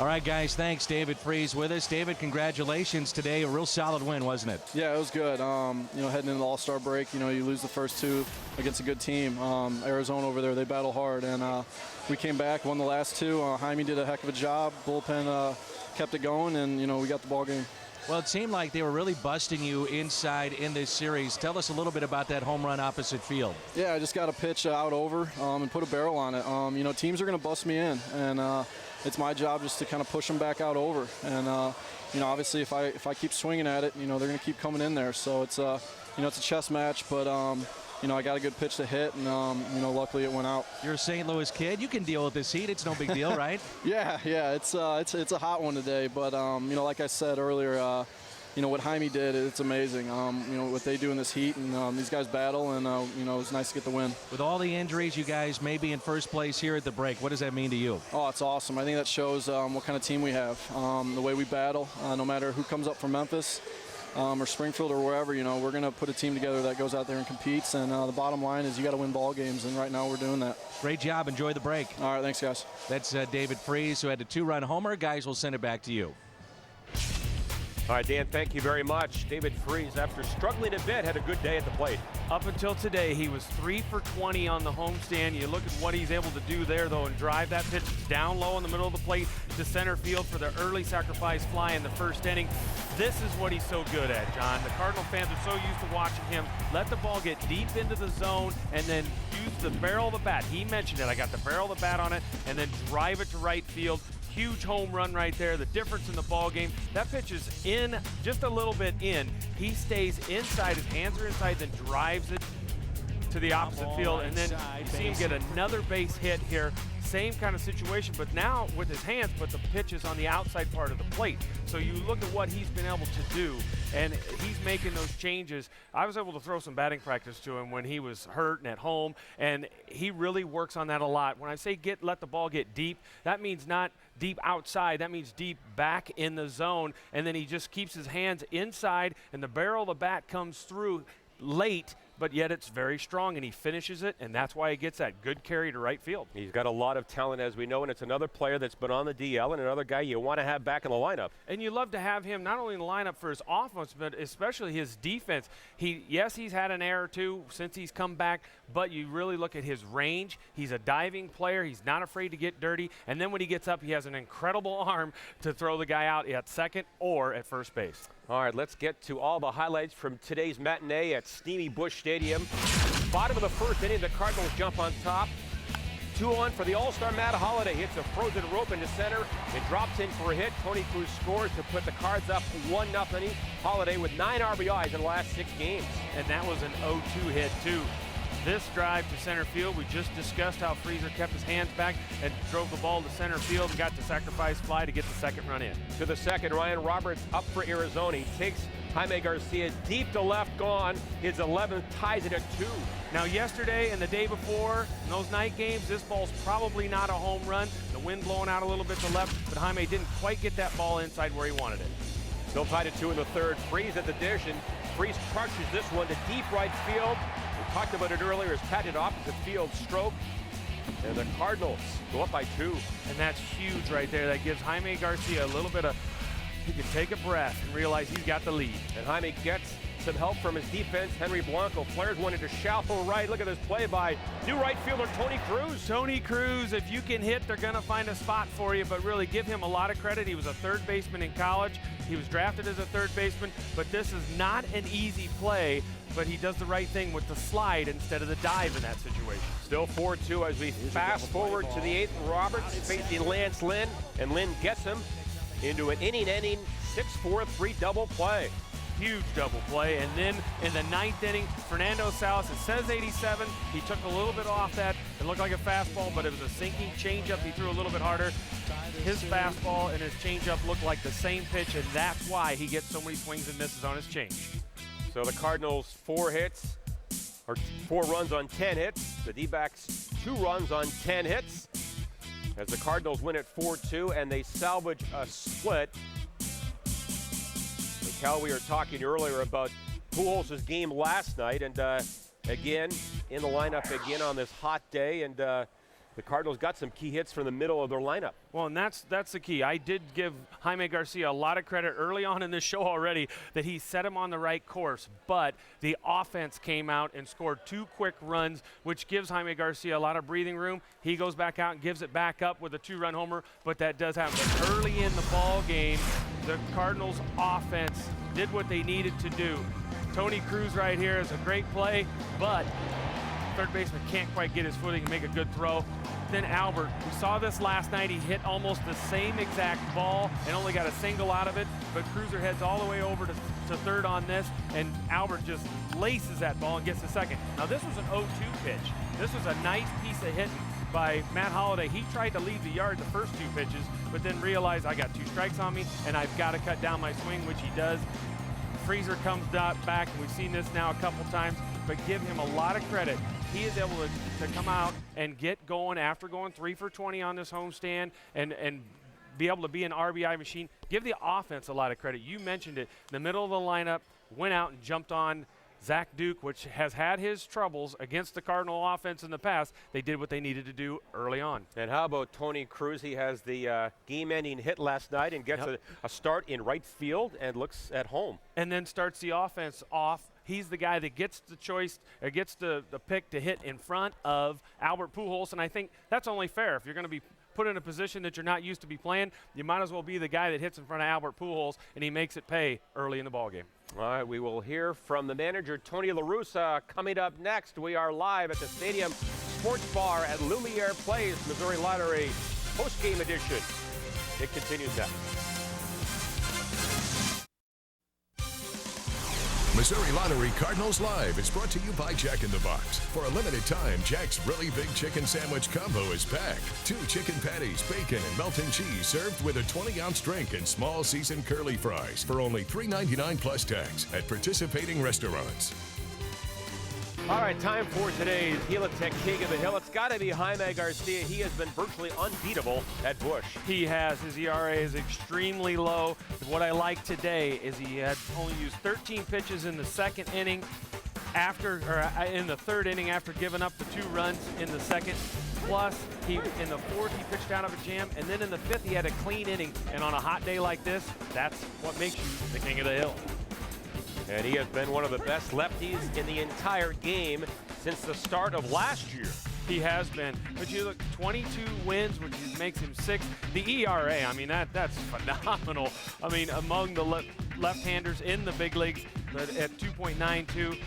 All right, guys, thanks. David Freese with us. David, congratulations today. A real solid win, wasn't it? Yeah, it was good. Heading into the All-Star break, you lose the first 2 against a good team. Arizona over there, they battle hard, and we came back, won the last 2. Jaime did a heck of a job. Bullpen kept it going, and, we got the ball game. Well, it seemed like they were really busting you inside in this series. Tell us a little bit about that home run opposite field. Yeah, I just got a pitch out over and put a barrel on it. Teams are going to bust me in, and it's my job just to kind of push them back out over. And, obviously if I keep swinging at it, they're going to keep coming in there. So it's it's a chess match, but, I got a good pitch to hit, and, luckily it went out. You're a St. Louis kid. You can deal with this heat. It's no big deal, right? Yeah, it's a hot one today. But, like I said earlier, what Jaime did, it's amazing. What they do in this heat, and these guys battle, and, it's nice to get the win. With all the injuries, you guys may be in first place here at the break. What does that mean to you? Oh, it's awesome. I think that shows what kind of team we have, the way we battle, no matter who comes up from Memphis or Springfield or wherever, we're going to put a team together that goes out there and competes, and the bottom line is you got to win ball games, and right now we're doing that. Great job. Enjoy the break. All right, thanks, guys. That's David Freese, who had a 2-run homer. Guys, we'll send it back to you. All right, Dan, thank you very much. David Freese, after struggling a bit, had a good day at the plate. Up until today, he was 3 for 20 on the homestand. You look at what he's able to do there, though, and drive that pitch down low in the middle of the plate to center field for the early sacrifice fly in the first inning. This is what he's so good at, John. The Cardinal fans are so used to watching him let the ball get deep into the zone and then use the barrel of the bat. He mentioned it. I got the barrel of the bat on it, and then drive it to right field. Huge home run right there. The difference in the ball game. That pitch is in, just a little bit in. He stays inside. His hands are inside, then drives it to the opposite field, and then you see him get another base hit here. Same kind of situation, but now with his hands, but the pitch is on the outside part of the plate. So you look at what he's been able to do, and he's making those changes. I was able to throw some batting practice to him when he was hurt and at home, and he really works on that a lot. When I say let the ball get deep, that means not deep outside, that means deep back in the zone, and then he just keeps his hands inside, and the barrel of the bat comes through late, but yet it's very strong, and he finishes it, and that's why he gets that good carry to right field. He's got a lot of talent, as we know, and it's another player that's been on the DL and another guy you want to have back in the lineup. And you love to have him not only in the lineup for his offense, but especially his defense. Yes, he's had an error or two since he's come back, but you really look at his range. He's a diving player. He's not afraid to get dirty, and then when he gets up, he has an incredible arm to throw the guy out at second or at first base. All right, let's get to all the highlights from today's matinee at steamy Busch Stadium. Bottom of the first inning, the Cardinals jump on top. 2-1 for the All-Star Matt Holliday. Hits a frozen rope into center. It drops in for a hit. Tony Cruz scores to put the Cards up 1-0. Holliday with 9 RBIs in the last 6 games. And that was an 0-2 hit, too. This drive to center field, we just discussed how Freezer kept his hands back and drove the ball to center field and got the sacrifice fly to get the second run in. To the second, Ryan Roberts up for Arizona. He takes Jaime Garcia deep to left, gone. His 11th ties it at 2. Now yesterday and the day before, in those night games, this ball's probably not a home run. The wind blowing out a little bit to left, but Jaime didn't quite get that ball inside where he wanted it. Still tied at 2 in the third. Freeze at the dish, and Freeze crushes this one to deep right field. We talked about it earlier, his patented opposite field stroke. And the Cardinals go up by 2. And that's huge right there. That gives Jaime Garcia a little bit of, he can take a breath and realize he's got the lead. And Jaime gets some help from his defense. Henry Blanco flares one into shallow right. Look at this play by new right fielder Tony Cruz. Tony Cruz, if you can hit, they're going to find a spot for you, but really give him a lot of credit. He was a third baseman in college. He was drafted as a third baseman, but this is not an easy play, but he does the right thing with the slide instead of the dive in that situation. Still 4-2 as we fast forward to the 8th. Roberts facing Lance Lynn, and Lynn gets him into an inning-ending 6-4-3 double play. Huge double play, and then in the 9th inning, Fernando Salas, it says 87. He took a little bit off that. It looked like a fastball, but it was a sinking changeup. He threw a little bit harder. His fastball and his changeup look like the same pitch, and that's why he gets so many swings and misses on his change. So the Cardinals 4 runs on 10 hits. The D-backs 2 runs on 10 hits. As the Cardinals win at 4-2 and they salvage a split. And Cal, we were talking earlier about Pujols' game last night, and again in the lineup again on this hot day, and the Cardinals got some key hits from the middle of their lineup. Well, and that's the key. I did give Jaime Garcia a lot of credit early on in this show already that he set him on the right course, but the offense came out and scored 2 quick runs, which gives Jaime Garcia a lot of breathing room. He goes back out and gives it back up with a 2-run homer, but that does happen. But early in the ball game, the Cardinals offense did what they needed to do. Tony Cruz right here is a great play, but third baseman can't quite get his footing and make a good throw. Then Albert, we saw this last night. He hit almost the same exact ball and only got a single out of it, but Cruiser heads all the way over to third on this, and Albert just laces that ball and gets the second. Now this was an 0-2 pitch. This was a nice piece of hitting by Matt Holliday. He tried to leave the yard the first 2 pitches, but then realized I got 2 strikes on me and I've got to cut down my swing, which he does. Freezer comes back, and we've seen this now a couple times, but give him a lot of credit. He is able to come out and get going after going 3 for 20 on this homestand and be able to be an RBI machine. Give the offense a lot of credit. You mentioned it. In the middle of the lineup, went out and jumped on Zach Duke, which has had his troubles against the Cardinal offense in the past. They did what they needed to do early on. And how about Tony Cruz? He has the game-ending hit last night and gets a start in right field and looks at home. And then starts the offense off. He's the guy that gets the choice, or gets the pick to hit in front of Albert Pujols, and I think that's only fair. If you're going to be put in a position that you're not used to be playing, you might as well be the guy that hits in front of Albert Pujols, and he makes it pay early in the ballgame. All right, we will hear from the manager, Tony La Russa, coming up next. We are live at the Stadium Sports Bar at Lumiere Place, Missouri Lottery, post-game edition. It continues next. Missouri Lottery Cardinals Live is brought to you by Jack in the Box. For a limited time, Jack's Really Big Chicken Sandwich Combo is back. 2 chicken patties, bacon, and melting cheese served with a 20-ounce drink and small seasoned curly fries for only $3.99 plus tax at participating restaurants. All right, time for today's Helitech King of the Hill. It's got to be Jaime Garcia. He has been virtually unbeatable at Busch. He has. His ERA is extremely low. What I like today is he had only used 13 pitches in the second inning in the third inning after giving up the 2 runs in the second. Plus, in the fourth, he pitched out of a jam, and then in the fifth, he had a clean inning. And on a hot day like this, that's what makes you the King of the Hill. And he has been one of the best lefties in the entire game since the start of last year. He has been. But you look, 22 wins, which makes him 6th. The ERA, I mean, that's phenomenal. I mean, among the left-handers in the big leagues, but at 2.92.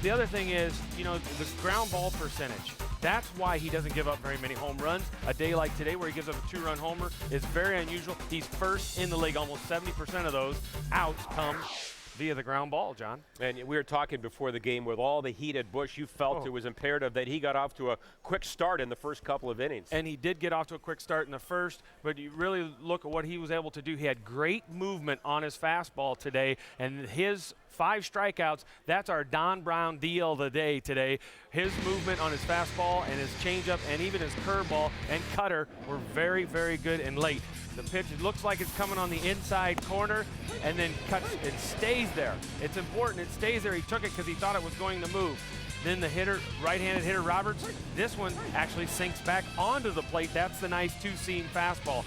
The other thing is, you know, the ground ball percentage. That's why he doesn't give up very many home runs. A day like today where he gives up a 2-run homer is very unusual. He's first in the league. Almost 70% of those outs come via the ground ball, John. And we were talking before the game, with all the heat at Busch, you felt it was imperative that he got off to a quick start in the first couple of innings. And he did get off to a quick start in the first, but you really look at what he was able to do. He had great movement on his fastball today, and his 5 strikeouts, that's our Don Brown deal of the day today. His movement on his fastball and his changeup and even his curveball and cutter were very, very good and late. The pitch, it looks like it's coming on the inside corner and then cuts and stays there. It's important it stays there. He took it because he thought it was going to move. Then the hitter, right-handed hitter Roberts, this one actually sinks back onto the plate. That's the nice 2-seam fastball.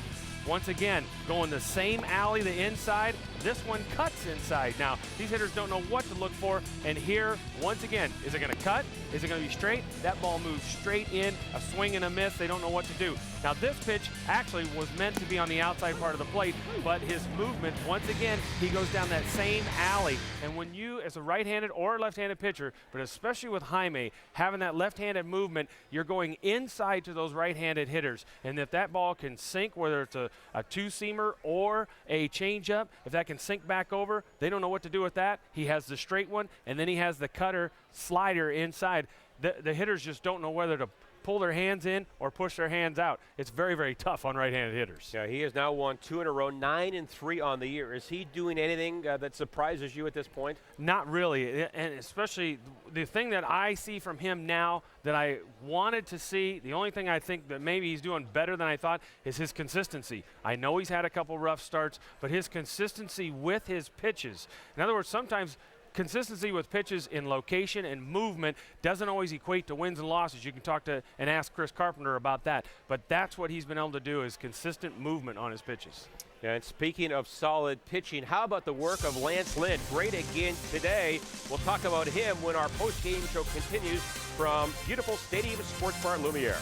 Once again, going the same alley, the inside. This one cuts inside. Now, these hitters don't know what to look for. And here, once again, is it going to cut? Is it going to be straight? That ball moves straight in, a swing and a miss. They don't know what to do. Now, this pitch actually was meant to be on the outside part of the plate, but his movement, once again, he goes down that same alley. And when you, as a right-handed or left-handed pitcher, but especially with Jaime, having that left-handed movement, you're going inside to those right-handed hitters. And if that ball can sink, whether it's a 2-seamer or a changeup, if that can sink back over, they don't know what to do with that. He has the straight one, and then he has the cutter slider inside. The hitters just don't know whether to pull their hands in or push their hands out. It's very, very tough on right-handed hitters. Yeah, he has now won 2 in a row, 9-3 on the year. Is he doing anything that surprises you at this point? Not really, and especially the thing that I see from him now that I wanted to see, the only thing I think that maybe he's doing better than I thought is his consistency. I know he's had a couple rough starts, but his consistency with his pitches. In other words, sometimes consistency with pitches in location and movement doesn't always equate to wins and losses. You can talk to and ask Chris Carpenter about that. But that's what he's been able to do, is consistent movement on his pitches. And speaking of solid pitching, how about the work of Lance Lynn? Great again today. We'll talk about him when our post-game show continues from beautiful Stadium Sports Bar Lumiere.